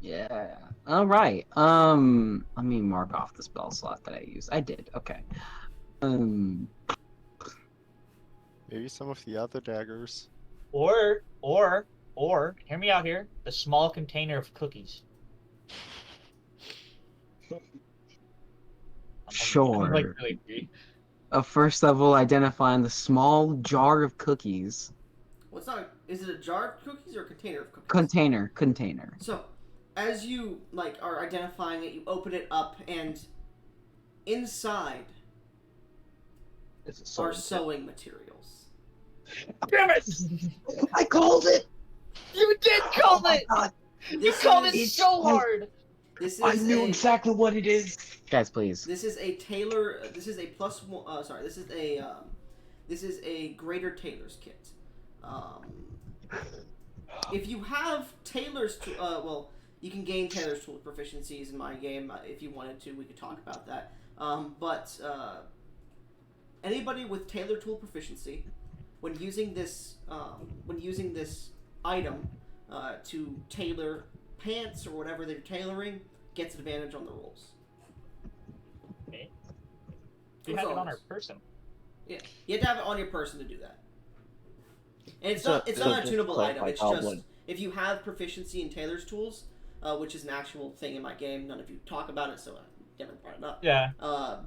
Yeah. All right. Let me mark off the spell slot that I used. I did. Okay. Maybe some of the other daggers. Or hear me out here. The small container of cookies. Sure. I'm like really agree. A first level identifying the small jar of cookies. What's not? Is it a jar of cookies or a container of cookies? Container. So, as you are identifying it, you open it up, and inside It's are sewing materials. Damn it! I called it. You did call it. God. You called it is- so hard. This is I knew a, exactly what it is. Guys, please. This is a tailor. This is a plus one. Sorry. This is a greater tailor's kit. If you have tailor's, well, you can gain tailor's tool proficiencies in my game if you wanted to. We could talk about that. But anybody with tailor tool proficiency, when using this item to tailor pants or whatever they're tailoring, gets advantage on the rolls. Okay. We That's have it all on it our is. person. Yeah, you have to have it on your person to do that. And it's So- not so a just tunable clarify, item. It's Goblin. just if you have proficiency in tailor's tools, which is an actual thing in my game. None of you talk about it, so never brought it up. Yeah.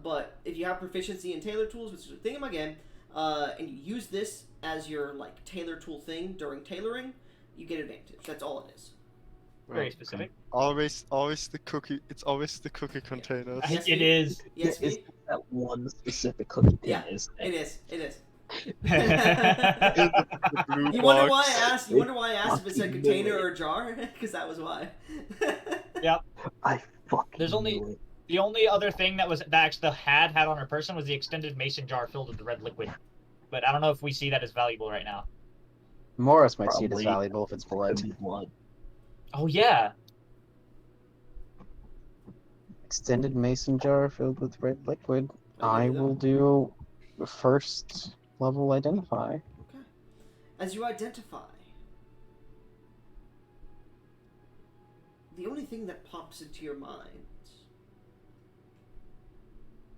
But if you have proficiency in tailor tools, which is a thing in my game, and you use this as your like tailor tool thing during tailoring, you get advantage. That's all it is. Very specific. Always the cookie. It's always the cookie containers. Yes, It me? is. Yes, It's me? that one specific cookie Yeah, thing, isn't It is. It is. The blue You wonder why I box. asked? You wonder why I asked if it said Fucking container knew it. or jar? Because that was why. I fucking There's only- knew it. The only other thing that actually had on her person was the extended mason jar filled with the red liquid. But I don't know if we see that as valuable right now. Morris might see it as Probably. valuable if it's blood. Blood. Oh yeah. Extended mason jar filled with red liquid. I do that. will do first level identify. Okay. As you identify, the only thing that pops into your mind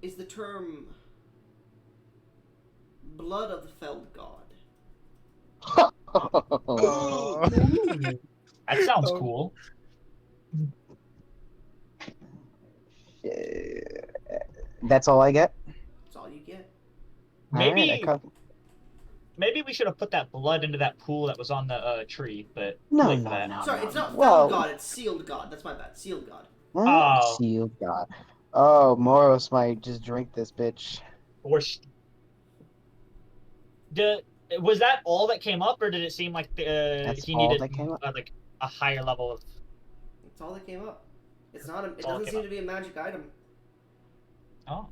is the term blood of the felled god. Oh. That sounds Oh. cool. That's all I get. That's all you get. Maybe Alright, I cut- maybe we should have put that blood into that pool that was on the tree, but No, wait for no, that. no. Sorry, it's not felled Well- god, it's sealed god. That's my bad. Sealed god. Oh. Shield God. Oh, Moros might just drink this bitch. Or was that all that came up, or did it seem like That's he all needed that came up. like a higher level of? That's all that came up. It's not. It That's all that doesn't came seem to be a magic item. Oh,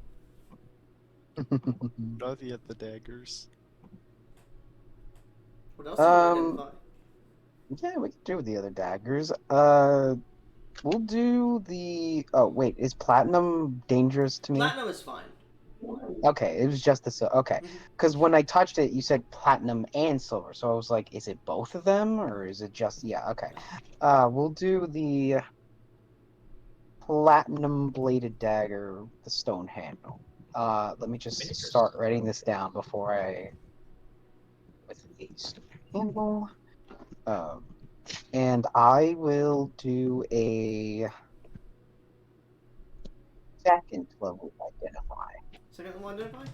Bloody at the daggers. What else do you want to Um, identify? Yeah, we can do the other daggers. We'll do the. Oh wait, is platinum dangerous to me? Platinum is fine. Okay, it was just the okay. Mhm. Because when I touched it, you said platinum and silver, so I was like, is it both of them or is it just yeah? Okay. We'll do the platinum bladed dagger, the stone handle. Let me just Miniatures. start writing this down before I with the stone handle. And I will do a second level identify. Second one identify.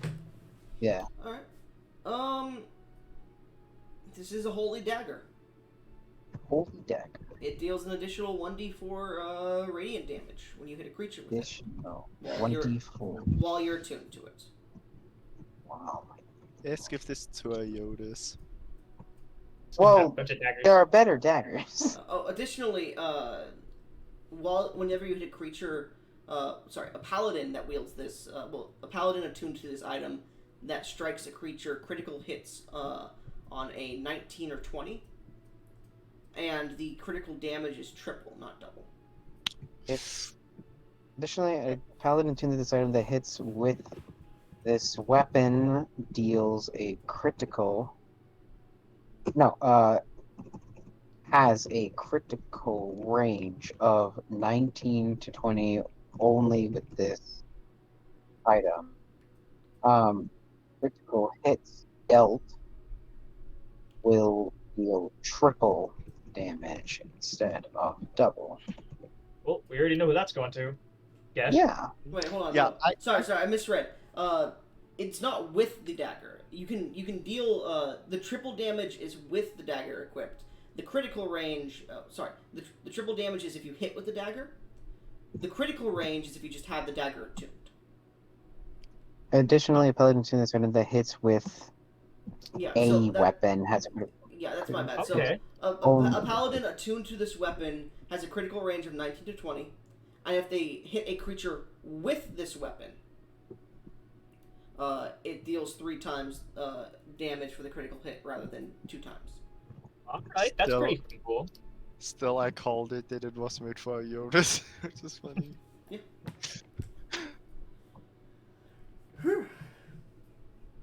Yeah. All right. This is a holy dagger. Holy dagger. It deals an additional 1d4 radiant damage when you hit a creature with it Additional While you're- 1d4. while you're attuned to it. Wow. Let's give this to a Yodis. Well, bunch of daggers. there are better daggers. Additionally, whenever you hit a creature, a paladin that wields this, a paladin attuned to this item that strikes a creature critical hits on a 19 or 20, and the critical damage is triple, not double. If additionally, a paladin tuned to this item that hits with this weapon deals a critical. No, has a critical range of 19 to 20 only with this item. Critical hits dealt will deal triple damage instead of double. Well, we already know who that's going to. Yes. Yeah. Wait, hold on. Yeah, hold on. Sorry, I misread. It's not with the dagger. You can deal the triple damage is with the dagger equipped. The critical range, the triple damage is if you hit with the dagger. The critical range is if you just have the dagger attuned. Additionally, a paladin tuned to this item that hits with Yeah, a so that, weapon has a yeah, that's my bad. Okay. So a paladin attuned to this weapon has a critical range of 19 to 20, and if they hit a creature with this weapon, it deals 3 times damage for the critical hit rather than 2 times. All right, that's Still- pretty cool. Still, I called it that it was made for a Yodis, which is funny.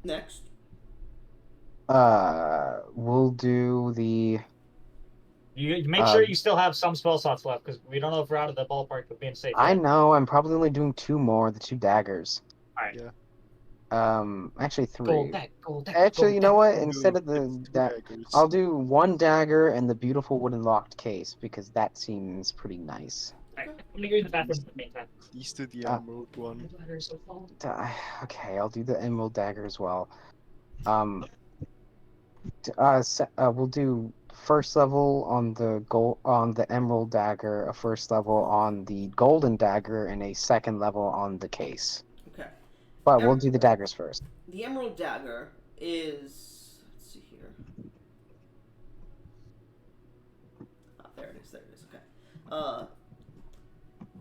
Next. We'll do the You make sure you still have some spell slots left, because we don't know if we're out of the ballpark of being safe. I yet. know, I'm probably only doing 2 more, the 2 daggers. Alright. Yeah. Actually 3. Gold deck, Actually, gold you know deck. what? Instead of It's the two that, daggers. I'll do 1 dagger and the beautiful wooden locked case because that seems pretty nice. I'm gonna go to the bathroom in the meantime. Please do the Ah. emerald one. Okay, I'll do the emerald dagger as well. We'll do first level on the emerald dagger, a first level on the golden dagger, and a second level on the case. Okay. But we'll do the daggers first. The emerald dagger is. Let's see here. Ah, there it is. There it is. Okay.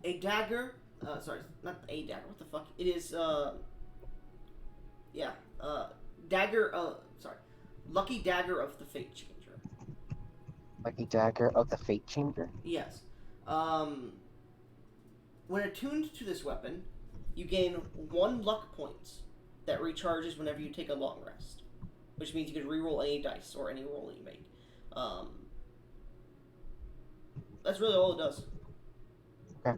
A dagger. Sorry, not a dagger. What the fuck? It is. Yeah. Dagger. Sorry. Lucky dagger of the fate changer. Lucky dagger of the fate chamber. Yes. When attuned to this weapon, you gain 1 luck point that recharges whenever you take a long rest, which means you can reroll any dice or any roll you make. That's really all it does. Okay.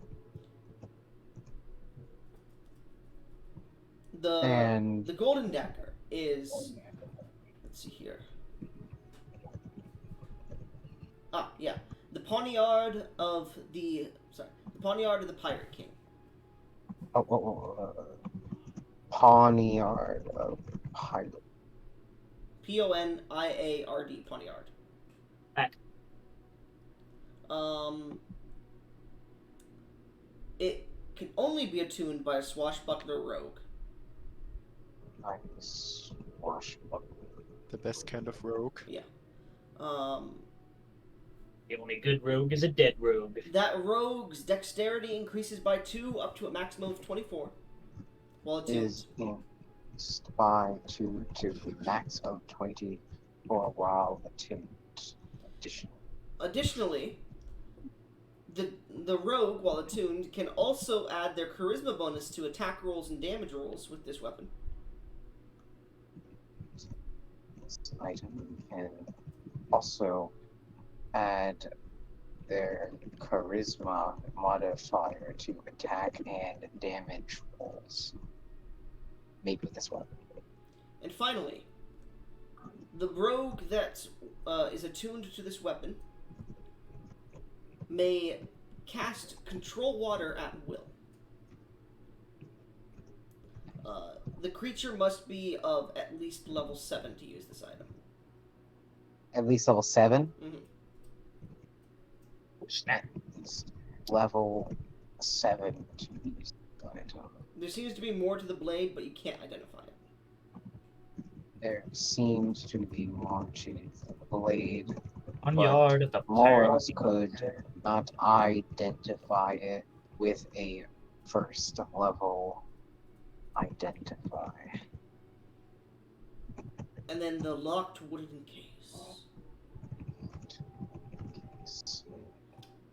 The golden dagger is. Let's see here. Ah, yeah. The poniard of the pirate king. Poniard of pirate. Poniard. Poniard. Back. It can only be attuned by a swashbuckler rogue. Nice. Swashbuckler. The best kind of rogue. Yeah. The only good rogue is a dead rogue. That rogue's dexterity increases by 2 up to a maximum of 24. While attuned. Is increased by 2 to the max of 24 while attuned. Additionally, the rogue, while attuned, can also add their charisma bonus to attack rolls and damage rolls with this weapon. This item can also add their charisma modifier to attack and damage rolls. Made with this weapon. And finally, the rogue that is attuned to this weapon may cast Control Water at will. The creature must be of at least level 7 to use this item. At least level 7? Mm-hmm. Snap. Level 7 to use the item. There seems to be more to the blade, but you can't identify it. There seems to be more to the blade. On But yard of the Morals pirate. could not identify it with a first level identify. And then the locked wooden case.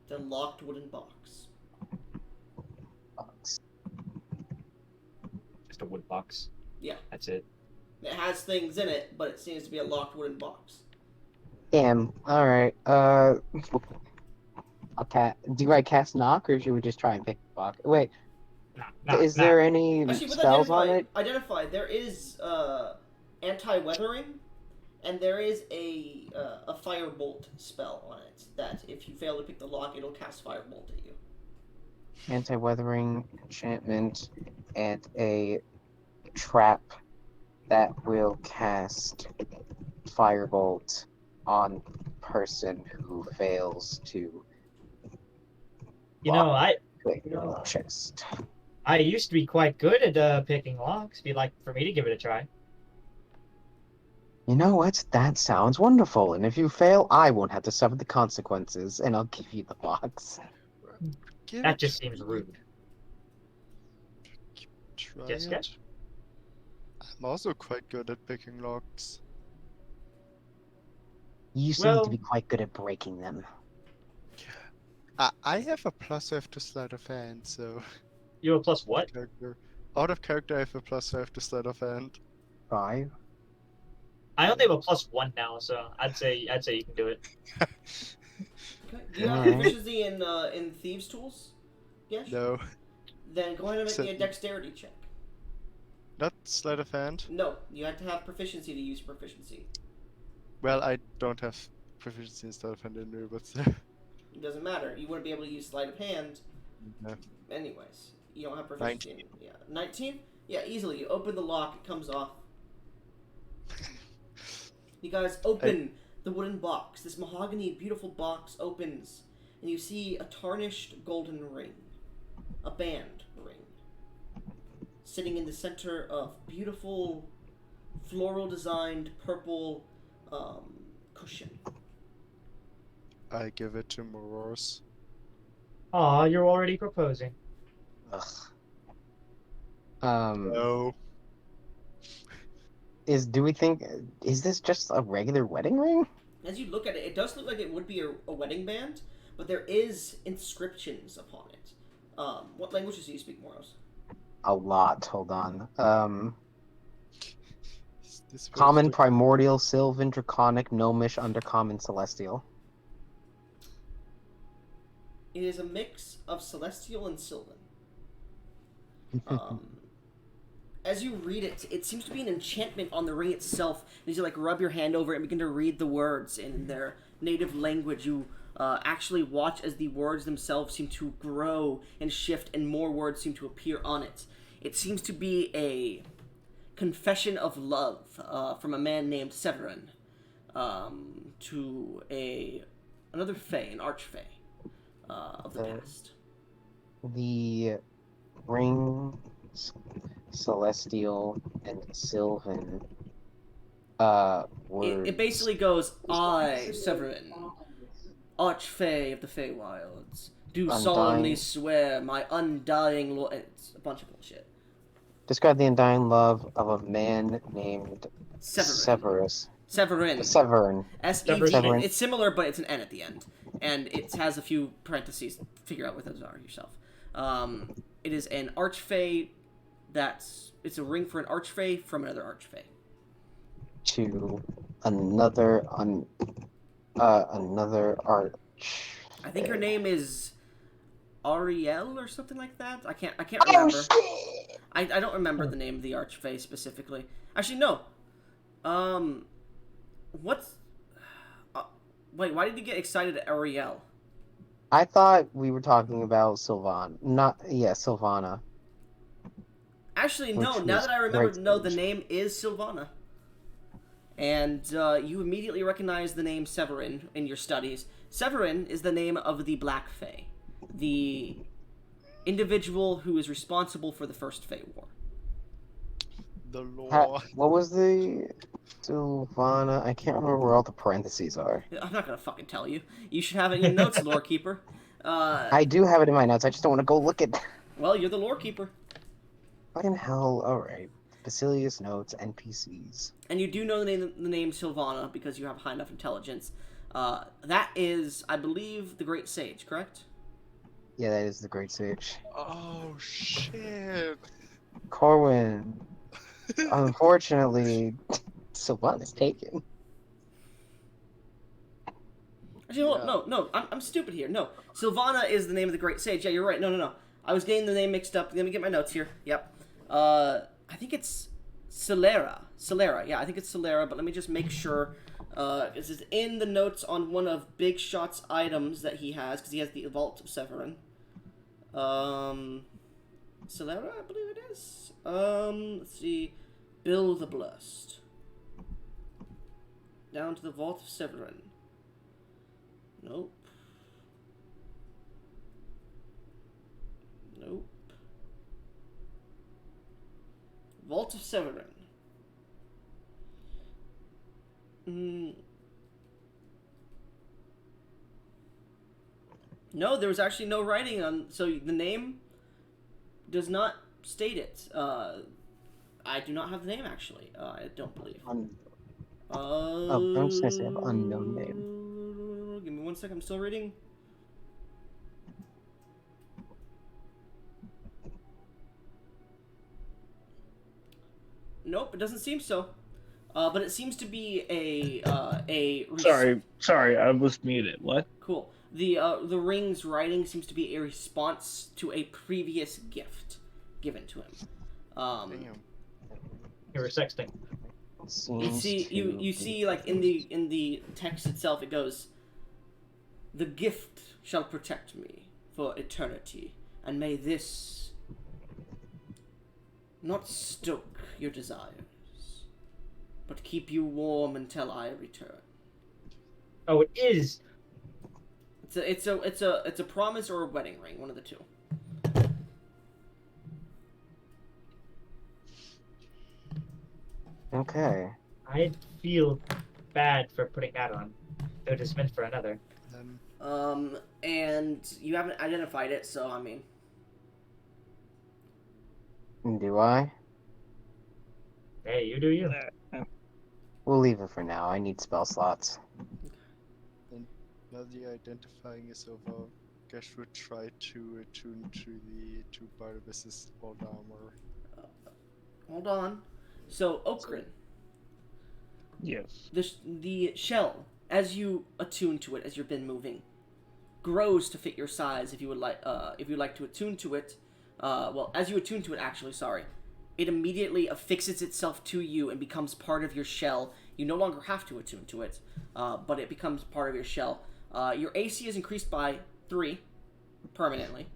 The locked wooden box. Box. Just a wood box. Yeah. That's it. It has things in it, but it seems to be a locked wooden box. Damn. Alright. Okay. Do I cast knock or should we just try and pick the box? Wait. Is there any Actually, with spells on it? Identify. There is anti-weathering, and there is a firebolt spell on it. That if you fail to pick the lock, it'll cast firebolt at you. Anti-weathering enchantment and a trap that will cast firebolt on person who fails to You know, click the chest. I used to be quite good at picking locks. If you'd like for me to give it a try. You know what? That sounds wonderful. And if you fail, I won't have to suffer the consequences, and I'll give you the box. That just seems rude. Try Yes, it. yes. I'm also quite good at picking locks. You seem Well- to be quite good at breaking them. I have a +5 to sleight of hand, so You have a plus what? character. Out of character, I have a +5 to sleight of hand. 5? I only have a +1 now, so I'd say you can do it. Okay. Do you have Alright. proficiency in thieves' tools? Yes. No, Then go ahead and make me a So- dexterity check. not sleight of hand. No, you have to have proficiency to use proficiency. Well, I don't have proficiency in sleight of hand anyway, but It doesn't matter. You wouldn't be able to use sleight of hand No. Anyways, you don't have proficiency. 19. Yeah, 19. Yeah, easily. You open the lock, it comes off. You guys open the wooden box. This mahogany, beautiful box opens, and you see a tarnished golden ring, a band ring, sitting in the center of beautiful, floral-designed purple cushion. I give it to Moros. Aw, you're already proposing. Ugh. No. Do we think is this just a regular wedding ring? As you look at it, it does look like it would be a wedding band, but there is inscriptions upon it. What languages do you speak, Moros? A lot. Hold on. Is this Common, supposed primordial, sylvan, draconic, gnomish, undercommon, celestial. It is a mix of celestial and sylvan. As you read it, it seems to be an enchantment on the ring itself. As you rub your hand over it and begin to read the words in their native language, you actually watch as the words themselves seem to grow and shift, and more words seem to appear on it. It seems to be a confession of love from a man named Severin to another fae, an archfey of the past. The ring, celestial, and sylvan words. It basically goes, I, Severin, archfey of the Feywilds, do solemnly swear my undying lord. It's a bunch of bullshit. Describe the undying love of a man named Severin. Severin. Severin. It's similar, but it's an N at the end. And it has a few parentheses. Figure out what those are yourself. It is an archfey it's a ring for an archfey from another archfey. To another arch. I think her name is Ariel or something like that. I can't remember. Shit! I don't remember the name of the archfey specifically. Actually, no. What's... wait, why did you get excited at Ariel? I thought we were talking about Sylvana. Actually, no. Which Now was that I remember, great. no, the name is Sylvana. And you immediately recognize the name Severin in your studies. Severin is the name of the Black Fae, the individual who is responsible for the First Fae War. The law. What was the Sylvana? I can't remember where all the parentheses are. I'm not gonna fucking tell you. You should have it in your notes, Lore Keeper. I do have it in my notes. I just don't want to go look at. Well, you're the Lore Keeper. Fucking hell! All right. Basilius notes NPCs. And you do know the name Sylvana because you have high enough intelligence. That is, I believe, the Great Sage, correct? Yeah, that is the Great Sage. Oh shit. Corwin. Unfortunately, Sylvana's taken. Actually, hold on. No, I'm stupid here. No, Sylvana is the name of the Great Sage. Yeah, you're right. No. I was getting the name mixed up. Let me get my notes here. Yep. I think it's Celera. Yeah, I think it's Celera, but let me just make sure. This is in the notes on one of Big Shot's items that he has, because he has the Vault of Severin. Celera, I believe it is. Let's see. Bill the Blessed. Down to the Vault of Severin. Nope. Vault of Severin. No, there was actually no writing on, so the name does not state it. I do not have the name, actually. I don't believe. I'm just gonna say an unknown name. Give me 1 second, I'm still reading. Nope, it doesn't seem so. But it seems to be a. Sorry, I was muted. What? Cool. The ring's writing seems to be a response to a previous gift given to him. Damn. You were sexting. You see like in the text itself it goes, "The gift shall protect me for eternity. and may this not stoke your desires, but keep you warm until I return. Oh, it is. It's a promise or a wedding ring, one of the two. Okay. I feel bad for putting that on. It was meant for another. And you haven't identified it, so I mean. Do I? Hey, you do you. We'll leave it for now. I need spell slots. Now the identifying is over. Guess we'll try to attune to Barnabas's old armor. Hold on. So, Okrin, Yes. the shell, as you attune to it, as you've been moving, grows to fit your size. If you would like to attune to it, as you attune to it, actually, sorry, it immediately affixes itself to you and becomes part of your shell. You no longer have to attune to it, but it becomes part of your shell. Your AC is increased by 3 permanently.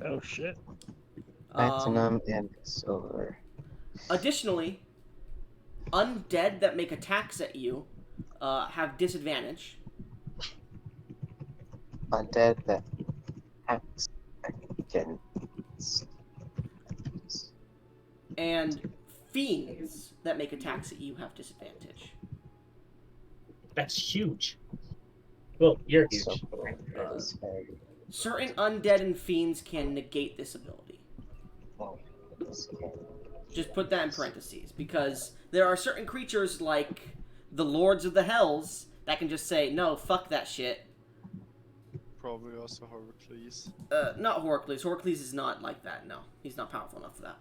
Oh shit. Platinum and silver. Additionally, undead that make attacks at you have disadvantage. Undead that acts again. And fiends that make attacks at you have disadvantage. That's huge. Well, you're huge. Certain undead and fiends can negate this ability. Just put that in parentheses, because there are certain creatures like the Lords of the Hells that can just say, no, fuck that shit. Probably also Horacles. Not Horacles. Horacles is not like that, no. He's not powerful enough for that.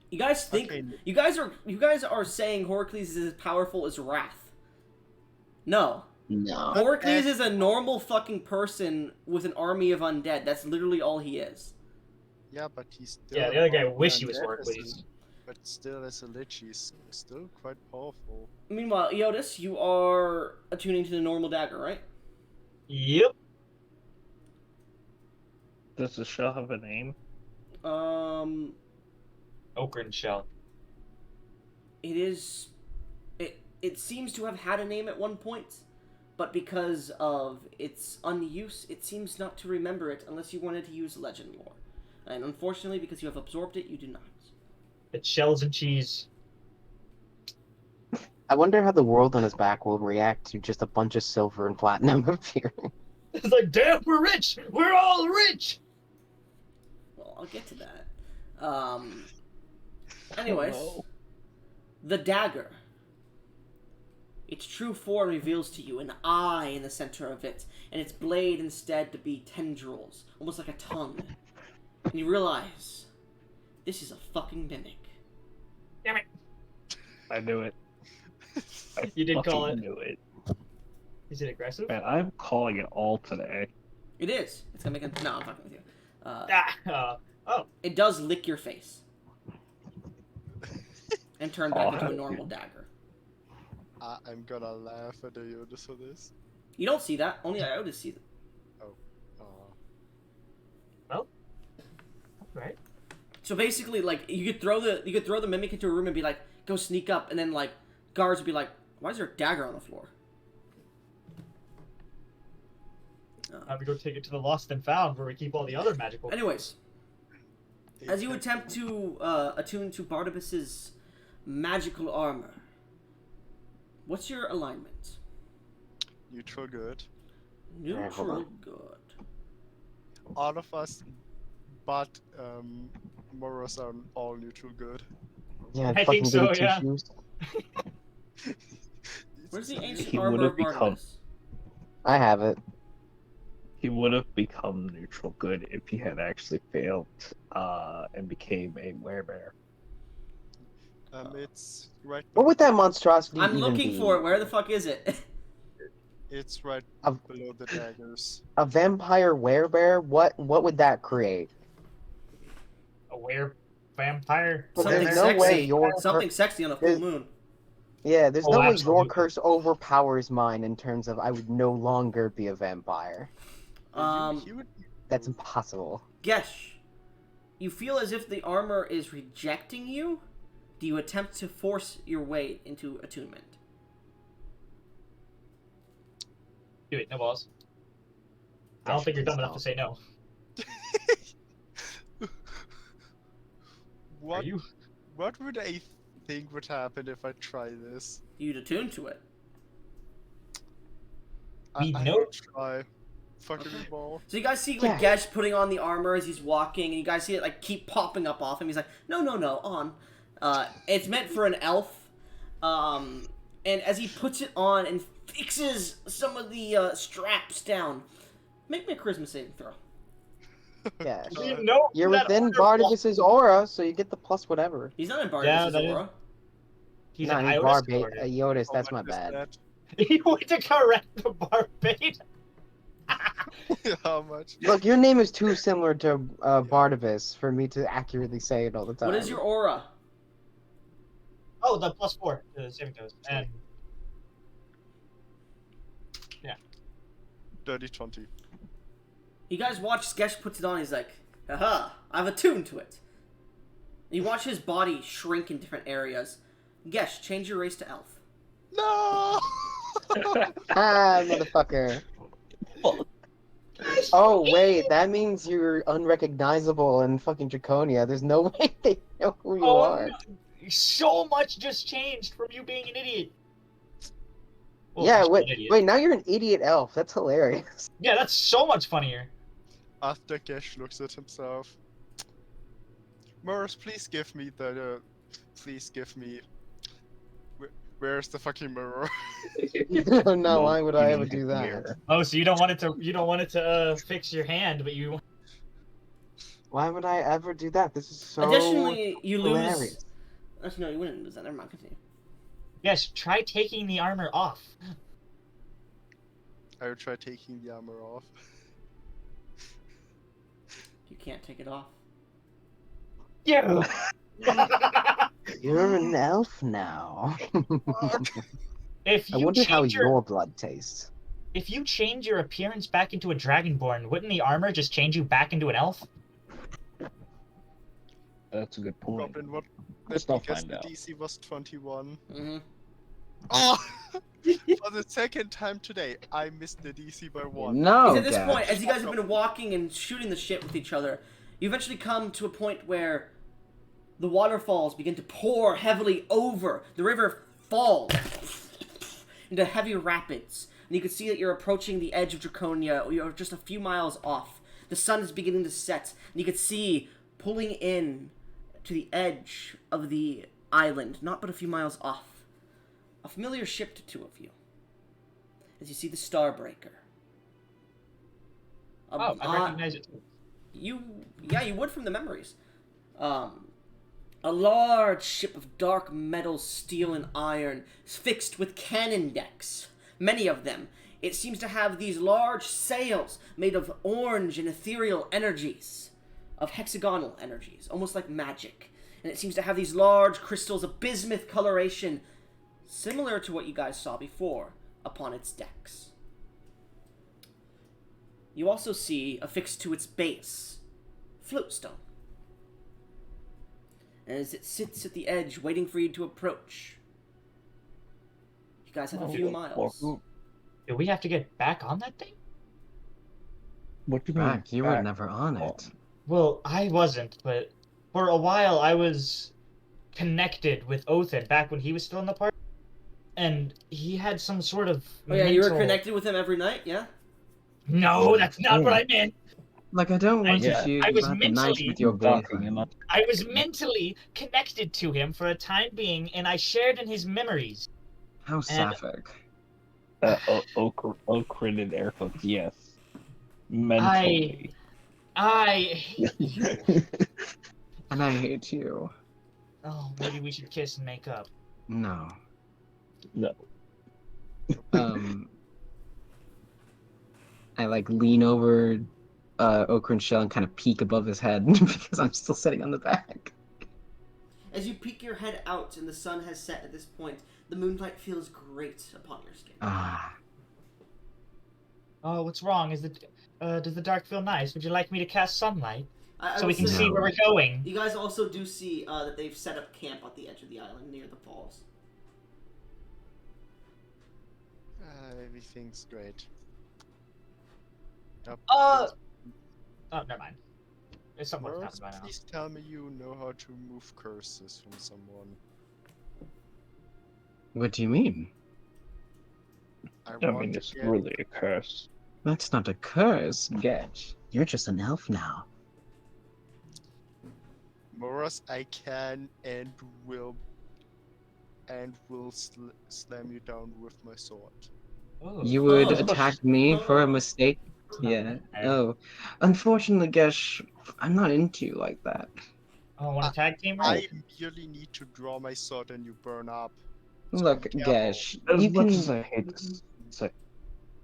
You guys think... Okay. You guys are saying Horacles is as powerful as Wrath. No. No. Horacles is a normal fucking person with an army of undead. That's literally all he is. Yeah, but he's still. Yeah, the other guy more wish he was undead as Horacles. a- But still, as a lich, he's still quite powerful. Meanwhile, Eotis, you are attuning to the normal dagger, right? Yep. Does the shell have a name? Okran shell. It is... It seems to have had a name at one point, but because of its unuse, it seems not to remember it unless you wanted to use legend lore. And unfortunately, because you have absorbed it, you do not. It's shells and cheese. I wonder how the world on his back will react to just a bunch of silver and platinum appearing. It's like, damn, we're rich! We're all rich! Well, I'll get to that. Anyways, Hello. the dagger. Its true form reveals to you an eye in the center of it, and its blade instead to be tendrils, almost like a tongue. And you realize, this is a fucking mimic. Damn it. I knew it. I You did call fucking it. Knew it. Is it aggressive? Man, I'm calling it all today. It is. It's gonna make a... No, I'm fucking with you. Oh. It does lick your face. And turn back Oh, into a okay. normal dagger. I'm gonna laugh at the Yodas for this. You don't see that. Only Iotis sees it. Right. So basically, like, you could throw the mimic into a room and be like, go sneak up, and then, like, guards would be like, why is there a dagger on the floor? Time to go take it to the lost and found where we keep all the other magical. Anyways, as you attempt to attune to Barnabas's magical armor, what's your alignment? Neutral good. Alright, hold Neutral on. good. All of us, but Moros are all neutral good. Yeah, I fucking think so, goody yeah. two-shoes. Where's the ancient He armor would've of become- Barnabas? I have it. He would have become neutral good if he had actually failed and became a werebear. It's right. What would that monstrosity I'm even looking be? for it. Where the fuck is it? It's right Of- below the daggers. A vampire werebear? What would that create? A were vampire. Well, Something there's no sexy. way your Something sexy on a full there's- moon. Yeah, there's Oh, no way your absolutely. curse overpowers mine in terms of I would no longer be a vampire. He would. That's impossible. Gesh, you feel as if the armor is rejecting you. Do you attempt to force your way into attunement? Do it, no balls. I don't think you're dumb enough to say no. What? Are you? What would I think would happen if I try this? You'd attune to it. We I know- will try. Fucking Okay. ball. So you guys see like Yeah. Gesh putting on the armor as he's walking, and you guys see it like keep popping up off him. He's like, no, on. It's meant for an elf. And as he puts it on and fixes some of the straps down, make me a charisma saving throw. Yeah. We know You're that within order- Bardavus's aura, so you get the plus whatever. He's not in Yeah, Bardavus's that is- aura. He's No, an he's Iotis Barba- order. Iotis, How that's much my is bad. He went to correct the Barbade. that? How much? Look, your name is too similar to Bardavus for me to accurately say it all the time. What is your aura? Oh, the +4 to the saving throws. And Dirty 20. You guys watch Gesh puts it on. He's like, haha, I've attuned to it. You watch his body shrink in different areas. Gesh, change your race to elf. No! Ah, motherfucker. Oh, wait, that means you're unrecognizable in fucking Draconia. There's no way they know who you are. no. So much just changed from you being an idiot. Well, Yeah, you're still wait, an idiot. wait, now you're an idiot elf. That's hilarious. Yeah, that's so much funnier. After Gesh looks at himself. Morris, please give me the. Please give me. Where's the fucking mirror? No, why would I ever fucking do that? mirror. Oh, so you don't want it to fix your hand, but you. Why would I ever do that? This is so Additionally, you lose. hilarious. Actually, no, you wouldn't lose that. Never mind. Continue. Yes, try taking the armor off. I will try taking the armor off. You can't take it off. Yeah. You're an elf now. If I you wonder how change your blood tastes. if you change your appearance back into a dragonborn, wouldn't the armor just change you back into an elf? That's a good point. Goblin, what? Let's Let me not guess, find the out. DC was 21. Mm-hmm. Oh! For the second time today, I missed the DC by 1. No, At this Gash. point, as you guys have been walking and shooting the shit with each other, you eventually come to a point where the waterfalls begin to pour heavily over. The river falls into heavy rapids. And you can see that you're approaching the edge of Draconia. You're just a few miles off. The sun is beginning to set. And you can see pulling in to the edge of the island, not but a few miles off, a familiar ship to two of you. As you see the Starbreaker. Oh, I recognize it too. You would from the memories. A large ship of dark metal, steel, and iron, fixed with cannon decks. Many of them. It seems to have these large sails made of orange and ethereal energies, of hexagonal energies, almost like magic. And it seems to have these large crystals of bismuth coloration, similar to what you guys saw before, upon its decks. You also see, affixed to its base, floatstone. And as it sits at the edge, waiting for you to approach, you guys have a few miles. Do we have to get back on that thing? What do you mean? Back, you were back? never on it. Well, I wasn't, but for a while I was connected with Othin back when he was still in the party. And he had some sort of Oh yeah, you were mental- connected with him every night, yeah? No, that's not what I meant. Like, I don't want Yeah. you I was to have a night mentally with your Talking boyfriend. enough. I was mentally connected to him for a time being, and I shared in his memories. How sapphic. Okrin and air quotes, yes. Mentally. I And I hate you. Oh, maybe we should kiss and make up. No. No. I like lean over Okrin's shell and kind of peek above his head because I'm still sitting on the back. As you peek your head out and the sun has set at this point, the moonlight feels great upon your skin. Ah. Oh, what's wrong? Does the dark feel nice? Would you like me to cast sunlight I so will we can say- see where we're going? You guys also do see that they've set up camp at the edge of the island near the falls. Everything's great. Yep, Oh, never mind. It's somewhat Morris, happened by now. please tell me you know how to remove curses from someone. What do you mean? I I want mean, to it's get really a curse. That's not a curse, Getch. You're just an elf now. Morris, I can and will slam you down with my sword. Oh. You would Oh. attack me for a mistake? No. Yeah. Oh. Unfortunately, Gesh, I'm not into you like that. Oh, want a tag team? I Right? merely need to draw my sword and you burn up. Look, be careful. Gesh, As you much can... as I hate to say,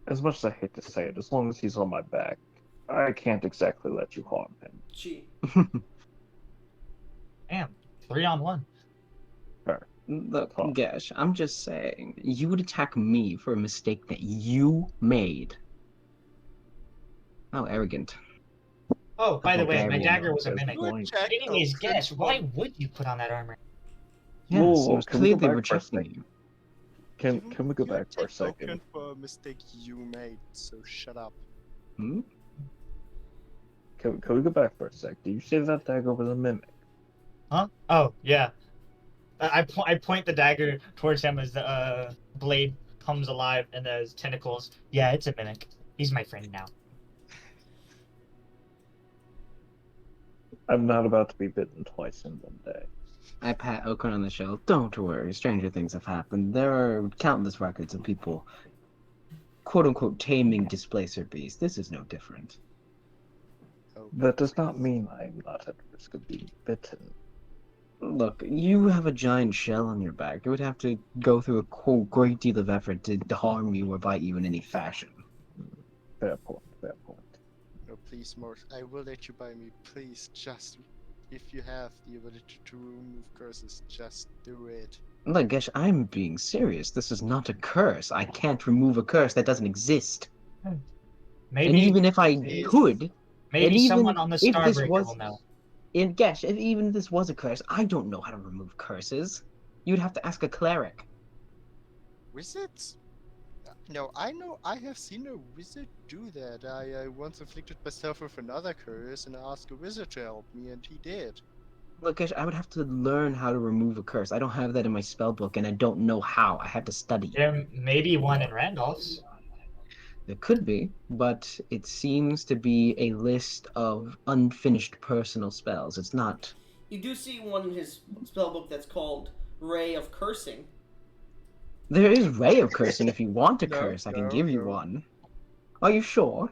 as much as I hate to say it, as long as he's on my back, I can't exactly let you harm him. Gee. Damn, 3-on-1. Look, Huh. Gesh, I'm just saying, you would attack me for a mistake that you made. How arrogant. Oh, by the way, my Barbarian dagger was a as mimic. blind. Anyways, guess why would you put on that armor? Yes, Whoa, it was can we go clearly back for a rejecting second? you. Can we go You back for a attacked second? Oaken for a mistake you made, so shut up. Hmm? Can we go back for a sec? Did you say that dagger was a mimic? Huh? Oh, yeah. I point the dagger towards him as the blade comes alive and there's tentacles. Yeah, it's a mimic. He's my friend now. I'm not about to be bitten twice in one day. I pat Okun on the shoulder. Don't worry, stranger things have happened. There are countless records of people, quote-unquote, taming displacer beasts. This is no different. Oh, That does not mean I'm not at risk of being bitten. Look, you have a giant shell on your back. It would have to go through a great deal of effort to harm you or bite you in any fashion. Fair point, fair point. no, please, Morris. I will let you buy me. Please, just if you have the ability to remove curses, just do it. Look, Gesh, I'm being serious. This is not a curse. I can't remove a curse that doesn't exist. Maybe And even if I could, maybe and even someone on the if this Starbreaker was- will know. and Gesh, if even this was a curse, I don't know how to remove curses. You'd have to ask a cleric. Wizards? No, I know. I have seen a wizard do that. I once afflicted myself with another curse and I asked a wizard to help me, and he did. Look, Gesh, I would have to learn how to remove a curse. I don't have that in my spellbook, and I don't know how. I have to study. There may be one in Randolph's. There could be, but it seems to be a list of unfinished personal spells. It's not. You do see one in his spellbook that's called Ray of Cursing. There is Ray of Cursing. If you want a No, curse, I can no, give you no. one. Are you sure?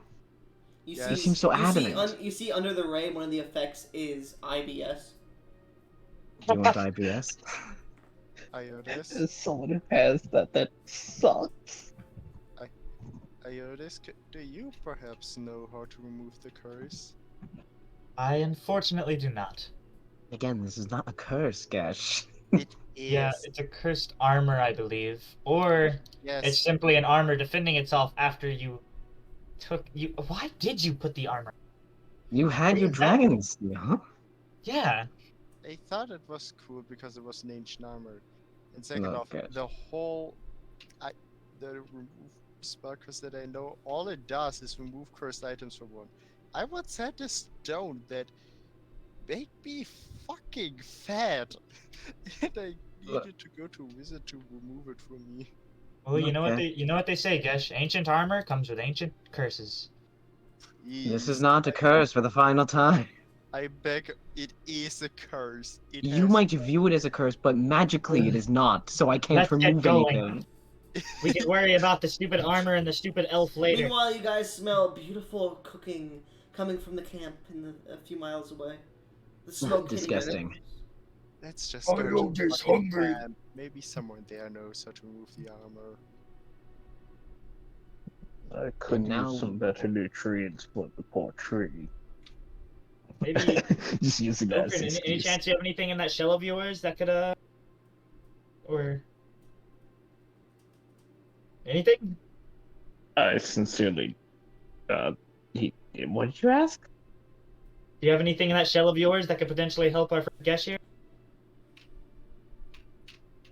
You Yes. see, You seem so you adamant. See you see under the Ray, one of the effects is IBS. Do you want IBS? Iotis? Someone who has that sucks. Iotis, do you perhaps know how to remove the curse? I unfortunately do not. Again, this is not a curse, Gash. It is. Yeah, it's a cursed armor, I believe. Or Yes. it's simply an armor defending itself after you took you. Why did you put the armor? You had your dragons, huh? Yeah. I thought it was cool because it was an ancient armor. And second Look, off, guys. the remove spell curse that I know, all it does is remove cursed items from one. I once had a stone that made me fucking fat, and I Look. needed to go to a wizard to remove it from me. Well, you know what Okay. they say, Gesh. Ancient armor comes with ancient curses. This is Please, not a curse for the final time. I beg, it is a curse. It You has might view it as a curse, but magically it is not, so I can't Let's get remove going. anything. We can worry about the stupid armor and the stupid elf later. Meanwhile, you guys smell beautiful cooking coming from the camp a few miles away. The smoke hitting your Disgusting. nose. Let's just go to the fucking camp. Maybe someone there knows how to remove the armor. I could now- use some better nutrients for the poor tree. Maybe. Just using that as Open, an any excuse. chance you have anything in that shell of yours that could or anything? I sincerely What did you ask? Do you have anything in that shell of yours that could potentially help our friend Gesh here?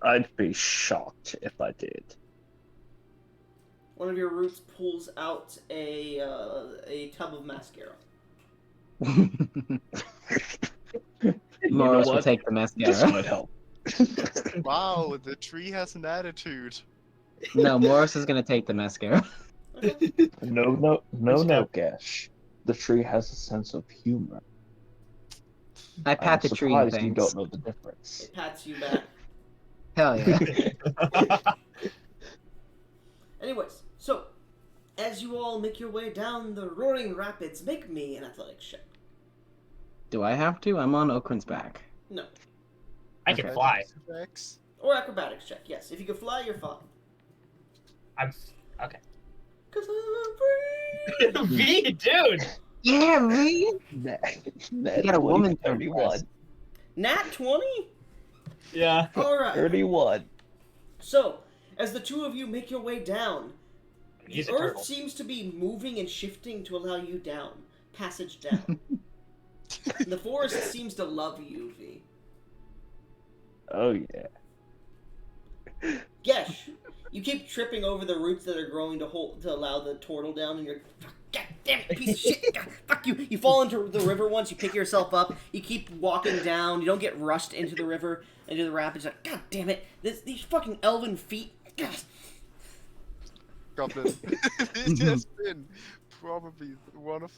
I'd be shocked if I did. One of your roots pulls out a tub of mascara. Morris will what? take the This mascara. might help. Wow, the tree has an attitude. No, Morris is gonna take the mascara. No, Gash. The tree has a sense of humor. I pat the tree and surprised you thanks. don't know the difference. It pats you back. Hell yeah. Anyways, so as you all make your way down the roaring rapids, make me an athletics check. Do I have to? I'm on Okran's back. No. I can Okay. fly. Rex. Or acrobatics check, yes. If you can fly, you're fine. I'm okay. 'Cause I'm free. V, dude. Yeah, me. You got a woman to impress. Nat 20? Yeah. Alright. 31. So, as the two of you make your way down, He's the a earth turtle. seems to be moving and shifting to allow you down. Passage down. The forest seems to love you, V. Oh yeah. Gesh, you keep tripping over the roots that are growing to allow the turtle down, and you're, God damn it, piece of shit, God, fuck you. You fall into the river once, you pick yourself up, you keep walking down, you don't get rushed into the river, into the rapids, like, God damn it, these fucking elven feet, God. Goblin. This has been probably one of,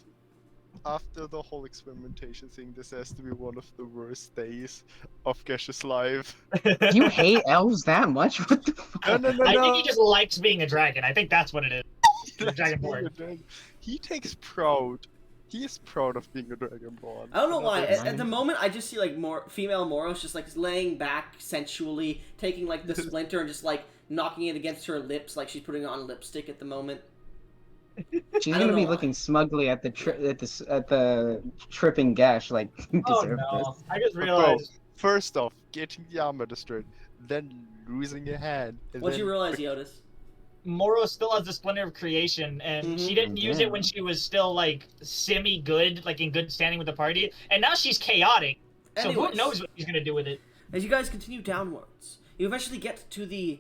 after the whole experimentation thing, this has to be one of the worst days of Gesh's life. You hate elves that much? What the fuck? No. I think he just likes being a dragon. I think that's what it is. He's a dragonborn. He takes proud. He is proud of being a dragonborn. I don't know why, That's- at the moment, I just see, like, female Moros just, like, laying back sensually, taking, like, the splinter and just, like, knocking it against her lips, like she's putting on lipstick at the moment. She's I don't gonna be know looking smugly at the tripping Gash, like Oh deserve no! this. I just Bro, realized. first off, getting the armor destroyed, then losing a hand. And What'd then you realize, Yotis? Moro still has the Splinter of Creation, and she didn't use it when she was still like semi-good, like in good standing with the party, and now she's chaotic. So Anyways, who knows what she's gonna do with it? as you guys continue downwards, you eventually get to the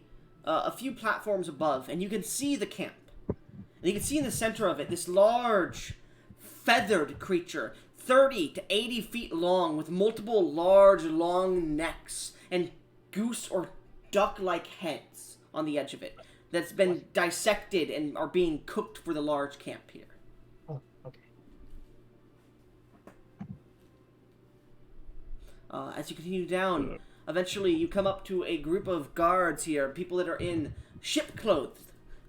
a few platforms above, and you can see the camp. And you can see in the center of it this large, feathered creature, 30 to 80 feet long, with multiple large, long necks and goose or duck-like heads on the edge of it, that's been dissected and are being cooked for the large camp here. Oh, okay. As you continue down, eventually you come up to a group of guards here, people that are in ship clothes,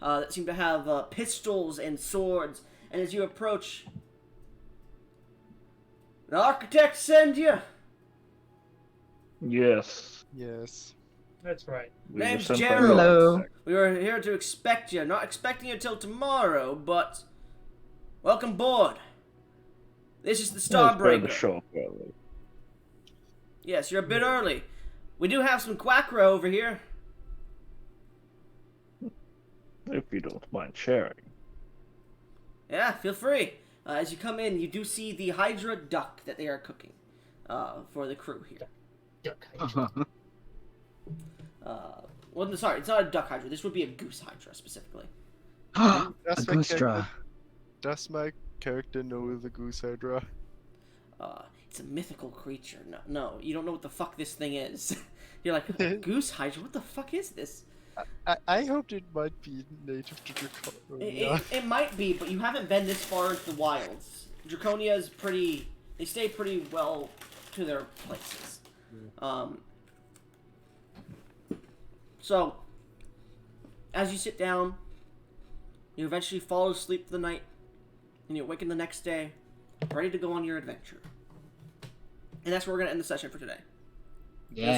that seem to have pistols and swords. And as you approach, the architect send you. Yes. Yes. That's right. We were Name's sent by Gerald. the Hello. architect. We were here to expect you. Not expecting you till tomorrow, but welcome aboard. This is the It's better to Starbreaker. show up early. Yes, you're a bit early. We do have some quackra over here. If you don't mind sharing. Yeah, feel free. As you come in, you do see the Hydra duck that they are cooking for the crew here. Well, no, sorry, it's not a duck Hydra. This would be a goose Hydra, specifically. A That's my goose straw. character. Does my character know the goose hydra? It's a mythical creature. No, you don't know what the fuck this thing is. You're like, a goose Hydra? What the fuck is this? I hoped it might be native to Draconia. It might be, but you haven't been this far into the wilds. Draconia is pretty... They stay pretty well to their places. So, as you sit down, you eventually fall asleep for the night, and you awaken the next day, ready to go on your adventure. And that's where we're going to end the session for today. Yeah.